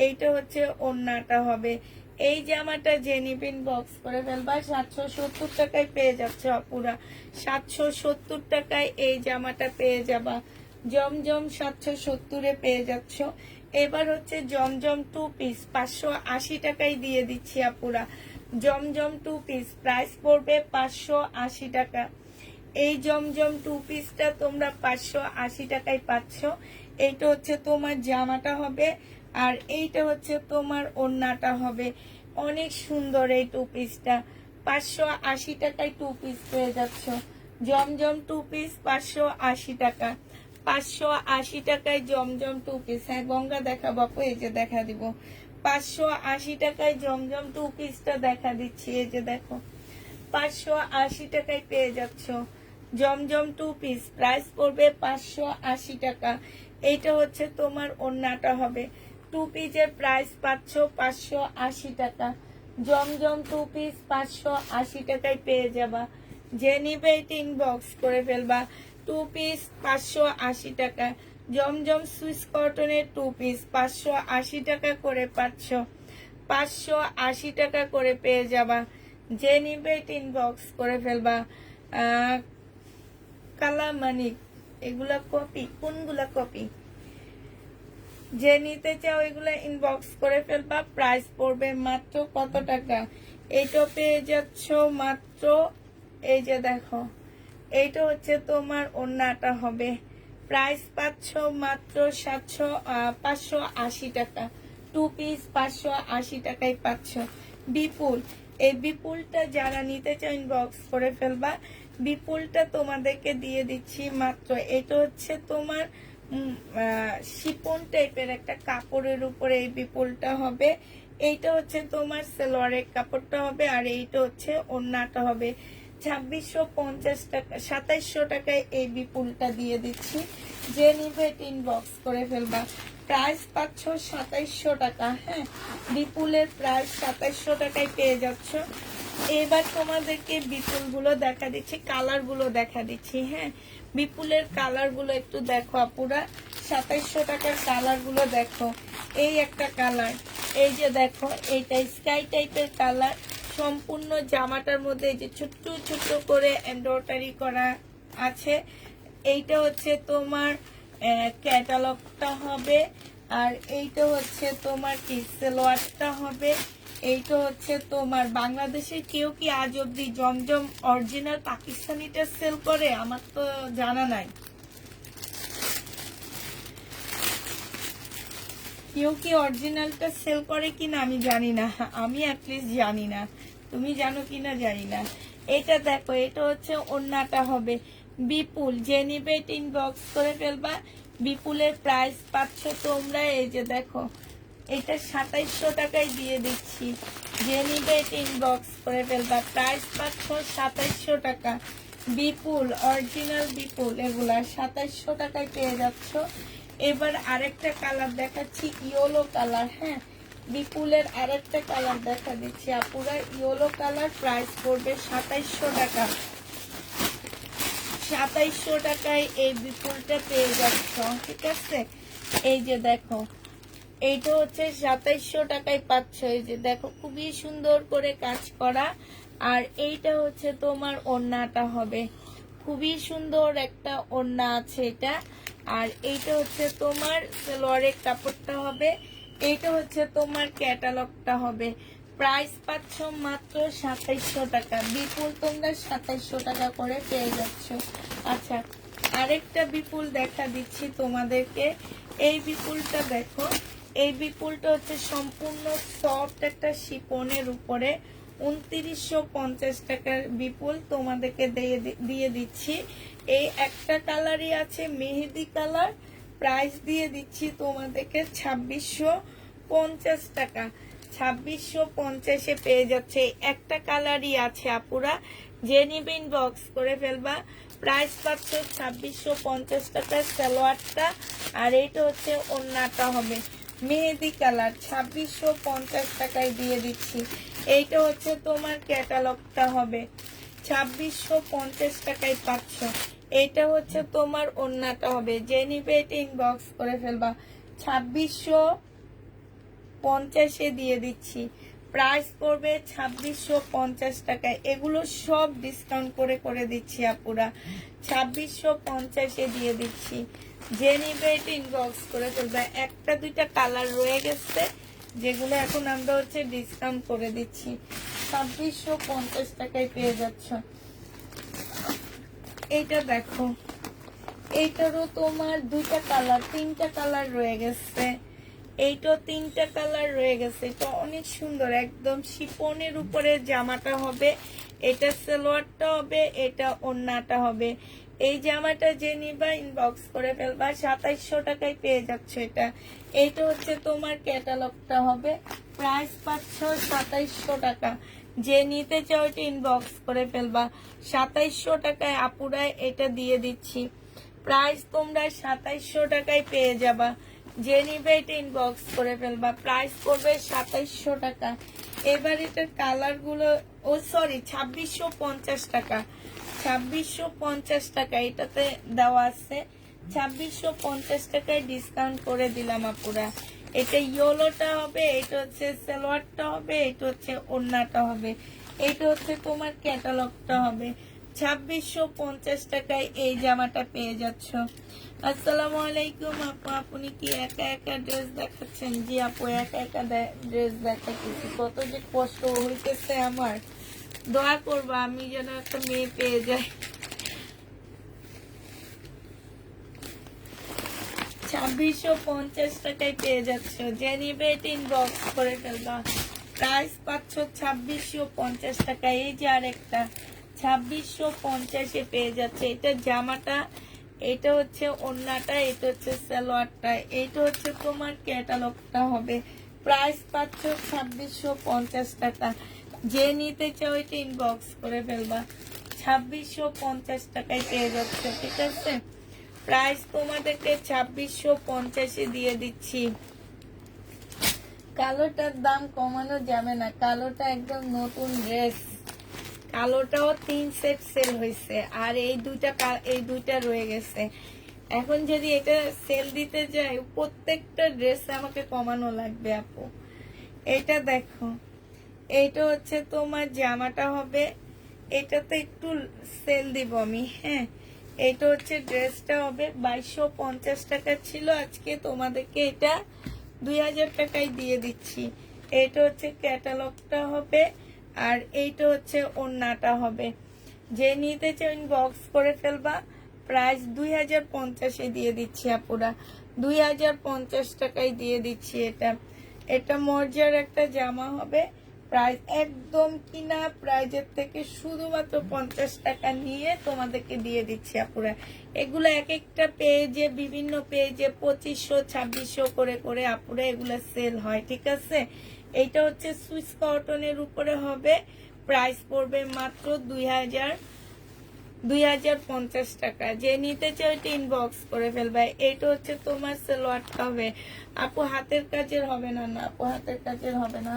B: এইটা হচ্ছে ওড়নাটা হবে। এই জামাটা জেনিবিন বক্স করে ফেলবা, 770 টাকায় পেয়ে যাচ্ছে আপুরা। 770 টাকায় এই জামাটা পেয়ে যাবা। জমজম 770-এ পেয়ে যাচ্ছ। এবার হচ্ছে জমজম 2 পিস 580 টাকায় দিয়ে দিচ্ছি আপুরা। জমজম 2 পিস প্রাইস পড়বে 580 টাকা। এই জমজম 2 পিসটা তোমরা 580 টাকায় পাচ্ছ। এইটা হচ্ছে তোমার জামাটা হবে, আর এইটা হচ্ছে তোমার ওড়নাটা হবে। অনেক সুন্দর এই 2 পিসটা, 580 টাকায় 2 পিস পেয়ে যাচ্ছ। জমজম 2 পিস 580 টাকা। 580 টাকায় জমজম 2 পিস। হ্যাঁ গঙ্গা দেখা বাপু, এই যে দেখা দিব। 580 টাকায় জমজম 2 পিসটা দেখা দিচ্ছি, এই যে দেখো, 580 টাকায় পেয়ে যাচ্ছ জমজম 2 পিস। প্রাইস পড়বে 580 টাকা। এইটা হচ্ছে তোমার ওড়নাটা হবে। 2 পিসের প্রাইস পাচ্ছ 580 টাকা। জমজম 2 পিস 580 টাকায় পেয়ে যাবা। যে নিবে এটা ইনবক্স করে ফেলবা। 2 পিস 580 টাকা। জমজম সুইস কটনের 2 পিস 580 টাকা করে পাচ্ছ। 580 টাকা করে পেয়ে যাবা। যে নিবে এটা ইনবক্স করে ফেলবা। কালামানিক, এগুলা কপি, কোনগুলা কপি? যে নিতে চাও এগুলা ইনবক্স করে ফেলবা। প্রাইস পড়বে মাত্র কত টাকা? এইটা পেয়ে যাচ্ছ মাত্র, এই যে দেখো, এইটা হচ্ছে তোমার ওড়নাটা হবে। প্রাইস পাচ্ছ মাত্র 580 টাকা। 2 পিস 580 টাকায় পাচ্ছ। বিপুল, এই বিপুলটা যারা নিতে চাও ইনবক্স করে ফেলবা। বিপুলটা তোমাদেরকে দিয়ে দিচ্ছি মাত্র, এটা হচ্ছে তোমার শিপন টাইপের একটা কাপড়ের উপরে এই বিপুলটা হবে। এইটা হচ্ছে তোমার সালোয়ারের কাপড়টা হবে, আর এইটা হচ্ছে ওড়নাটা হবে। টাকা, 2700 টাকায় এই বিপুলটা দিয়ে দিচ্ছি। যে নিবে ইনবক্স করে ফেলবা। প্রাইস পাচ্ছ 2700 টাকা। হ্যাঁ, বিপুলের প্রাইস 2700 টাকায় পেয়ে যাচ্ছ। এবার তোমাদেরকে বিপুলগুলো দেখা দিচ্ছি, কালারগুলো দেখা দিচ্ছি। হ্যাঁ, বিপুলের কালারগুলো একটু দেখো আপুরা। 2700 টাকার কালারগুলো দেখো। এই একটা কালার, এই যে দেখো, এইটা স্কাই টাইপের কালার। সম্পূর্ণ জামাটার মধ্যে এই যে ছোট্ট ছোট্ট করে এমব্রয়ডারি করা আছে। এইটা হচ্ছে তোমার ক্যাটালগটা হবে। আর এইটা হচ্ছে তোমার কি সালোয়ারটা হবে। এইটা হচ্ছে তোমার বাংলাদেশের কেউ কি আজ অব্দি জমজম অরিজিনাল পাকিস্তানিটা সেল করে? আমার তো জানা নাই। কেউ কি অরিজিনালটা সেল করে কিনা আমি জানি না, আমি অ্যাটলিস্ট জানি না। তুমি জানো কিনা জানি না। এটা দেখো, এটা হচ্ছে ওড়নাটা হবে বিপুল। যে নিবে ইনবক্স করে ফেলবা। বিপুলের প্রাইস পাচ্ছ তোমরা, এই যে দেখো, এটা 2700 টাকায় দিয়ে দিচ্ছি। যে নিবে ইনবক্স করে ফেলবা। প্রাইস পাচ্ছ 2700 টাকা। বিপুল, অরিজিনাল বিপুল, এগুলা 2700 টাকায় পেয়ে যাচ্ছ। এবার আরেকটা কালার দেখাচ্ছি, ইয়েলো কালার। হ্যাঁ, বিপুলের আরেকটা কালার দেখা দিচ্ছি আপুরা, ইয়েলো কালার। প্রাইস পড়বে 2700 টাকা। 2700 টাকায় এই বিপুলটা পেয়ে যাচ্ছ। ঠিক আছে, এই যে দেখো, এইটা হচ্ছে 2700 টাকায় পাচ্ছ। এই যে দেখো, খুবই সুন্দর করে কাজ করা। আর এইটা হচ্ছে তোমার ওড়নাটা হবে, খুবই সুন্দর একটা ওড়না আছে এটা। আর এইটা হচ্ছে তোমার সালোয়ারের কাপড়টা হবে। এইটা হচ্ছে তোমার ক্যাটালগটা হবে। প্রাইস পাচ্ছ মাত্র 2700 টাকা। বিপুল তোমরা 2700 টাকা করে পেয়ে যাচ্ছ। আচ্ছা, আরেকটা বিপুল দেখা দিচ্ছি তোমাদেরকে। এই বিপুলটা দেখো, এই বিপুলটা হচ্ছে সম্পূর্ণ সফট একটা শিপনের উপরে 2950 টাকার বিপুল তোমাদেরকে দিয়ে দিচ্ছি। এই একটা কালারই আছে, মেহেদি কালার। প্রাইস দিয়ে দিচ্ছি তোমাদেরকে 2650 টাকা। 2650-এ পেয়ে যাচ্ছে। একটা কালারই আছে আপুরা, যে নিবে ইনবক্স করে ফেলবা। প্রাইস পাচ্ছ 2650 টাকার সালোয়ারটা। আর এইটা হচ্ছে ওড়নাটা হবে মেহেদি কালার, 2650 টাকায় দিয়ে দিচ্ছি। এইটা হচ্ছে তোমার ক্যাটালগটা হবে, 2650 টাকায় পাচ্ছ। এইটা হচ্ছে তোমার ওড়নাটা হবে। যে নিবে এটা ইনবক্স করে ফেলবা। 2650-এ দিয়ে দিচ্ছি। প্রাইস পড়বে 2650 টাকায়। এগুলো সব ডিসকাউন্ট করে করে দিচ্ছি আপুরা। 2650-এ দিয়ে দিচ্ছি। যে নিবে এটা ইনবক্স করে ফেলবে। একটা দুইটা কালার রয়ে গেছে, যেগুলো এখন আমরা হচ্ছে ডিসকাউন্ট করে দিচ্ছি। 2650 টাকায় পেয়ে যাচ্ছ। এইটা দেখো, এইটারও তোমার দুইটা কালার, তিনটা কালার রয়ে গেছে। এইটা তিনটা কালার রয়ে গেছে। এটা অনেক সুন্দর, একদম শিপনের উপরে জামাটা হবে। এটা সালোয়ারটা হবে, এটা ওড়নাটা হবে। এই জামাটা যে নিবা ইনবক্স করে ফেলবা। 2700 টাকায় পেয়ে যাচ্ছ এটা। এইটা হচ্ছে তোমার ক্যাটালগটা হবে। প্রাইস পাচ্ছ 2700 টাকা। যে নিতে চাও এটা ইনবক্স করে ফেলবা। 2700 টাকায় আপুরায় এটা দিয়ে দিচ্ছি। প্রাইস তোমরা 2700 টাকায় পেয়ে যাবা। যে নিবে এটা ইনবক্স করে ফেলবা। প্রাইস পড়বে 2700 টাকা। এবার এটার কালার গুলো, ও সরি, 2650 টাকা। 2650 টাকা এটাতে দেওয়া আছে। 2650 টাকায় ডিসকাউন্ট করে দিলাম আপুরা। এটা ইয়েলোটা হবে, এটা হচ্ছে সালোয়ারটা হবে, এটা হচ্ছে ওড়নাটা হবে, এটা হচ্ছে তোমার ক্যাটালগটা হবে। 2650 টাকায় এই জামাটা পেয়ে যাচ্ছ। আসসালামু আলাইকুম আপু, আপনি কি একা একা ড্রেস দেখাচ্ছেন? জি আপু, একা একা ড্রেস দেখাচ্ছি। কত যে কষ্ট হইতেছে আমার। দোয়া করবো আমি যেন একটা মেয়ে পেয়ে যাই। 2650 টাকায় পেয়ে যাচ্ছ। যে নিবে এটা ইনবক্স করে ফেলবা। প্রাইস পাচ্ছ 2650 টাকা। এই যে আরেকটা 2650-এ পেয়ে যাচ্ছে। এটা জামাটা, এটা হচ্ছে ওড়নাটা, এটা হচ্ছে সালোয়ারটা, এটা হচ্ছে তোমার ক্যাটালগটা হবে। প্রাইস পাচ্ছ 2650 টাকা। যে নিতে চাও এটা ইনবক্স করে ফেলবা। 2650 টাকায় পেয়ে যাচ্ছে, ঠিক আছে। প্রাইস তোমাদেরকে 2650 দিয়ে দিচ্ছি। কালোটার দাম কমানো যাবে না, কালোটা একদম নতুন ড্রেস। কালোটাও 3 সেট সেল হয়েছে, আর এই দুইটা রয়ে গেছে। এখন যদি এটা সেল দিতে যাই, প্রত্যেকটা ড্রেস আমাকে কমানো লাগবে আপু। এটা দেখো, এইটা হচ্ছে তোমার জামাটা হবে, এটাতে একটু সেল দিব আমি, হ্যাঁ। এটা হচ্ছে ড্রেসটা হবে 2250 টাকা ছিল, আজকে তোমাদেরকে এটা 2000 টাকায় দিয়ে দিচ্ছি। এটা হচ্ছে ক্যাটালগটা হবে, আর এইটা হচ্ছে ওড়নাটা হবে। যে নিতে চাও ইনবক্স করে ফেলবা। প্রাইস 2050 দিয়ে দিচ্ছি আপুরা, 2050 টাকায় দিয়ে দিচ্ছি। এটা মর্যার একটা জামা হবে। প্রাইস একদম কিনা প্রাইজের থেকে শুধুমাত্র 50 টাকা নিয়ে তোমাদেরকে দিয়ে দিচ্ছি আপুরা। এগুলো এক একটা পেজে, বিভিন্ন পেজে 2500 2600 করে করে আপুরা এগুলো সেল হয়, ঠিক আছে। এইটা হচ্ছে সুইস কটনের উপরে হবে। প্রাইস পড়বে মাত্র 2050 টাকা। যে নিতে চাও এটা ইনবক্স করে ফেলবে। এটা হচ্ছে তোমার সালোয়ারটা হবে আপু, হাতের কাজের হবে না, না আপু হাতের কাজের হবে না।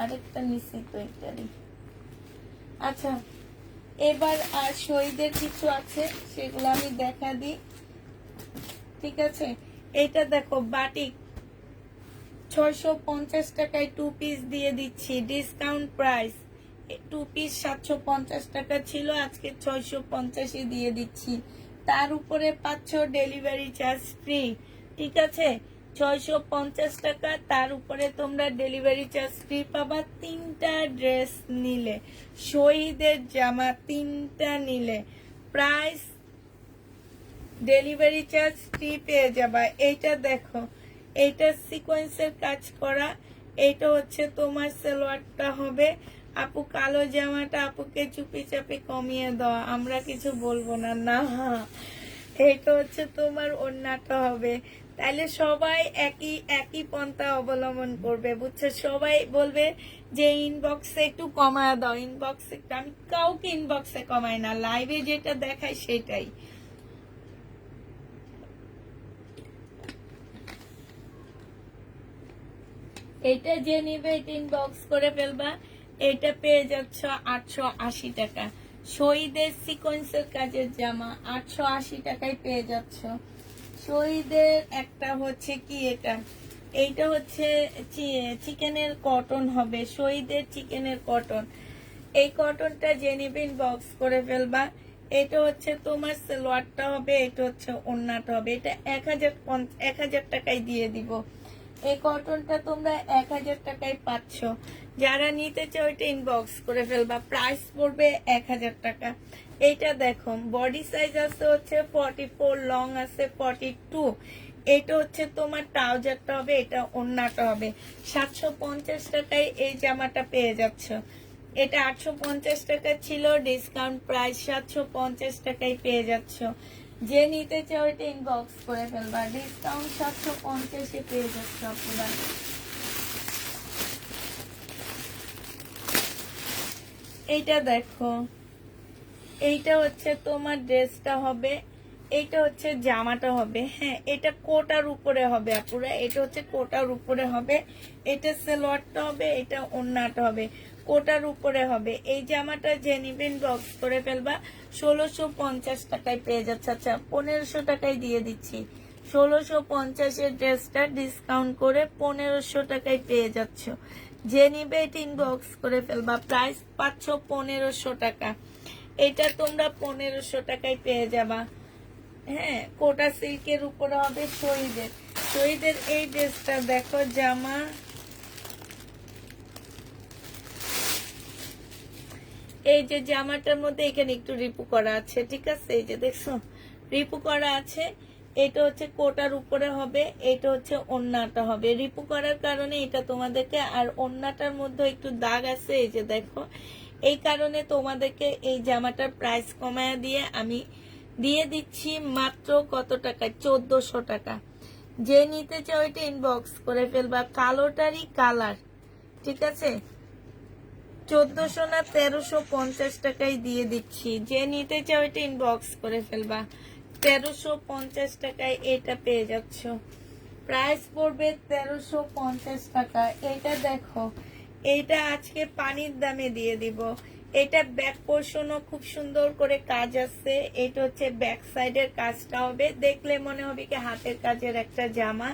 B: আরেকটা নিচ্ছি তো এটারই। আচ্ছা, এবার আর শহীদের কিছু আছে, সেগুলো আমি দেখা দিই, ঠিক আছে। এটা দেখো, বাটিক 650 টাকায় 2 পিস দিয়ে দিচ্ছি, ডিসকাউন্ট প্রাইস। 2 পিস 750 টাকা ছিল, আজকে 650 দিয়ে দিচ্ছি। তার উপরে পাচ্ছ ডেলিভারি চার্জ ফ্রি, ঠিক আছে। 650 টাকা, তার উপরে তোমরা ডেলিভারি চার্জ ফ্রি পাবা 3টা ড্রেস নিলে। শহীদের জামা 3টা নিলে প্রাইস ডেলিভারি চার্জ ফ্রি পেয়ে যাবা। এইটা দেখো, এইটা সিকোয়েন্সের কাজ করা। এইটা হচ্ছে তোমার সালোয়ারটা হবে আপু। কালো জামাটা আপুকে চুপি চাপি কমিয়ে দেওয়া, আমরা কিছু বলবো না, না। এইটা হচ্ছে তোমার ওড়নাটা হবে। তাইলে সবাই একই পন্থা অবলম্বন করবে, বুঝছো। সবাই বলবে যে ইনবক্সে একটু কমায় দাও, ইনবক্সে। আমি কাউকে ইনবক্সে কমাই না, লাইভে যেটা দেখাই সেটাই। এটা যে নিবে এটা ইনবক্স করে ফেলবা। এটা পেয়ে যাচ্ছ 880 টাকা। শহীদের সিকোয়েন্সের কাজের জামা 880 টাকায় পেয়ে যাচ্ছ। শহীদের একটা হচ্ছে কি, এইটা হচ্ছে চিকেনের কটন হবে, শহীদের চিকেনের কটন। এই কটনটা যে নিবে ইনবক্স করে ফেলবা। এটা হচ্ছে তোমার সালোয়ারটা হবে, এটা হচ্ছে ওড়নাটা হবে। এটা 1000 টাকায় দিয়ে দিব। এই কটনটা তোমরা 1000 টাকায় পাচ্ছ। যারা নিতে চাও এটা ইনবক্স করে ফেলবা। প্রাইস পড়বে 1000 টাকা। এইটা দেখো, বডি সাইজ আছে হচ্ছে 44, লং আছে 42। এটা হচ্ছে তোমার ট্রাউজারটা হবে, এটা ওড়নাটা হবে। 750 টাকায় এই জামাটা পেয়ে যাচ্ছ। এটা 850 টাকা ছিল, ডিসকাউন্ট প্রাইস 750 টাকায় পেয়ে যাচ্ছ। যে নিতে চাও এটা ইনবক্স করে ফেলবা। ডিসকাউন্ট 750 পেয়ে যাচ্ছ আপনারা। এইটা দেখো, এইটা হচ্ছে তোমার ড্রেসটা হবে, এইটা হচ্ছে জামাটা হবে, হ্যাঁ। এটা কোটার উপরে হবে আপুরা, এটা হচ্ছে কোটার উপরে হবে। এটা সালোয়ারটা হবে, এটা ওড়নাটা হবে, কোটার উপরে হবে। এই জামাটা যে নিবেন বক্স করে ফেলবা। 1650 টাকায় পেয়ে যাচ্ছে। আচ্ছা, 1500 টাকায় দিয়ে দিচ্ছি। 1650 ড্রেসটা ডিসকাউন্ট করে 1500 টাকায় পেয়ে যাচ্ছ। যে নিবে এটা ইনবক্স করে ফেলবা। প্রাইস পাচ্ছ 1500 টাকা। এটা তোমরা 1500 টাকায় পেয়ে যাবা, হ্যাঁ। কোটা সিল্কের উপরে হবে শহীদের এই ড্রেসটা দেখো, জামা এই যে জামাটার মধ্যে এখানে একটু রিপু করা আছে, ঠিক আছে। এই যে দেখছো রিপু করা আছে। এটা হচ্ছে কোটার উপরে হবে, এটা হচ্ছে ওড়নাটা হবে। রিপু করার কারণে এটা তোমাদেরকে, আর ওড়নাটার মধ্যে একটু দাগ আছে, এই যে দেখো। এই কারণে তোমাদেরকে এই জামাটার প্রাইস কমায় দিয়ে আমি দিয়ে দিচ্ছি মাত্র কত টাকায়, 1400 টাকা। যে নিতে চাও এটা ইনবক্স করে ফেলবা। কালোটারই কালার, ঠিক আছে। 1400 না 1350 টাকায় দিয়ে দিচ্ছি। যে নিতে চাও এটা ইনবক্স করে ফেলবা। 1350 টাকায় এটা পেয়ে যাচ্ছ। প্রাইস পড়বে 1350 টাকা। এটা দেখো, এইটা আজকে পানির দামে দিয়ে দিব। এটা ব্যাক পোর্শনও খুব সুন্দর করে কাজ আছে। এটা হচ্ছে ব্যাক সাইডের কাজটা হবে, দেখলে মনে হবে কি হাতের কাজের একটা জামা।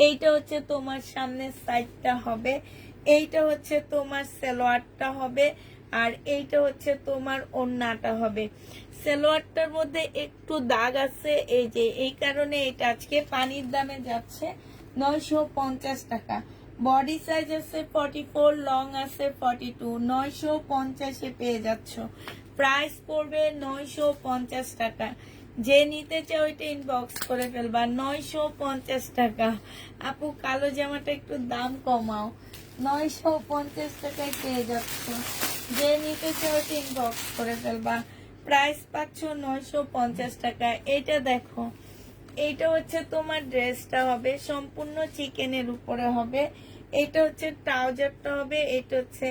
B: এইটা হচ্ছে তোমার সামনের সাইডটা হবে, এইটা হচ্ছে তোমার সালোয়ারটা হবে, আর এইটা হচ্ছে তোমার ওড়নাটা হবে। সালোয়ারটার মধ্যে একটু দাগ আছে, এই যে এই কারণে এটা আজকে পানির দামে যাচ্ছে 950 টাকা। বডি সাইজ আছে 44, লং আছে 42, 950 পেয়ে যাচ্ছ। প্রাইস পড়বে 950 টাকা। যে নিতে চাও ওইটা ইনবক্স করে ফেলবা। 950 টাকা। আপু কালো জামাটা একটু দাম কমাও। 950 টাকায় পেয়ে যাচ্ছ। যে নিতে চাও ওইটা ইনবক্স করে ফেলবা। প্রাইস পাচ্ছ 950 টাকা। এটা দেখো, এইটা হচ্ছে তোমার ড্রেসটা হবে সম্পূর্ণ চিকেনের উপরে হবে। এটা হচ্ছে ট্রাউজারটা হবে, এটা হচ্ছে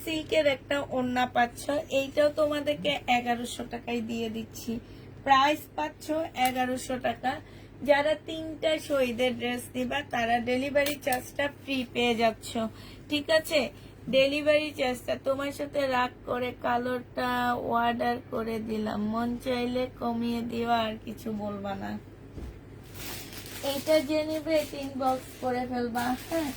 B: সিল্কের একটা ওড়না পাচ্ছ। এইটাও তোমাদেরকে 1100 টাকায় দিয়ে দিচ্ছি। প্রাইস পাচ্ছ 1100 টাকা। যারা 3টা শহীদের ড্রেস দিবা তারা ডেলিভারি চার্জটা ফ্রি পেয়ে যাচ্ছ। ঠিক আছে, ডেলিভারি চার্জটা তোমার সাথে রাগ করে কালোটা অর্ডার করে দিলাম, মন চাইলে কমিয়ে দিও, আর কিছু বলবা না। এইটা যে নেবে ইনবক্স করে ফেলবা। হ্যাঁ,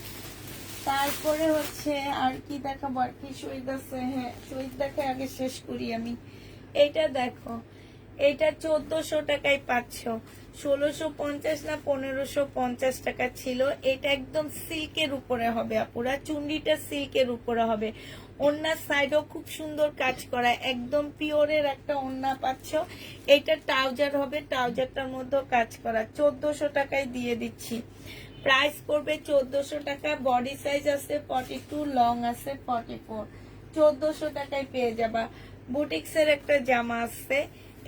B: তারপরে হচ্ছে আর কি দেখাবো, আর কি শহীদ আছে। হ্যাঁ, শহীদ দেখে আগে শেষ করি আমি। এইটা দেখো, এটা 1400 টাকায় পাচ্ছ। 1650 না 1550 টাকা ছিল। এটা একদম সিল্কের উপরে হবে আপুরা, চুন্ডিটা সিল্কের উপরে হবে। ওড়নার সাইডও খুব সুন্দর কাজ করা, একদম পিওরের একটা ওড়না পাচ্ছ। এটা ট্রাউজার হবে, ট্রাউজারটার মধ্যেও কাজ করা। 1400 টাকায় দিয়ে দিচ্ছি। প্রাইস পড়বে 1400 টাকা। বডি সাইজ আছে 42, লং আছে 44। 1400 টাকায় পেয়ে যাবা। বুটিক্সের একটা জামা আছে,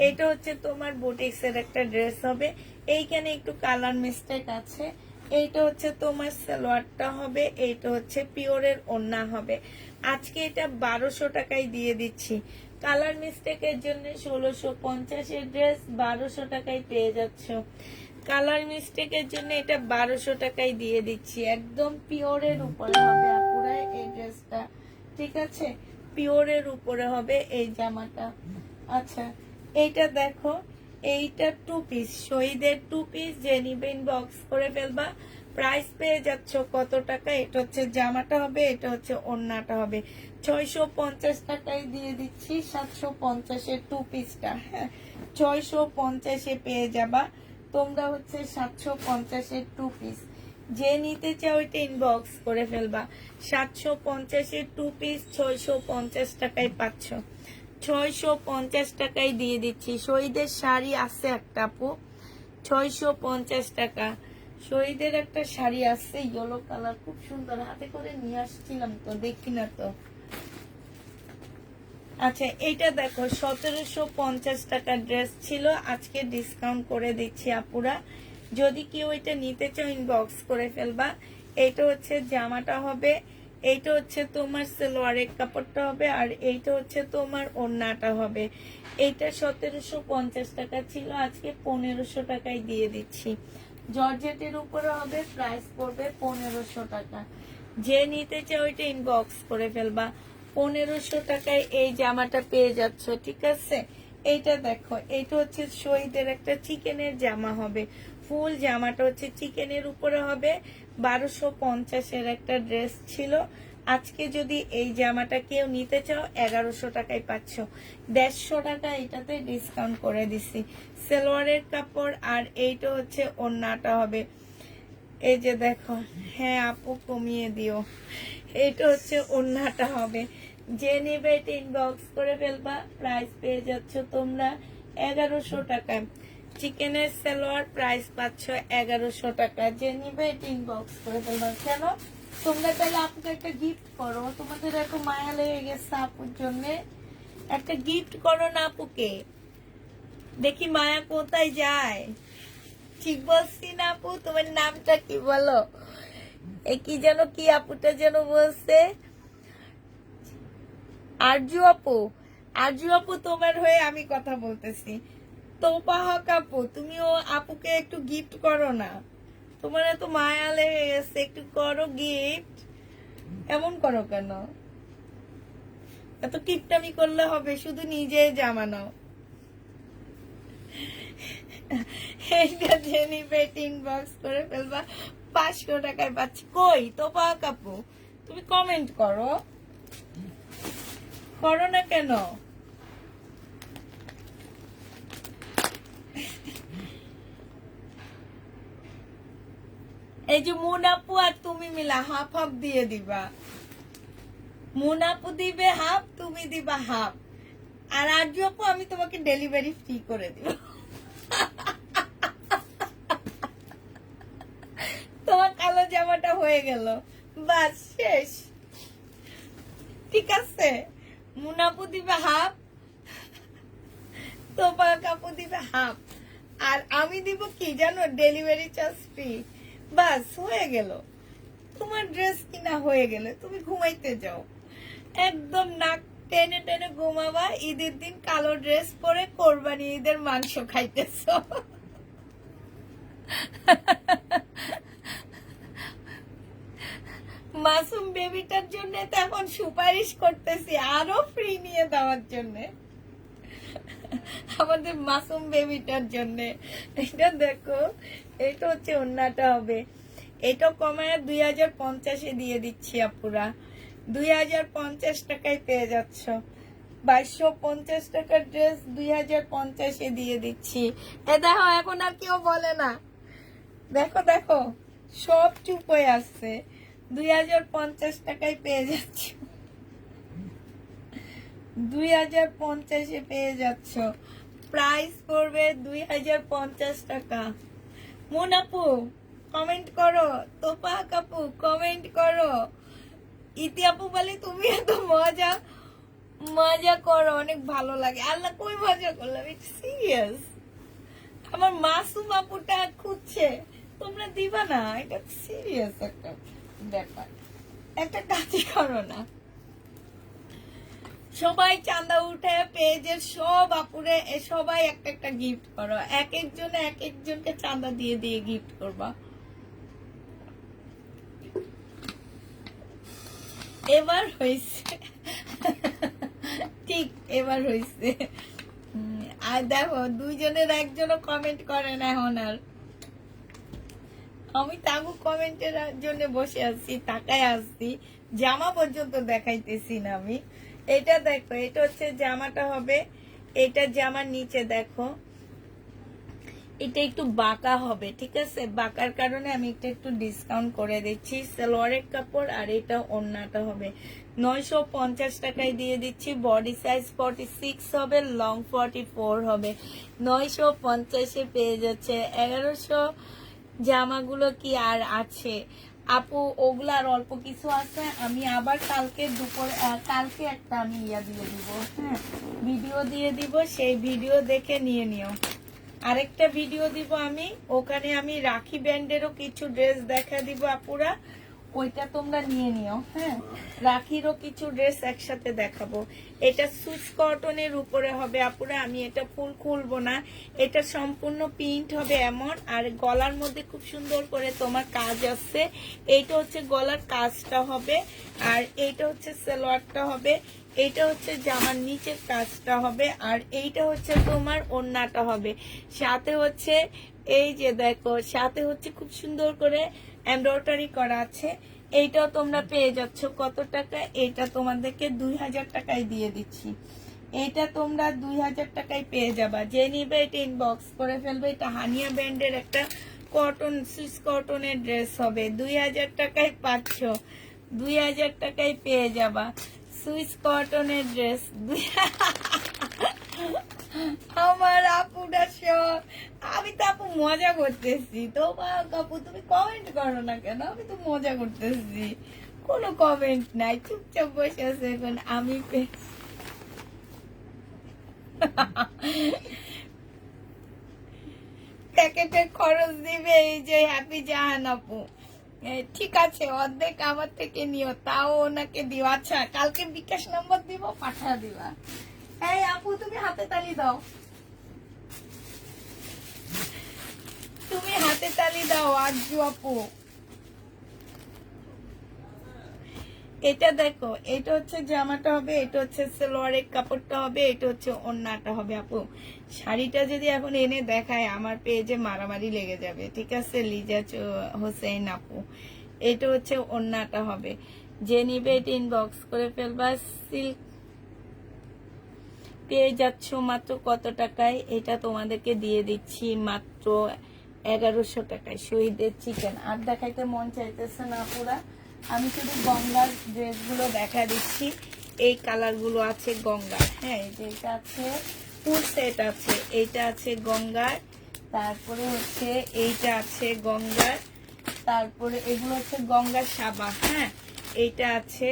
B: এইটা হচ্ছে তোমার বুটিক্সের একটা ড্রেস হবে। এইখানে একটু কালার মিস্টেক আছে। এইটা হচ্ছে তোমার সালোয়ারটা হবে, এইটা হচ্ছে পিওরের ওড়না হবে। আজকে এটা 1200 টাকায় দিয়ে দিচ্ছি। কালার মিস্টেকের জন্য 1650 এর ড্রেস 1200 টাকায় পেয়ে যাচ্ছ। কালার মিস্টেকের জন্য এটা 1200 টাকায় দিয়ে দিচ্ছি। একদম পিওরের উপরে হবে আপুরা এই ড্রেসটা। ঠিক আছে, পিওরের উপরে হবে এই জামাটা। আচ্ছা, এইটা দেখো, এইটা 2 পিস, শহীদের 2 পিস। যে নিবে ইনবক্স করে ফেলবা। প্রাইস পেয়ে যাচ্ছ কত টাকা? এটা হচ্ছে জামাটা হবে, এটা হচ্ছে ওড়নাটা হবে। 650 টাকায় দিয়ে দিচ্ছি 750 এর 2 পিসটা। হ্যাঁ, 650 পেয়ে যাবা তোমরা হচ্ছে 750 এর 2 পিস। যে নিতে চাও এটা ইনবক্স করে ফেলবা। 750 এর 2 পিস 650 টাকায় পাচ্ছ। 650 টাকায় দিয়ে দিচ্ছি। শহীদের শাড়ি আছে একটা আপু, 650 টাকা। শহীদের একটা শাড়ি আছে ইয়েলো কালার, খুব সুন্দর, হাতে করে নিয়ে আসছিলাম তো দেখি না তো। আচ্ছা, এইটা দেখো 1750 টাকার ড্রেস ছিল, আজকে ডিসকাউন্ট করে দিচ্ছি আপুরা। যদি কেউ এটা নিতে চাও ইনবক্স করে ফেলবা। এইটা হচ্ছে জামাটা হবে, এইটা হচ্ছে তোমার সালোয়ারের কাপড়টা হবে, আর এইটা হচ্ছে তোমার ওড়নাটা হবে। এইটা 1750 টাকা ছিল, আজকে 1500 টাকায় দিয়ে দিচ্ছি। জর্জেটের উপরে হবে, প্রাইস পড়বে 1500 টাকা। যে নিতে চাও ওইটা ইনবক্স করে ফেলবা। 1500 টাকায় এই জামাটা পেয়ে যাচ্ছ। ঠিক আছে, এইটা দেখো, এইটা হচ্ছে শহীদের একটা চিকেনের জামা হবে। ফুল জামাটা হচ্ছে চিকেনের উপরে হবে। 1250 এর একটা ড্রেস ছিল, আজকে যদি এই জামাটা কেউ নিতে চাও 1100 টাকায় পাচ্ছ। 150 টাকা এটাতে ডিসকাউন্ট করে দিছি। সালোয়ারের কাপড়, আর এইটা হচ্ছে ওড়নাটা হবে। এই যে দেখো, হ্যাঁ আপু কমিয়ে দিও। এটা হচ্ছে ওড়নাটা হবে। যে নেবে এটা ইনবক্স করে ফেলবা। প্রাইস পেয়ে যাচ্ছ তোমরা 1100 টাকা। চিকেনের সালোয়ার প্রাইস পাচ্ছ 1100 টাকা। যে নিবে এটা ইনবক্স করে ফেলবা। কেন তোমরা তাহলে আপুকে একটা গিফট করো, তোমাদের এত মায়া লেগে গেছে আপুর জন্য, একটা গিফট করো না আপুকে। দেখি মায়া কোথায় যায়। ঠিক বলছি না আপু? তোমার নামটা কি বলো? কি যেন, কি আপুটা যেন বলছে, আরজু আপু তোমার হয়ে আমি কথা বলতেছি। তোপা হক আপু, তুমিও আপুকে একটু গিফট করো না, তোমার এত মায়া লেগে গেছে, একটু করো গিফট। এমন করো কেন? এত কিপটামি করলে হবে? শুধু নিজে জামা নাও। এইটা জেনি পেট ইনবক্স করে ফেলবা, 500 টাকায় পাচ্ছি। কই তোপা কাপু, তুমি কমেন্ট করো, করো না কেন? এই যে মুনাপু আর তুমি মিলা হাফ হাফ দিয়ে দিবা। মুনাপু দিবে হাফ, তুমি দিবা হাফ, আর আরজু আপু আমি তোমাকে ডেলিভারি ফ্রি করে দিব। তোমার কালো জামাটা হয়ে গেল, বাস শেষ। ঠিক আছে, মুনাপু দিবে হাফ, তোপা কাপু দিবে হাফ, আর আমি দিব কি জানো, ডেলিভারি চার্জ ফ্রি। বাস হয়ে গেল, তোমার ড্রেস কিনা হয়ে গেলে তুমি ঘুমাইতে যাও, একদম নাক টেনে টেনে ঘুমাবা। ঈদের দিন কালো ড্রেস পরে কোরবানি ঈদের মাংস খাইতেছ। মাসুম বেবিটার জন্য তো এখন সুপারিশ করতেছি আরো ফ্রি নিয়ে দেওয়ার জন্য, আমাদের মাসুম বেবিটার জন্য। এটা দেখো, এটা হচ্ছে ওন্নাটা হবে, এটা কমায় 2050-এ দিয়ে দিচ্ছি আপুরা, 2050 টাকায় পেয়ে যাচ্ছ। 2250 টাকার ড্রেস 2050-এ দিয়ে দিচ্ছি। এ দেখো, এখন আর কেউ বলে না, দেখো দেখো সব চুপ হয়ে আসছে। 2050 টাকায় পেয়ে যাচ্ছ, 2050-এ পেয়ে যাচ্ছ। প্রাইস পড়বে 2050 টাকা। মুনাপু কমেন্ট করো, তোপা কাপু কমেন্ট করো। ইতি আপু বলে তুমি এত মজা মজা করো, অনেক ভালো লাগে। আল্লাহ কই মজা করলাম, এটা সিরিয়াস। আমার মাসুম আপুটা খুঁজছে, তোমরা দিবা না, এটা সিরিয়াস একটা ব্যাপার। একটা কাজই করো না, সবাই চাঁদা উঠে পেজের সব আপুরে সবাই একটা একটা গিফট করো, এক একজনে এক একজনকে চাঁদা দিয়ে দিয়ে গিফট করবা। এবার হয়েছে, ঠিক এবার হয়েছে। আর দেখো দুইজনের একজনও কমেন্ট করে না এখন আর। আমি তাগু কমেন্টের জন্য বসে আছি, তাকায় আসছি, জামা পর্যন্ত দেখাইতেছি না আমি। এটা দেখো, এটা হচ্ছে জামাটা হবে, এটা জামার নিচে দেখো এটা একটু বাঁকা হবে, ঠিক আছে? বাঁকার কারণে আমি একটু ডিসকাউন্ট করে দিচ্ছি। সালোয়ারের কাপড় আর এটা ওড়নাটা হবে 950 টাকায় দিয়ে দিচ্ছি। বডি সাইজ 46 হবে, লং 44 হবে। 950-এ পেয়ে যাচ্ছে। 1100 জামাগুলো কি আর আছে আপু? ওগুলো আর অল্প কিছু আছে, আমি আবার কালকে কালকে একটা আমি দিয়ে দিব, হ্যাঁ ভিডিও দিয়ে দিব, সেই ভিডিও দেখে নিয়ে নিও। আরেকটা ভিডিও দিব আমি, ওখানে আমি রাখি ব্যান্ডেরও কিছু ড্রেস দেখা দিব আপুরা, ওইটা তোমরা নিয়ে নিও। হ্যাঁ, রাখিরও কিছু ড্রেস একসাথে দেখাবো। এটা সুইস কটনের উপরে হবে আপুরা, আমি এটা ফুল খুলবো না, এটা সম্পূর্ণ প্রিন্ট হবে এমন। আর গলার মধ্যে খুব সুন্দর করে তোমার কাজ আছে, এইটা হচ্ছে গলার কাজটা হবে, আর এইটা হচ্ছে সালোয়ারটা হবে, এইটা হচ্ছে জামার নিচের কাজটা হবে, আর এইটা হচ্ছে তোমার ওড়নাটা হবে। সাথে হচ্ছে এই যে দেখো, সাথে হচ্ছে খুব সুন্দর করে এমব্রয়ডারি করা আছে। এইটাও তোমরা পেয়ে যাচ্ছ কত টাকা? এটা তোমাদেরকে 2000 টাকায় দিয়ে দিচ্ছি। এটা তোমরা 2000 টাকায় পেয়ে যাবা। যে নিবে এটা ইনবক্স করে ফেলবে। এটা হানিয়া ব্র্যান্ডের একটা কটন, সুইস কটনের ড্রেস হবে, 2000 টাকায় পাচ্ছ, 2000 টাকায় পেয়ে যাবা সুইস কটনের ড্রেস। আমার আপুটা সব, আমি তো আপু মজা করতেছি। তো আপু তুমি কমেন্ট করো না কেন? আমি তো মজা করতেছি, কোনো কমেন্ট নাই, চুপচাপ বসে আছে এখন। আমি প্যাকেটের খরচ দিবে এই যে হ্যাপি জাহান আপু, ঠিক আছে, অর্ধেক আমার থেকে নিও, তাও ওনাকে দিও। আচ্ছা, কালকে বিকাশ নাম্বার দিব, পাঠা দিবা। এই আপু, তুমি হাতে তালি দাও, তুমি হাতে তালি দাও আরজু আপু। এটা দেখো, এটা হচ্ছে জামাটা হবে, এটা হচ্ছে সালোয়ারের কাপড়টা হবে, এটা হচ্ছে ওড়নাটা হবে। আপু শাড়িটা যদি এখন এনে দেখায় আমার পেজে মারামারি লেগে যাবে, ঠিক আছে? লিজা হোসেন আপু, এটা হচ্ছে ওড়নাটা হবে। যে নিবে এটা ইনবক্স করে ফেলবা। সিল্ক পেয়ে যাচ্ছ মাত্র কত টাকায়? এটা তোমাদেরকে দিয়ে দিচ্ছি মাত্র 1100 টাকায়। শহীদের চিকেন আর দেখাইতে মন চাইতেছে না পুরা, আমি শুধু গঙ্গার ড্রেসগুলো দেখা দিচ্ছি। এই কালারগুলো আছে গঙ্গার, হ্যাঁ, যেটা আছে ফুল সেট আছে, এইটা আছে গঙ্গার, তারপরে হচ্ছে এইটা আছে গঙ্গার, তারপরে এগুলো হচ্ছে গঙ্গার সাবা, হ্যাঁ, এইটা আছে,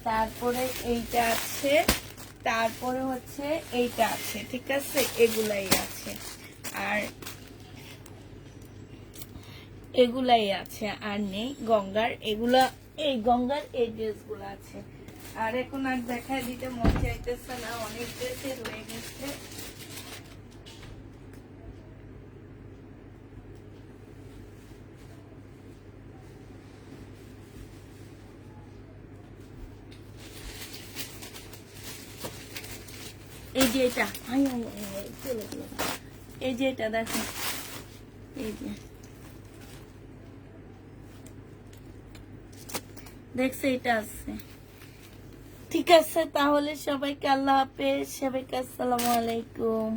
B: তারপরে এইটা আছে, তারপরে হচ্ছে এইটা আছে, ঠিক আছে? এগুলাই আছে, আর এগুলাই আছে, আর নেই গঙ্গার। এগুলা এই গঙ্গার এই ড্রেসগুলো আছে। আর এখন আর দেখায় দিতে মন চাইতেছে না, অনেক ড্রেসে রয়ে গেছে। এই যে এটা, চলে গেল, এই যে এটা দেখো, এই যে দেখছে, এটা আছে। ঠিক আছে, তাহলে সবাইকে আল্লাহ হাফেজ, সবাইকে আসসালামু আলাইকুম।